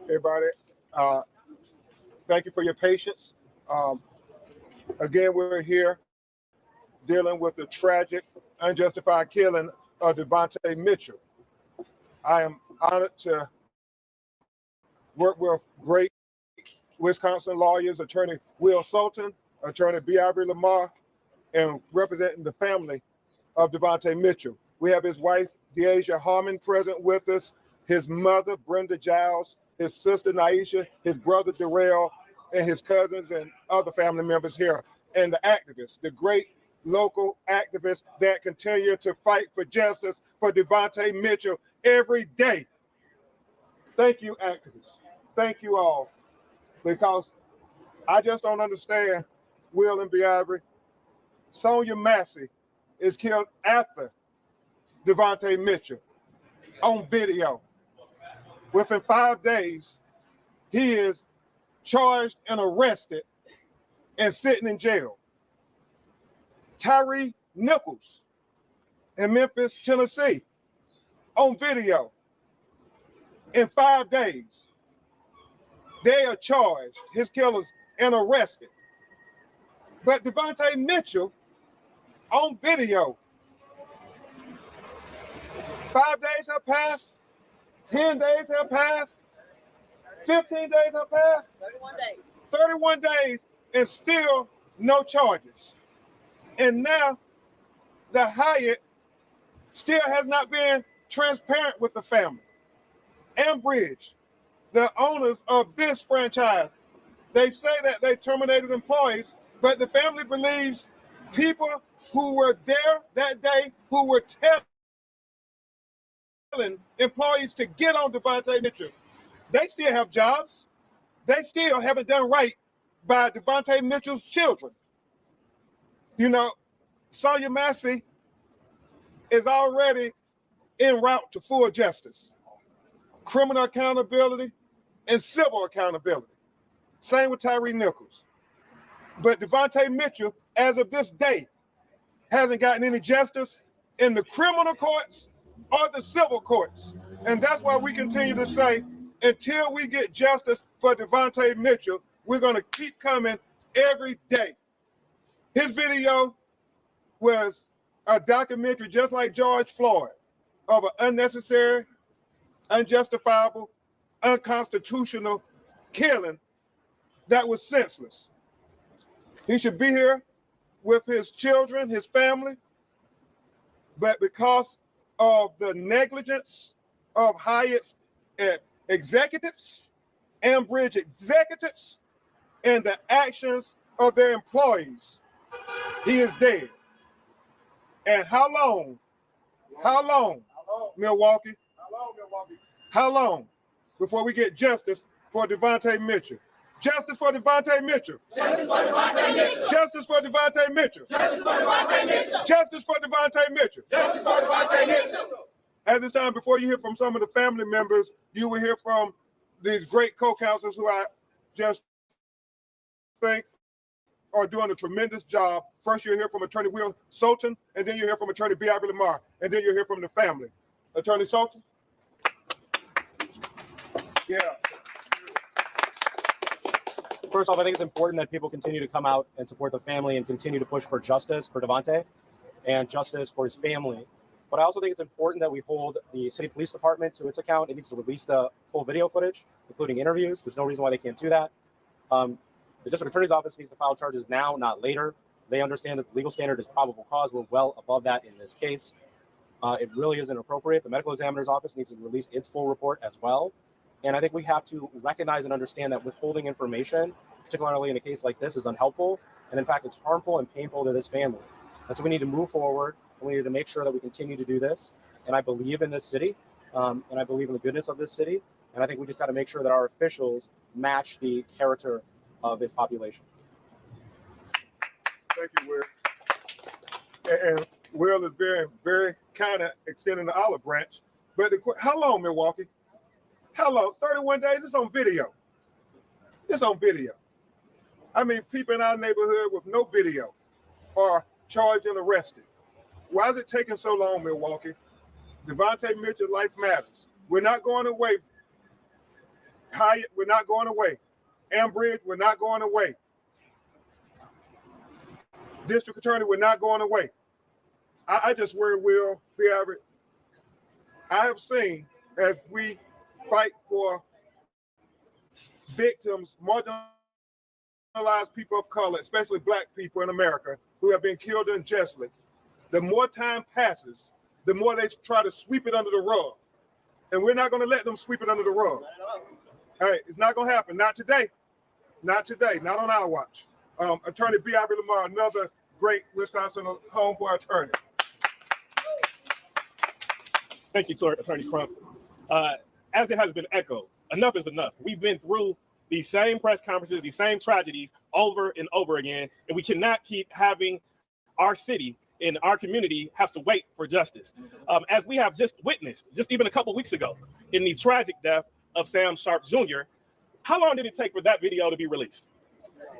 Everybody, thank you for your patience. Again, we're here dealing with the tragic, unjustified killing of Devontae Mitchell. I am honored to work with great Wisconsin lawyers, Attorney Will Sultan, Attorney B. Ivory Lamar, and representing the family of Devontae Mitchell. We have his wife, Deasia Harmon, present with us, his mother, Brenda Giles, his sister, Naisha, his brother, Darrell, and his cousins and other family members here, and the activists, the great local activists that continue to fight for justice for Devontae Mitchell every day. Thank you, activists. Thank you all, because I just don't understand, Will and B. Ivory. Sonia Massey is killed after Devontae Mitchell on video. Within 5 days, he is charged and arrested and sitting in jail. Tyree Nichols in Memphis, Tennessee, on video. In 5 days, they are charged, his killers, and arrested. But Devontae Mitchell, on video, 5 days have passed, 10 days have passed, 15 days have passed, 31 days, and still no charges. And now the Hyatt still has not been transparent with the family. Ambridge, the owners of this franchise, they say that they terminated employees, but the family believes people who were there that day, who were telling employees to get on Devontae Mitchell, they still have jobs. They still haven't done right by Devontae Mitchell's children. You know, Sonia Massey is already en route to full justice, criminal accountability, and civil accountability. Same with Tyree Nichols. But Devontae Mitchell, as of this day, hasn't gotten any justice in the criminal courts or the civil courts. And that's why we continue to say, until we get justice for Devontae Mitchell, we're going to keep coming every day. His video was a documentary, just like George Floyd, of an unnecessary, unjustifiable, unconstitutional killing that was senseless. He should be here with his children, his family, but because of the negligence of Hyatt's executives, Ambridge executives, and the actions of their employees, he is dead. And how long, Milwaukee? How long before we get justice for Devontae Mitchell? Justice for Devontae Mitchell. Justice for Devontae Mitchell. Justice for Devontae Mitchell. Justice for Devontae Mitchell. Justice for Devontae Mitchell. Justice for Devontae Mitchell. At this time, before you hear from some of the family members, you will hear from these great co-counsels who I just think are doing a tremendous job. First, you'll hear from Attorney Will Sultan, and then you'll hear from Attorney B. Ivory Lamar, and then you'll hear from the family. Attorney Sultan? Yeah. First off, I think it's important that people continue to come out and support the family and continue to push for justice for Devontae and justice for his family. But I also think it's important that we hold the city police department to its account. It needs to release the full video footage, including interviews. There's no reason why they can't do that. The district attorney's office needs to file charges now, not later. They understand that the legal standard is probable cause. We're well above that in this case. It really isn't appropriate. The medical examiner's office needs to release its full report as well. And I think we have to recognize and understand that withholding information, particularly in a case like this, is unhelpful. And in fact, it's harmful and painful to this family. And so we need to move forward, and we need to make sure that we continue to do this. And I believe in this city, and I believe in the goodness of this city. And I think we just got to make sure that our officials match the character of its population. Thank you, Will. And Will is very kind of extending the olive branch. But how long, Milwaukee? How long? 31 days? It's on video. It's on video. I mean, people in our neighborhood with no video are charged and arrested. Why is it taking so long, Milwaukee? Devontae Mitchell, life matters. We're not going away. Hyatt, we're not going away. Ambridge, we're not going away. District Attorney, we're not going away. I just worry, Will, be average. I have seen, as we fight for victims, marginalized people of color, especially Black people in America, who have been killed unjustly, the more time passes, the more they try to sweep it under the rug. And we're not going to let them sweep it under the rug. All right, it's not going to happen. Not today. Not today. Not on our watch. Attorney B. Ivory Lamar, another great Wisconsin homeboy attorney. Thank you, Attorney Crump. As it has been echoed, enough is enough. We've been through these same press conferences, these same tragedies over and over again, and we cannot keep having our city and our community have to wait for justice. As we have just witnessed, just even a couple weeks ago, in the tragic death of Sam Sharp Jr., how long did it take for that video to be released?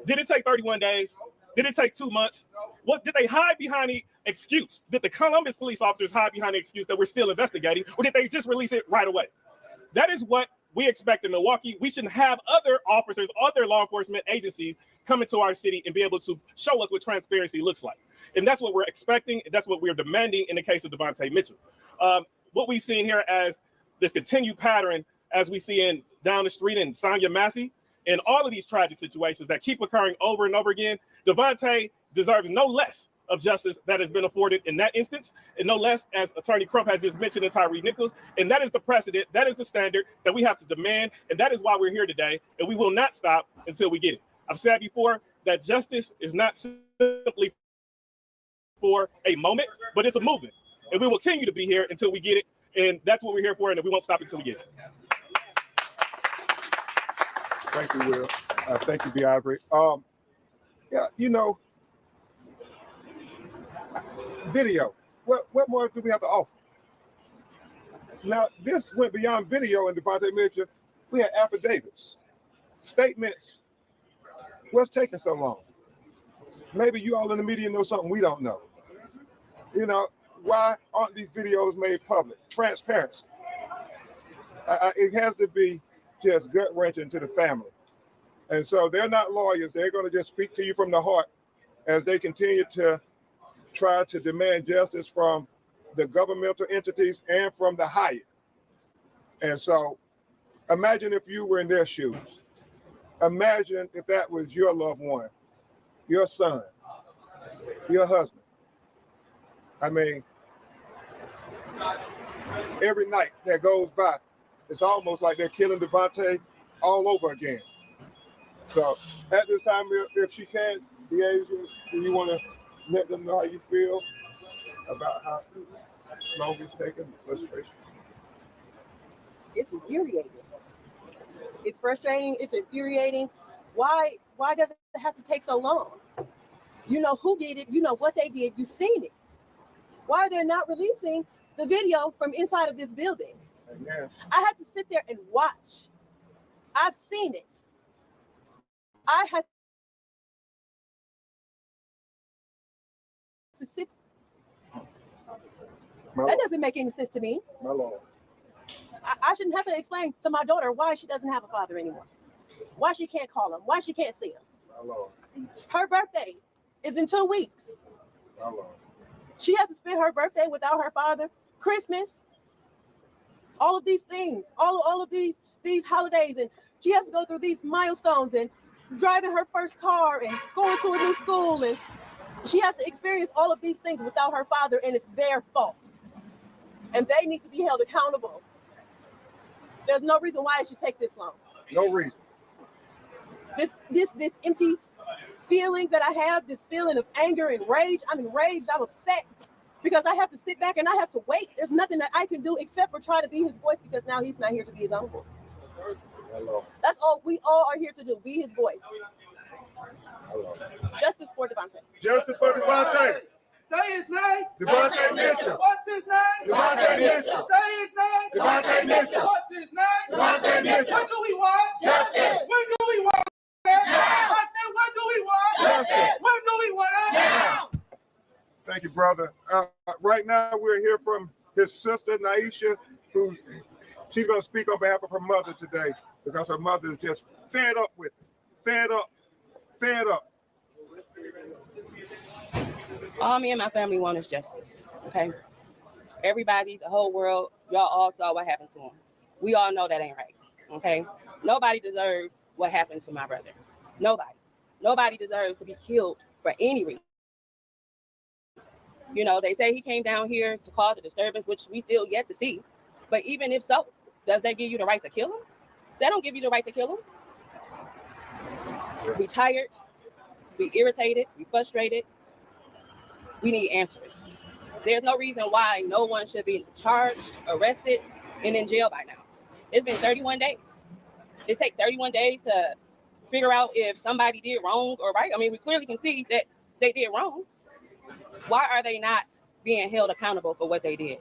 Did it take 31 days? Did it take 2 months? What did they hide behind the excuse? Did the Columbus police officers hide behind the excuse that we're still investigating, or did they just release it right away? That is what we expect in Milwaukee. We should have other officers, other law enforcement agencies come into our city and be able to show us what transparency looks like. And that's what we're expecting. And that's what we're demanding in the case of Devontae Mitchell. What we've seen here as this continued pattern, as we see in down the street in Sonia Massey, and all of these tragic situations that keep occurring over and over again, Devontae deserves no less of justice that has been afforded in that instance, and no less, as Attorney Crump has just mentioned, in Tyree Nichols. And that is the precedent, that is the standard that we have to demand, and that is why we're here today, and we will not stop until we get it. I've said before that justice is not simply for a moment, but it's a movement, and we will continue to be here until we get it, and that's what we're here for, and we won't stop until we get it. Thank you, Will. Thank you, B. Ivory. Yeah, you know, video. What more do we have to offer? Now, this went beyond video in Devontae Mitchell. We had affidavits, statements. What's taking so long? Maybe you all in the media know something we don't know. You know, why aren't these videos made public? Transparency. It has to be just gut-wrenching to the family. And so they're not lawyers. They're going to just speak to you from the heart as they continue to try to demand justice from the governmental entities and from the Hyatt. And so imagine if you were in their shoes. Imagine if that was your loved one, your son, your husband. I mean, every night that goes by, it's almost like they're killing Devontae all over again. So at this time, if she can, Deasia, do you want to let them know how you feel about how long it's taken, frustration? It's infuriating. It's frustrating. It's infuriating. Why does it have to take so long? You know who did it. You know what they did. You've seen it. Why are they not releasing the video from inside of this building? Amen. I had to sit there and watch. I've seen it. I had to sit. That doesn't make any sense to me. My Lord. I shouldn't have to explain to my daughter why she doesn't have a father anymore. Why she can't call him. Why she can't see him. My Lord. Her birthday is in 2 weeks. My Lord. She has to spend her birthday without her father. Christmas. All of these things. All of these holidays. And she has to go through these milestones and driving her first car and going to a new school. And she has to experience all of these things without her father, and it's their fault. And they need to be held accountable. There's no reason why it should take this long. No reason. This empty feeling that I have, this feeling of anger and rage. I'm enraged. I'm upset because I have to sit back and I have to wait. There's nothing that I can do except for try to be his voice because now he's not here to be his own voice. Hello. That's all we all are here to do. Be his voice. Hello. Justice for Devontae. Justice for Devontae. Say his name. Devontae Mitchell. What's his name? Devontae Mitchell. Say his name. Devontae Mitchell. What's his name? Devontae Mitchell. What do we want? Justice. When do we want? Now. I said, what do we want? Justice. When do we want it? Now. Thank you, brother. Right now, we're here from his sister, Naisha, who she's going to speak on behalf of her mother today because her mother is just fed up with it. Fed up. All me and my family want is justice, okay? Everybody, the whole world, y'all all saw what happened to him. We all know that ain't right, okay? Nobody deserves what happened to my brother. Nobody deserves to be killed for any reason. You know, they say he came down here to cause a disturbance, which we still yet to see. But even if so, does that give you the right to kill him? That don't give you the right to kill him. We tired, we irritated, we frustrated. We need answers. There's no reason why no one should be charged, arrested, and in jail by now. It's been 31 days. It takes 31 days to figure out if somebody did wrong or right. I mean, we clearly can see that they did wrong. Why are they not being held accountable for what they did?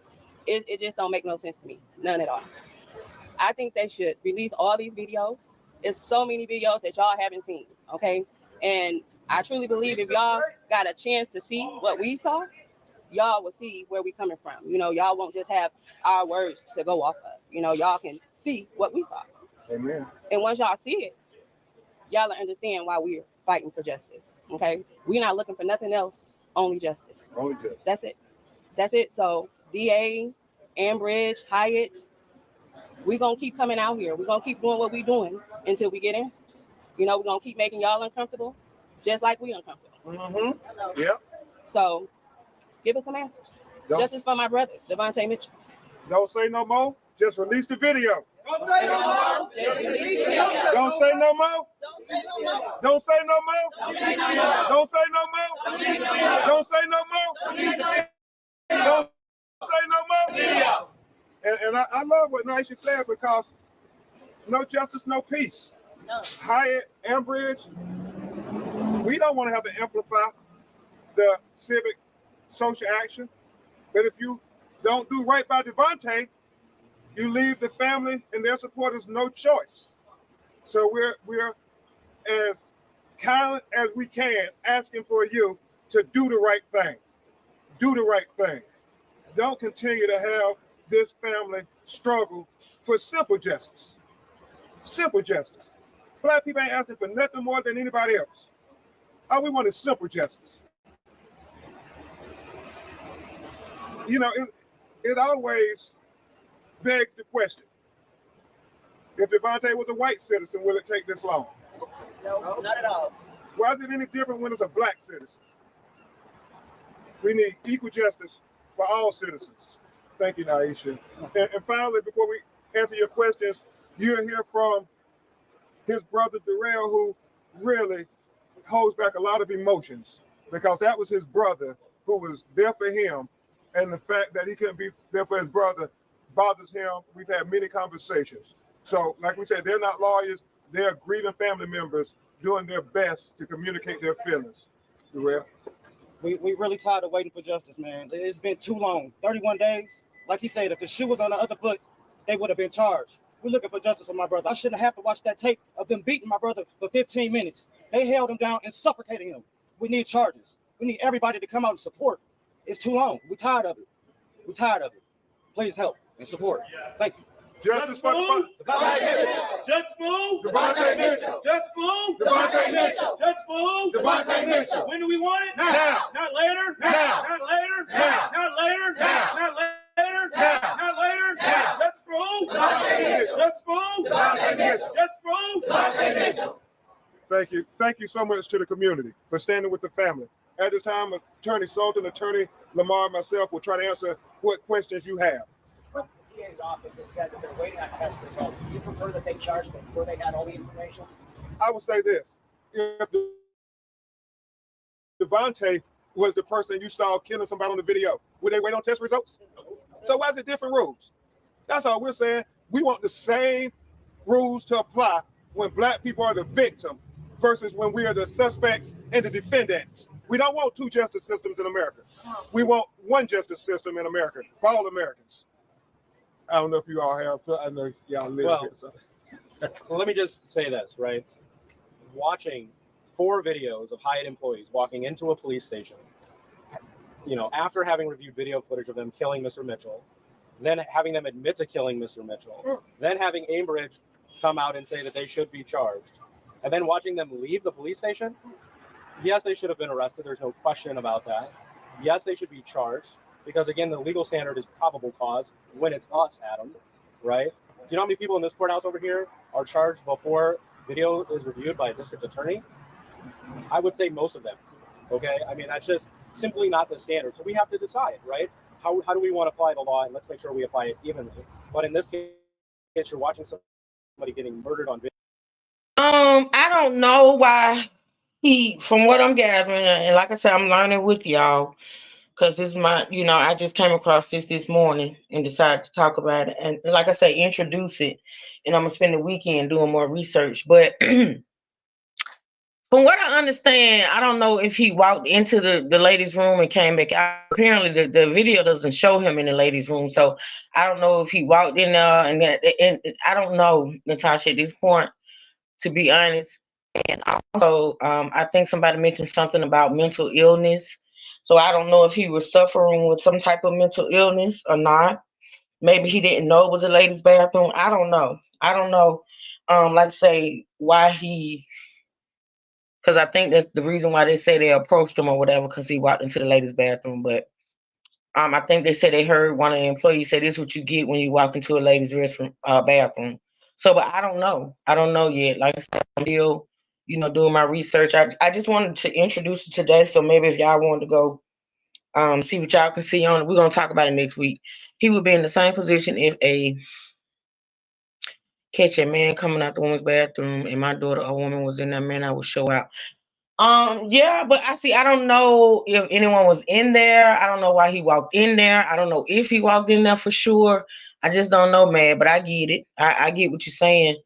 It just don't make no sense to me. None at all. I think they should release all these videos. It's so many videos that y'all haven't seen, okay? And I truly believe if y'all got a chance to see what we saw, y'all will see where we coming from. You know, y'all won't just have our words to go off of. You know, y'all can see what we saw. Amen. And once y'all see it, y'all will understand why we're fighting for justice, okay? We're not looking for nothing else, only justice. Only justice. That's it. So DA, Ambridge, Hyatt, we're going to keep coming out here. We're going to keep doing what we're doing until we get answers. You know, we're going to keep making y'all uncomfortable, just like we uncomfortable. Mm-hmm. Yep. So give us some answers. Justice for my brother, Devontae Mitchell. Don't say no more. Just release the video. Don't say no more. Just release the video. Don't say no more. Don't say no more. Don't say no more. Don't say no more. Don't say no more. Don't say no more. And I love what Naisha said because no justice, no peace. No. Hyatt, Ambridge, we don't want to have to amplify the civic social action. But if you don't do right by Devontae, you leave the family and their supporters no choice. So we're as kind as we can asking for you to do the right thing. Do the right thing. Don't continue to have this family struggle for simple justice. Simple justice. Black people ain't asking for nothing more than anybody else. All we want is simple justice. You know, it always begs the question, if Devontae was a white citizen, will it take this long? No, not at all. Why is it any different when it's a black citizen? We need equal justice for all citizens. Thank you, Naisha. And finally, before we answer your questions, you'll hear from his brother Darrell, who really holds back a lot of emotions because that was his brother who was there for him. And the fact that he couldn't be there for his brother bothers him. We've had many conversations. So, like we said, they're not lawyers. They're grieving family members doing their best to communicate their feelings. Darrell? We really tired of waiting for justice, man. It's been too long. 31 days. Like he said, if the shoe was on the other foot, they would have been charged. We're looking for justice for my brother. I shouldn't have to watch that tape of them beating my brother for 15 minutes. They held him down and suffocated him. We need charges. We need everybody to come out and support. It's too long. We're tired of it. We're tired of it. Please help and support. Thank you. Justice for Devontae Mitchell. Just move. Devontae Mitchell. Just move. Devontae Mitchell. Just move. Devontae Mitchell. When do we want it? Now. Not later. Now. Not later. Now. Not later. Now. Not later. Now. Not later. Now. Just move. Devontae Mitchell. Just move. Devontae Mitchell. Just move. Devontae Mitchell. Thank you. Thank you so much to the community for standing with the family. At this time, Attorney Sultan, Attorney Lamar, and myself will try to answer what questions you have. The DA's office has said that they're waiting on test results. Would you prefer that they charged before they had all the information? I would say this. If Devontae was the person you saw killing somebody on the video, would they wait on test results? So why is it different rules? That's all we're saying. We want the same rules to apply when black people are the victim versus when we are the suspects and the defendants. We don't want two justice systems in America. We want one justice system in America for all Americans. I don't know if you all have, I know y'all live here. So. Well, let me just say this, right? Watching 4 videos of Hyatt employees walking into a police station, you know, after having reviewed video footage of them killing Mr. Mitchell, then having them admit to killing Mr. Mitchell, then having Ambridge come out and say that they should be charged, and then watching them leave the police station. Yes, they should have been arrested. There's no question about that. Yes, they should be charged because, again, the legal standard is probable cause when it's us, Adam, right? Do you know how many people in this courthouse over here are charged before video is reviewed by a district attorney? I would say most of them, okay? I mean, that's just simply not the standard. So we have to decide, right? How do we want to apply the law? And let's make sure we apply it evenly. But in this case, you're watching somebody getting murdered on video. I don't know why from what I'm gathering, and like I said, I'm learning with y'all, because this is my, you know, I just came across this morning and decided to talk about it. And like I say, introduce it. And I'm going to spend the weekend doing more research. But from what I understand, I don't know if he walked into the ladies' room and came back out. Apparently, the video doesn't show him in the ladies' room. So I don't know if he walked in there. And I don't know, Natasha, at this point, to be honest. And also, I think somebody mentioned something about mental illness. So I don't know if he was suffering with some type of mental illness or not. Maybe he didn't know it was a ladies' bathroom. I don't know. Like say why because I think that's the reason why they say they approached him or whatever, because he walked into the ladies' bathroom. But I think they said they heard one of the employees say, "This is what you get when you walk into a ladies' restroom bathroom." So, but I don't know. I don't know yet. Like I said, I'm still, you know, doing my research. I just wanted to introduce it today. So maybe if y'all wanted to go see what y'all can see on it, we're going to talk about it next week. He would be in the same position if catch a man coming out the woman's bathroom and my daughter, a woman, was in there, man, I would show out. Yeah, but I don't know if anyone was in there. I don't know why he walked in there. I don't know if he walked in there for sure. I just don't know, man, but I get it. I get what you're saying.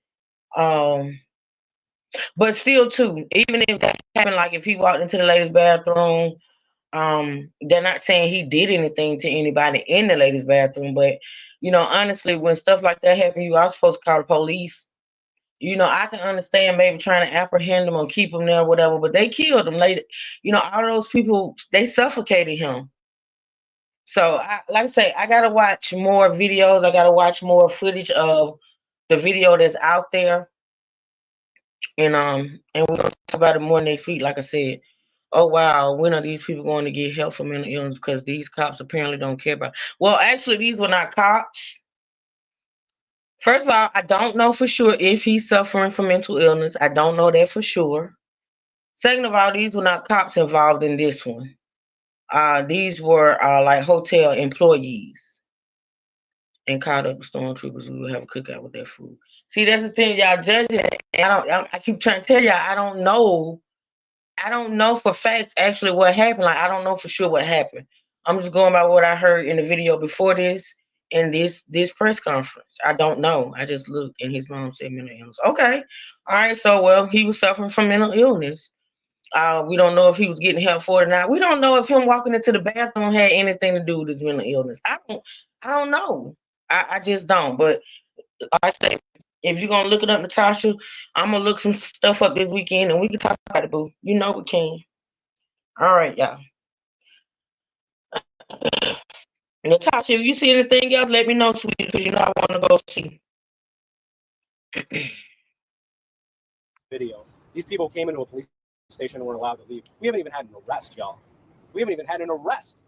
But still too, even if that happened, like if he walked into the ladies' bathroom, They're not saying he did anything to anybody in the ladies' bathroom, but honestly, when stuff like that happens, you are supposed to call the police. I can understand maybe trying to apprehend him or keep him there, or whatever, but they killed him. All those people, they suffocated him. So, like I say, I gotta watch more videos. I gotta watch more footage of the video that's out there, and we're gonna talk about it more next week. Like I said, oh wow, when are these people going to get help for mental illness? Because these cops apparently don't care about. Well, actually, these were not cops. First of all, I don't know for sure if he's suffering from mental illness. I don't know that for sure. Second of all, these were not cops involved in this one. These were like hotel employees and caught up with stormtroopers who would have a cookout with their food. See, that's the thing, y'all judging. I keep trying to tell y'all, I don't know. I don't know for facts actually what happened. Like, I don't know for sure what happened. I'm just going by what I heard in the video before this and this press conference. I don't know. I just looked and his mom said mental illness. Okay. All right. So, well, he was suffering from mental illness. We don't know if he was getting help for it or not. We don't know if him walking into the bathroom had anything to do with his mental illness. I don't know. I just don't. But like I say, if you're gonna look it up, Natasha, I'm gonna look some stuff up this weekend and we can talk about it, boo. We can. All right, y'all. Natasha, if you see anything else, let me know, sweetie, because I want to go see. Video. These people came into a police station and were allowed to leave. We haven't even had an arrest, y'all. We haven't even had an arrest.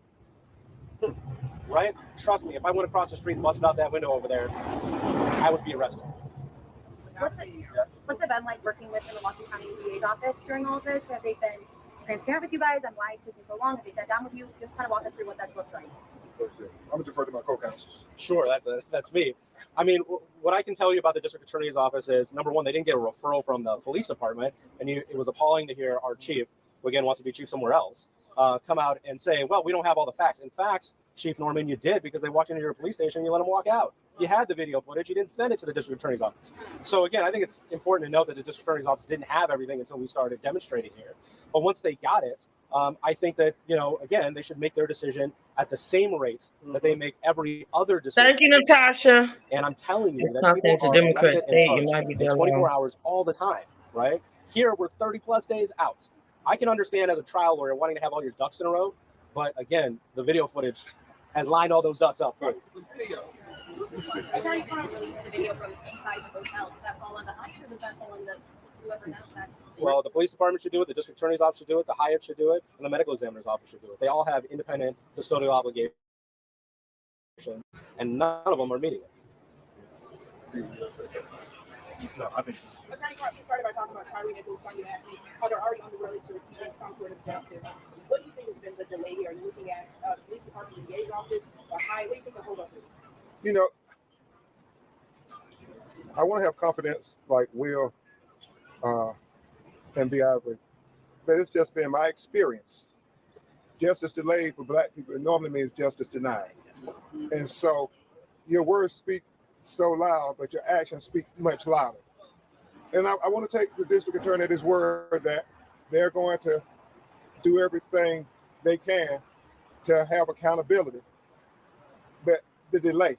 Right? Trust me, if I went across the street and busted out that window over there, I would be arrested. What's it been like working with the Milwaukee County DA's office during all of this? Have they been transparent with you guys on why it took so long? Have they sat down with you? Just kind of walk us through what that's looked like. I'm going to defer to my co-counsels. Sure, that's me. I mean, what I can tell you about the district attorney's office is, number one, they didn't get a referral from the police department, and it was appalling to hear our chief, who again wants to be chief somewhere else, come out and say, well, we don't have all the facts. In fact, Chief Norman, you did, because they walked into your police station, you let them walk out. You had the video footage, you didn't send it to the district attorney's office. So again, I think it's important to note that the district attorney's office didn't have everything until we started demonstrating here. But once they got it, I think that, again, they should make their decision at the same rate that they make every other decision. Thank you, Natasha. And I'm telling you that Talking people to are Democrat arrested state, and you might charged be in there 24 long. hours all the time, right? Here, we're 30 plus days out. I can understand as a trial lawyer wanting to have all your ducks in a row, but again, the video footage has lined all those ducks up for you. It's already released the video from inside the hotel. Does that fall on the Hyatt, or does that fall on whoever knows that? Well, the police department should do it, the district attorney's office should do it, the Hyatt should do it, and the medical examiner's office should do it. They all have independent custodial obligations, and none of them are meeting it. No, I think. Attorney Clark, you started by talking about Tyree and Sonia Maxey, how they're already on the road to receiving some sort of justice. What do you think has been the delay here? Are you looking at the police department, the DA's office, or Hyatt? What do you think the hold up is? I want to have confidence like Will and B. Ivory, but it's just been my experience. Justice delayed for Black people, it normally means justice denied. And so your words speak so loud, but your actions speak much louder. And I want to take the district attorney at his word that they're going to do everything they can to have accountability. But the delay,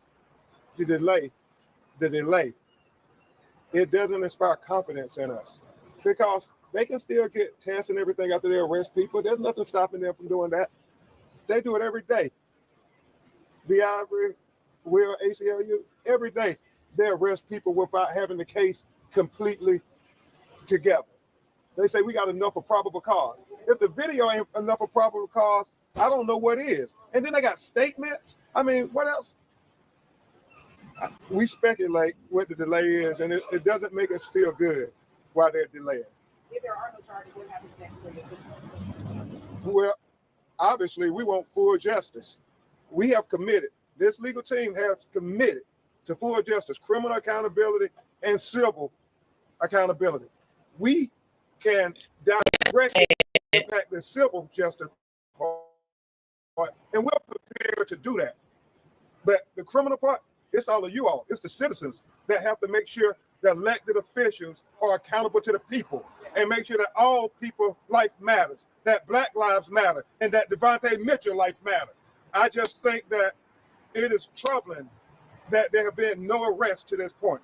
it doesn't inspire confidence in us, because they can still get tests and everything after they arrest people. There's nothing stopping them from doing that. They do it every day. The Ivory, Will, ACLU, every day they arrest people without having the case completely together. They say we got enough of probable cause. If the video ain't enough of probable cause, I don't know what is. And then they got statements. I mean, what else? We speculate what the delay is, and it doesn't make us feel good while they're delaying. If there are no charges, what happens next for you? Well, obviously, we want full justice. We have committed, this legal team has committed to full justice, criminal accountability, and civil accountability. We can directly impact the civil justice part, and we're prepared to do that. But the criminal part, it's all of you all. It's the citizens that have to make sure the elected officials are accountable to the people and make sure that all people life matters, that Black lives matter, and that Devontae Mitchell life matter. I just think that it is troubling that there have been no arrests to this point.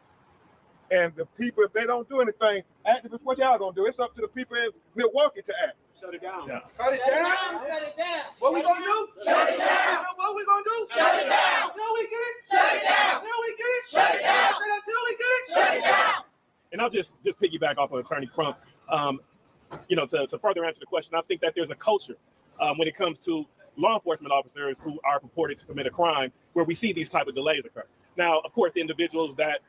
And the people, if they don't do anything, activists, what y'all gonna do? It's up to the people in Milwaukee to act. Shut it down. Yeah. Shut it down. Shut it down. What we gonna do? Shut it down. What we gonna do? Shut it down. Until we get it. Shut it down. Until we get it. Shut it down. Until we get it. Shut it down. And I'll just piggyback off of Attorney Crump. To further answer the question, I think that there's a culture when it comes to law enforcement officers who are purported to commit a crime where we see these type of delays occur. Now, of course, the individuals that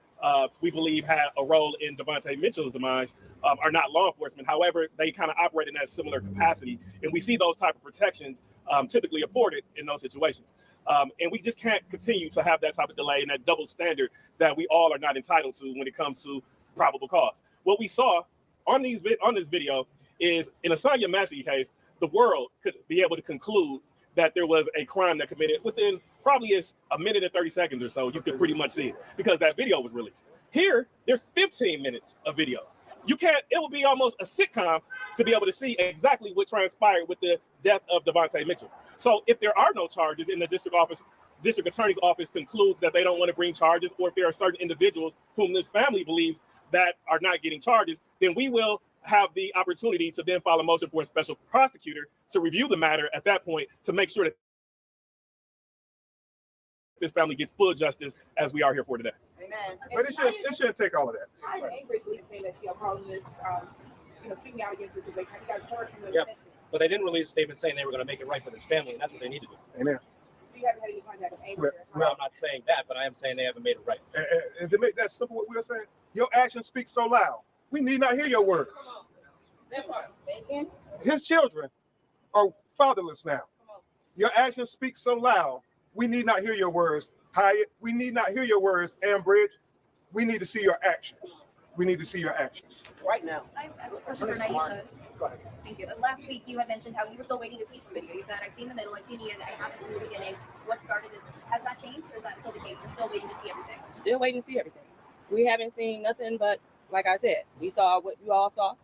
we believe had a role in Devontae Mitchell's demise are not law enforcement. However, they kind of operate in that similar capacity. And we see those type of protections typically afforded in those situations. And we just can't continue to have that type of delay and that double standard that we all are not entitled to when it comes to probable cause. What we saw on this video is in a Sonya Massey case, the world could be able to conclude that there was a crime that committed within probably is a minute and 30 seconds or so. You could pretty much see it because that video was released. Here, there's 15 minutes of video. It will be almost a sitcom to be able to see exactly what transpired with the death of Devontae Mitchell. So if there are no charges in the district attorney's office concludes that they don't want to bring charges, or if there are certain individuals whom this family believes that are not getting charges, then we will have the opportunity to then file a motion for a special prosecutor to review the matter at that point to make sure that this family gets full justice as we are here for today. Amen. But it shouldn't take all of that. I agree with saying that calling this, speaking out against this situation. Have you guys heard from them? Yep. But they didn't release a statement saying they were going to make it right for this family, and that's what they need to do. Amen. So you haven't had any contact with Amy? Well, I'm not saying that, but I am saying they haven't made it right. And to make that simple, what we're saying, your actions speak so loud. We need not hear your words. His children are fatherless now. Your actions speak so loud. We need not hear your words, Hyatt. We need not hear your words, Ambridge. We need to see your actions. We need to see your actions. Right now. I have a question for Naisha. Thank you. Last week you had mentioned how you were still waiting to see some video. You said, I've seen the middle, I've seen the end, I haven't seen the beginning. What started this? Has that changed, or is that still the case? You're still waiting to see everything? Still waiting to see everything. We haven't seen nothing but, like I said, we saw what you all saw.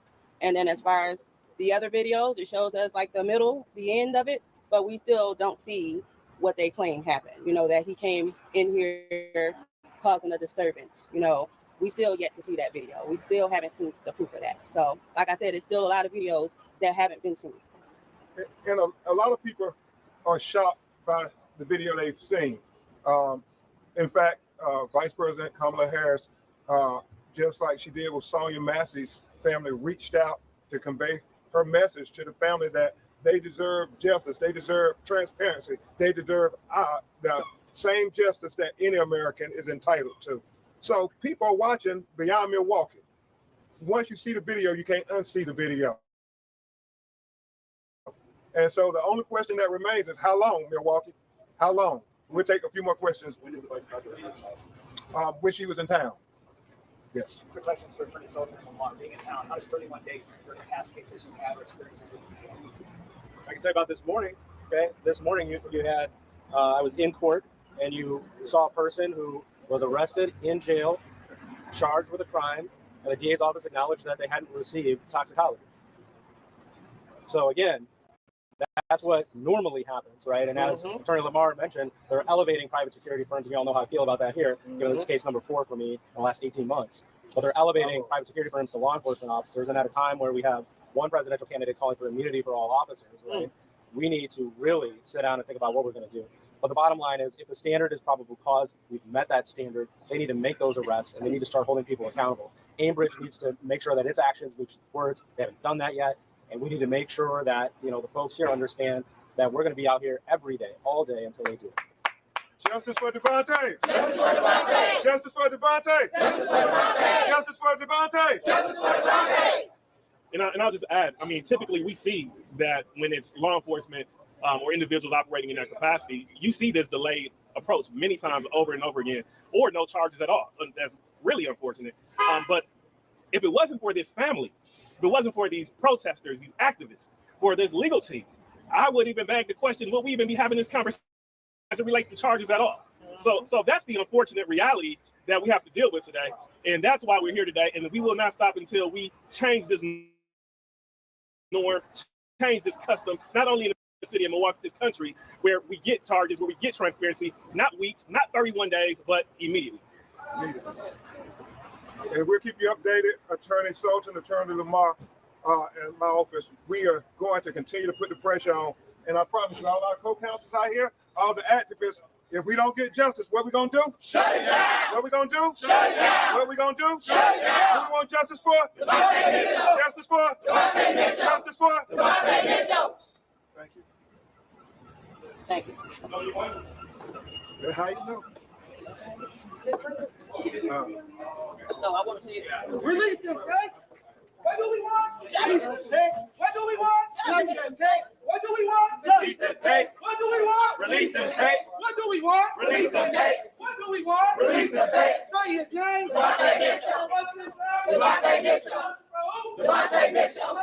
And then as far as the other videos, it shows us like the middle, the end of it, but we still don't see what they claim happened. That he came in here causing a disturbance. We still yet to see that video. We still haven't seen the proof of that. So, like I said, it's still a lot of videos that haven't been seen. And a lot of people are shocked by the video they've seen. In fact, Vice President Kamala Harris, just like she did with Sonya Massey's family, reached out to convey her message to the family that they deserve justice, they deserve transparency, they deserve the same justice that any American is entitled to. So people are watching Beyond Milwaukee. Once you see the video, you can't unsee the video. And so the only question that remains is how long, Milwaukee? How long? We'll take a few more questions. When she was in town. Yes. Quick questions for Attorney Sullivan and Lamar being in town. How does 31 days for the past cases you have or experiences with the family? I can tell you about this morning. Okay, this morning you had, I was in court and you saw a person who was arrested in jail, charged with a crime, and the DA's office acknowledged that they hadn't received toxicology. So again, that's what normally happens, right? And as Attorney Lamar mentioned, they're elevating private security firms. We all know how I feel about that here. This is case number 4 for me in the last 18 months. But they're elevating private security firms to law enforcement officers. And at a time where we have one presidential candidate calling for immunity for all officers, right? We need to really sit down and think about what we're going to do. But the bottom line is, if the standard is probable cause, we've met that standard. They need to make those arrests, and they need to start holding people accountable. Ambridge needs to make sure that its actions match its words. They haven't done that yet. And we need to make sure that, the folks here understand that we're going to be out here every day, all day until they do it. Justice for Devontae! Justice for Devontae! Justice for Devontae! Justice for Devontae! Justice for Devontae! Justice for Devontae! And I'll just add, typically we see that when it's law enforcement or individuals operating in that capacity, you see this delayed approach many times over and over again, or no charges at all. That's really unfortunate. But if it wasn't for this family, if it wasn't for these protesters, these activists, for this legal team, I would even beg the question, would we even be having this conversation as it relates to charges at all? So that's the unfortunate reality that we have to deal with today. And that's why we're here today. And we will not stop until we change this norm, change this custom, not only in the city of Milwaukee, this country, where we get charges, where we get transparency, not weeks, not 31 days, but immediately. And we'll keep you updated, Attorney Sultan, Attorney Lamar, in my office. We are going to continue to put the pressure on. And I promise you, all our co-counsels out here, all the activists, if we don't get justice, what we gonna do? Shut it down. What we gonna do? Shut it down. What we gonna do? Shut it down. What we want justice for? Justice for? Justice for? Thank you. Thank you. How you know? No, I want to see it. Release them, right? What do we want? Justice. What do we want? Justice. What do we want? Release the tapes. What do we want? Release the tapes. What do we want? Release the tapes. What do we want? Release the tapes. Say his name. Devontae Mitchell. Devontae Mitchell. Devontae Mitchell.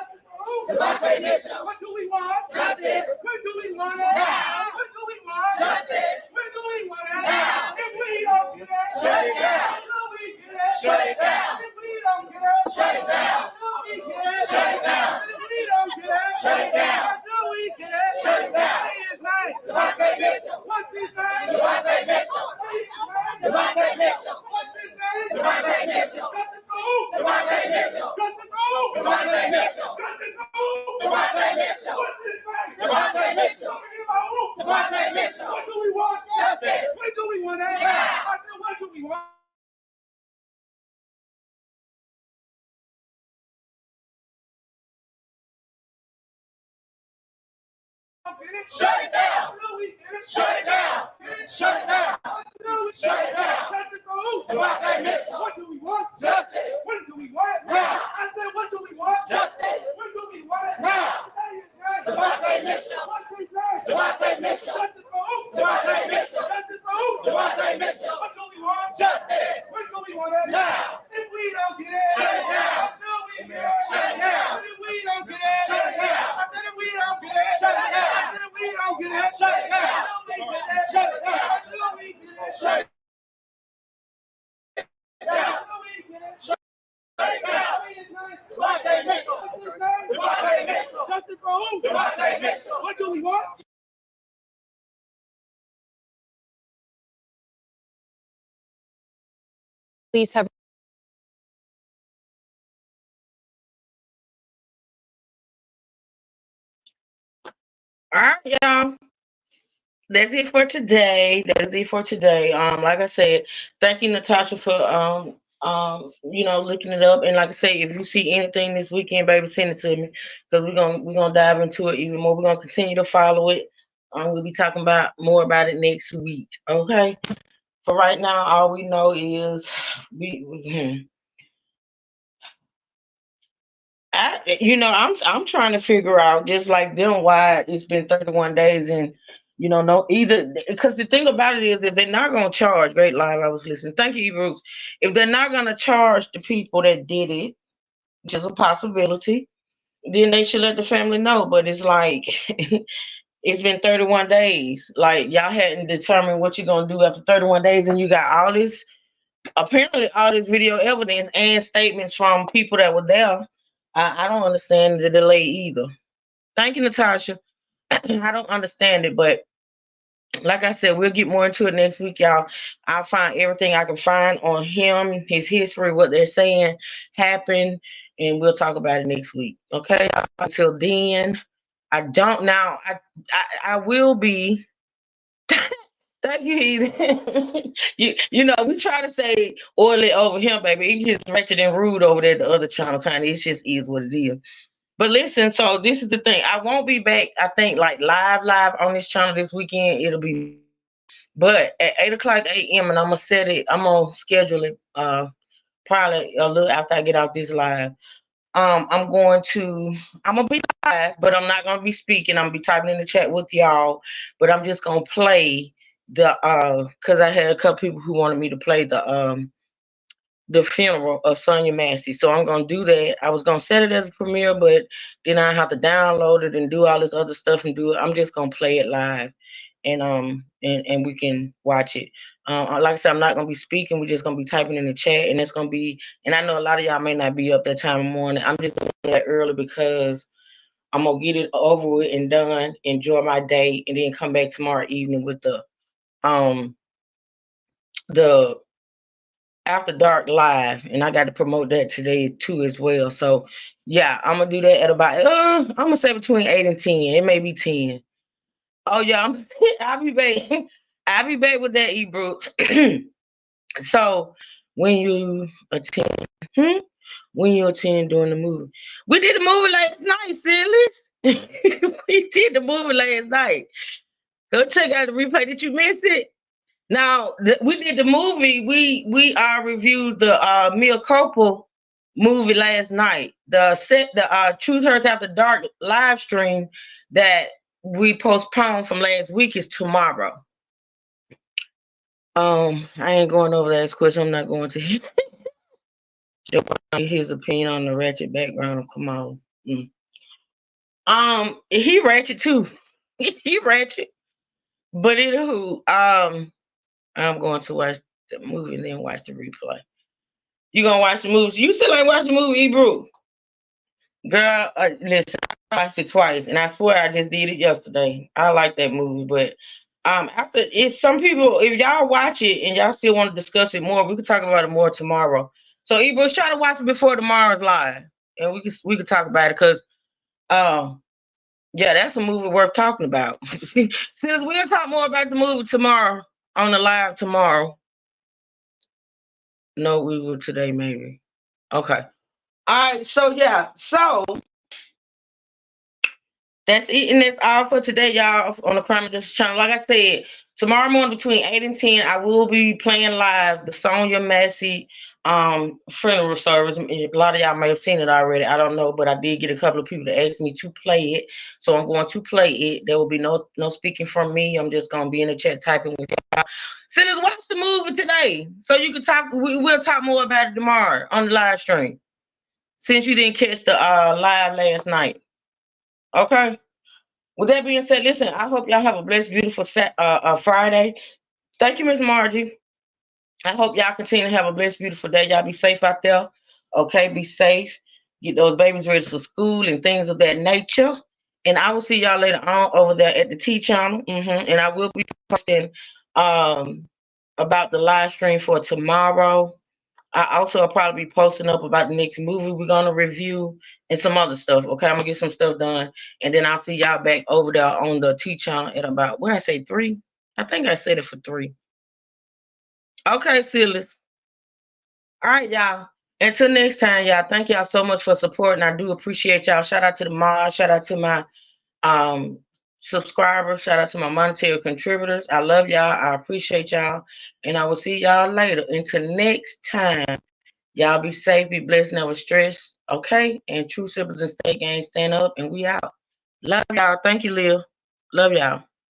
Devontae Mitchell. What do we want? Justice. When do we want it? Now. When do we want it? Justice. When do we want it? Now. If we don't get it, shut it down. Until we get it, Shut it down. If we don't get it, Shut it down. Until we get it, Shut it down. If we don't get it, Shut it down. Until we get it, Shut it down. Say his name. Devontae Mitchell. What's his name? Devontae Mitchell. Say his name. Devontae Mitchell. What's his name? Devontae Mitchell. Justice for who? Devontae Mitchell. Justice for who? Devontae Mitchell. Justice for who? Devontae Mitchell. What's his name? Devontae Mitchell. Talking about who? Devontae Mitchell. What do we want? Justice. When do we want it? Now. I said, what do we want? Shut it down. Shut it down. Shut it down. Shut it down. Devontae Mitchell. What do we want? Justice. When do we want it? Now. I said, what do we want? Justice. When do we want it? Now. Say his name. Devontae Mitchell. What's his name? Devontae Mitchell. Justice for who? Devontae Mitchell. Justice for who? Devontae Mitchell. What do we want? Justice. When do we want it? Now. If we don't get it, Shut it down. until we get it, Shut it down. If we don't get it, Shut it down. I said, if we don't get it, Shut it down. I said, if we don't get it, Shut it down. until we get it, Shut it down. until we get it, Shut it down. until we get it. Shut it down. Say his name. Devontae Mitchell. What's his name? Devontae Mitchell. Justice for who? Devontae Mitchell. What do we want? Police have All right, y'all. That's it for today. That's it for today. Like I said, thank you, Natasha, for looking it up. And like I say, if you see anything this weekend, baby, send it to me because we're gonna dive into it even more. We're gonna continue to follow it. We'll be talking more about it next week. Okay. For right now, all we know is I'm trying to figure out, just like them, why it's been 31 days and no either, because the thing about it is, if they're not going to charge, great live, I was listening, thank you, Bruce. If they're not going to charge the people that did it, which is a possibility, then they should let the family know. But it's like it's been 31 days. Like, y'all hadn't determined what you're going to do after 31 days, and you got all this video evidence and statements from people that were there. I don't understand the delay either. Thank you, Natasha. I don't understand it, but like I said, we'll get more into it next week, y'all. I'll find everything I can find on him, his history, what they're saying happened, and we'll talk about it next week. Okay? Until then, I will be. Thank you, Ethan. We try to say oily over him, baby. He gets wretched and rude over there at the other channels, honey. It just is what it is. But listen, so this is the thing. I won't be back, I think, like live on this channel this weekend. It'll be, but at 8:00 a.m. and I'm gonna set it. I'm gonna schedule it probably a little after I get out this live. I'm gonna be live, but I'm not gonna be speaking. I'm gonna be typing in the chat with y'all, but I'm just gonna play because I had a couple people who wanted me to play the funeral of Sonya Massey. So I'm gonna do that. I was gonna set it as a premiere, but then I have to download it and do all this other stuff and do it. I'm just gonna play it live and we can watch it. Like I said, I'm not gonna be speaking. We're just gonna be typing in the chat, and it's gonna be. And I know a lot of y'all may not be up that time of morning. I'm just doing that early because I'm gonna get it over with and done. Enjoy my day, and then come back tomorrow evening with the After Dark Live, and I got to promote that today too as well. So yeah, I'm gonna do that at about I'm gonna say between 8 and 10. It may be 10. Oh yeah, I'll be back. I'll be back with that, E Brooks. So when you attend, during the movie, we did the movie last night, Sillies. We did the movie last night. Go check out the replay. Did you miss it? Now we did the movie. We reviewed the Mia Coppola movie last night. The Truth Hurts After Dark live stream that we postponed from last week is tomorrow. I ain't going over that question. I'm not going to his opinion on the ratchet background of Kamala. He ratchet too. He ratchet. But anywho, I'm going to watch the movie and then watch the replay. You gonna watch the movie? You still ain't watched the movie, Ebru? Girl, listen, I watched it twice, and I swear I just did it yesterday. I like that movie, but after if some people, if y'all watch it and y'all still want to discuss it more, we can talk about it more tomorrow. So Ebru, try to watch it before tomorrow's live, and we can talk about it because, yeah, that's a movie worth talking about. Since we'll talk more about the movie tomorrow on the live tomorrow. No, we will today, maybe. Okay. All right. So yeah. So that's it, and that's all for today, y'all. On the Crime Justice channel. Like I said, tomorrow morning between 8 and 10, I will be playing live the Sonia Massey funeral service. A lot of y'all may have seen it already. I don't know, but I did get a couple of people to ask me to play it, so I'm going to play it. There will be no speaking from me. I'm just gonna be in the chat typing with y'all. Sinners, watch the movie today, so you can talk. We'll talk more about it tomorrow on the live stream, since you didn't catch the live last night. Okay. With that being said, listen, I hope y'all have a blessed, beautiful Friday. Thank you, Miss Margie. I hope y'all continue to have a blessed, beautiful day. Y'all be safe out there. Okay, be safe. Get those babies ready for school and things of that nature. And I will see y'all later on over there at the T channel. And I will be posting about the live stream for tomorrow. I also will probably be posting up about the next movie we're going to review and some other stuff. Okay, I'm going to get some stuff done. And then I'll see y'all back over there on the T channel at about, what did I say, 3? I think I said it for 3. Okay, silly. All right, y'all. Until next time, y'all. Thank y'all so much for supporting. I do appreciate y'all. Shout out to the mods. Shout out to my subscribers. Shout out to my monetary contributors. I love y'all. I appreciate y'all. And I will see y'all later. Until next time, y'all be safe, be blessed, never stress. Okay? And true siblings and state gang stand up. And we out. Love y'all. Thank you, Leah. Love y'all.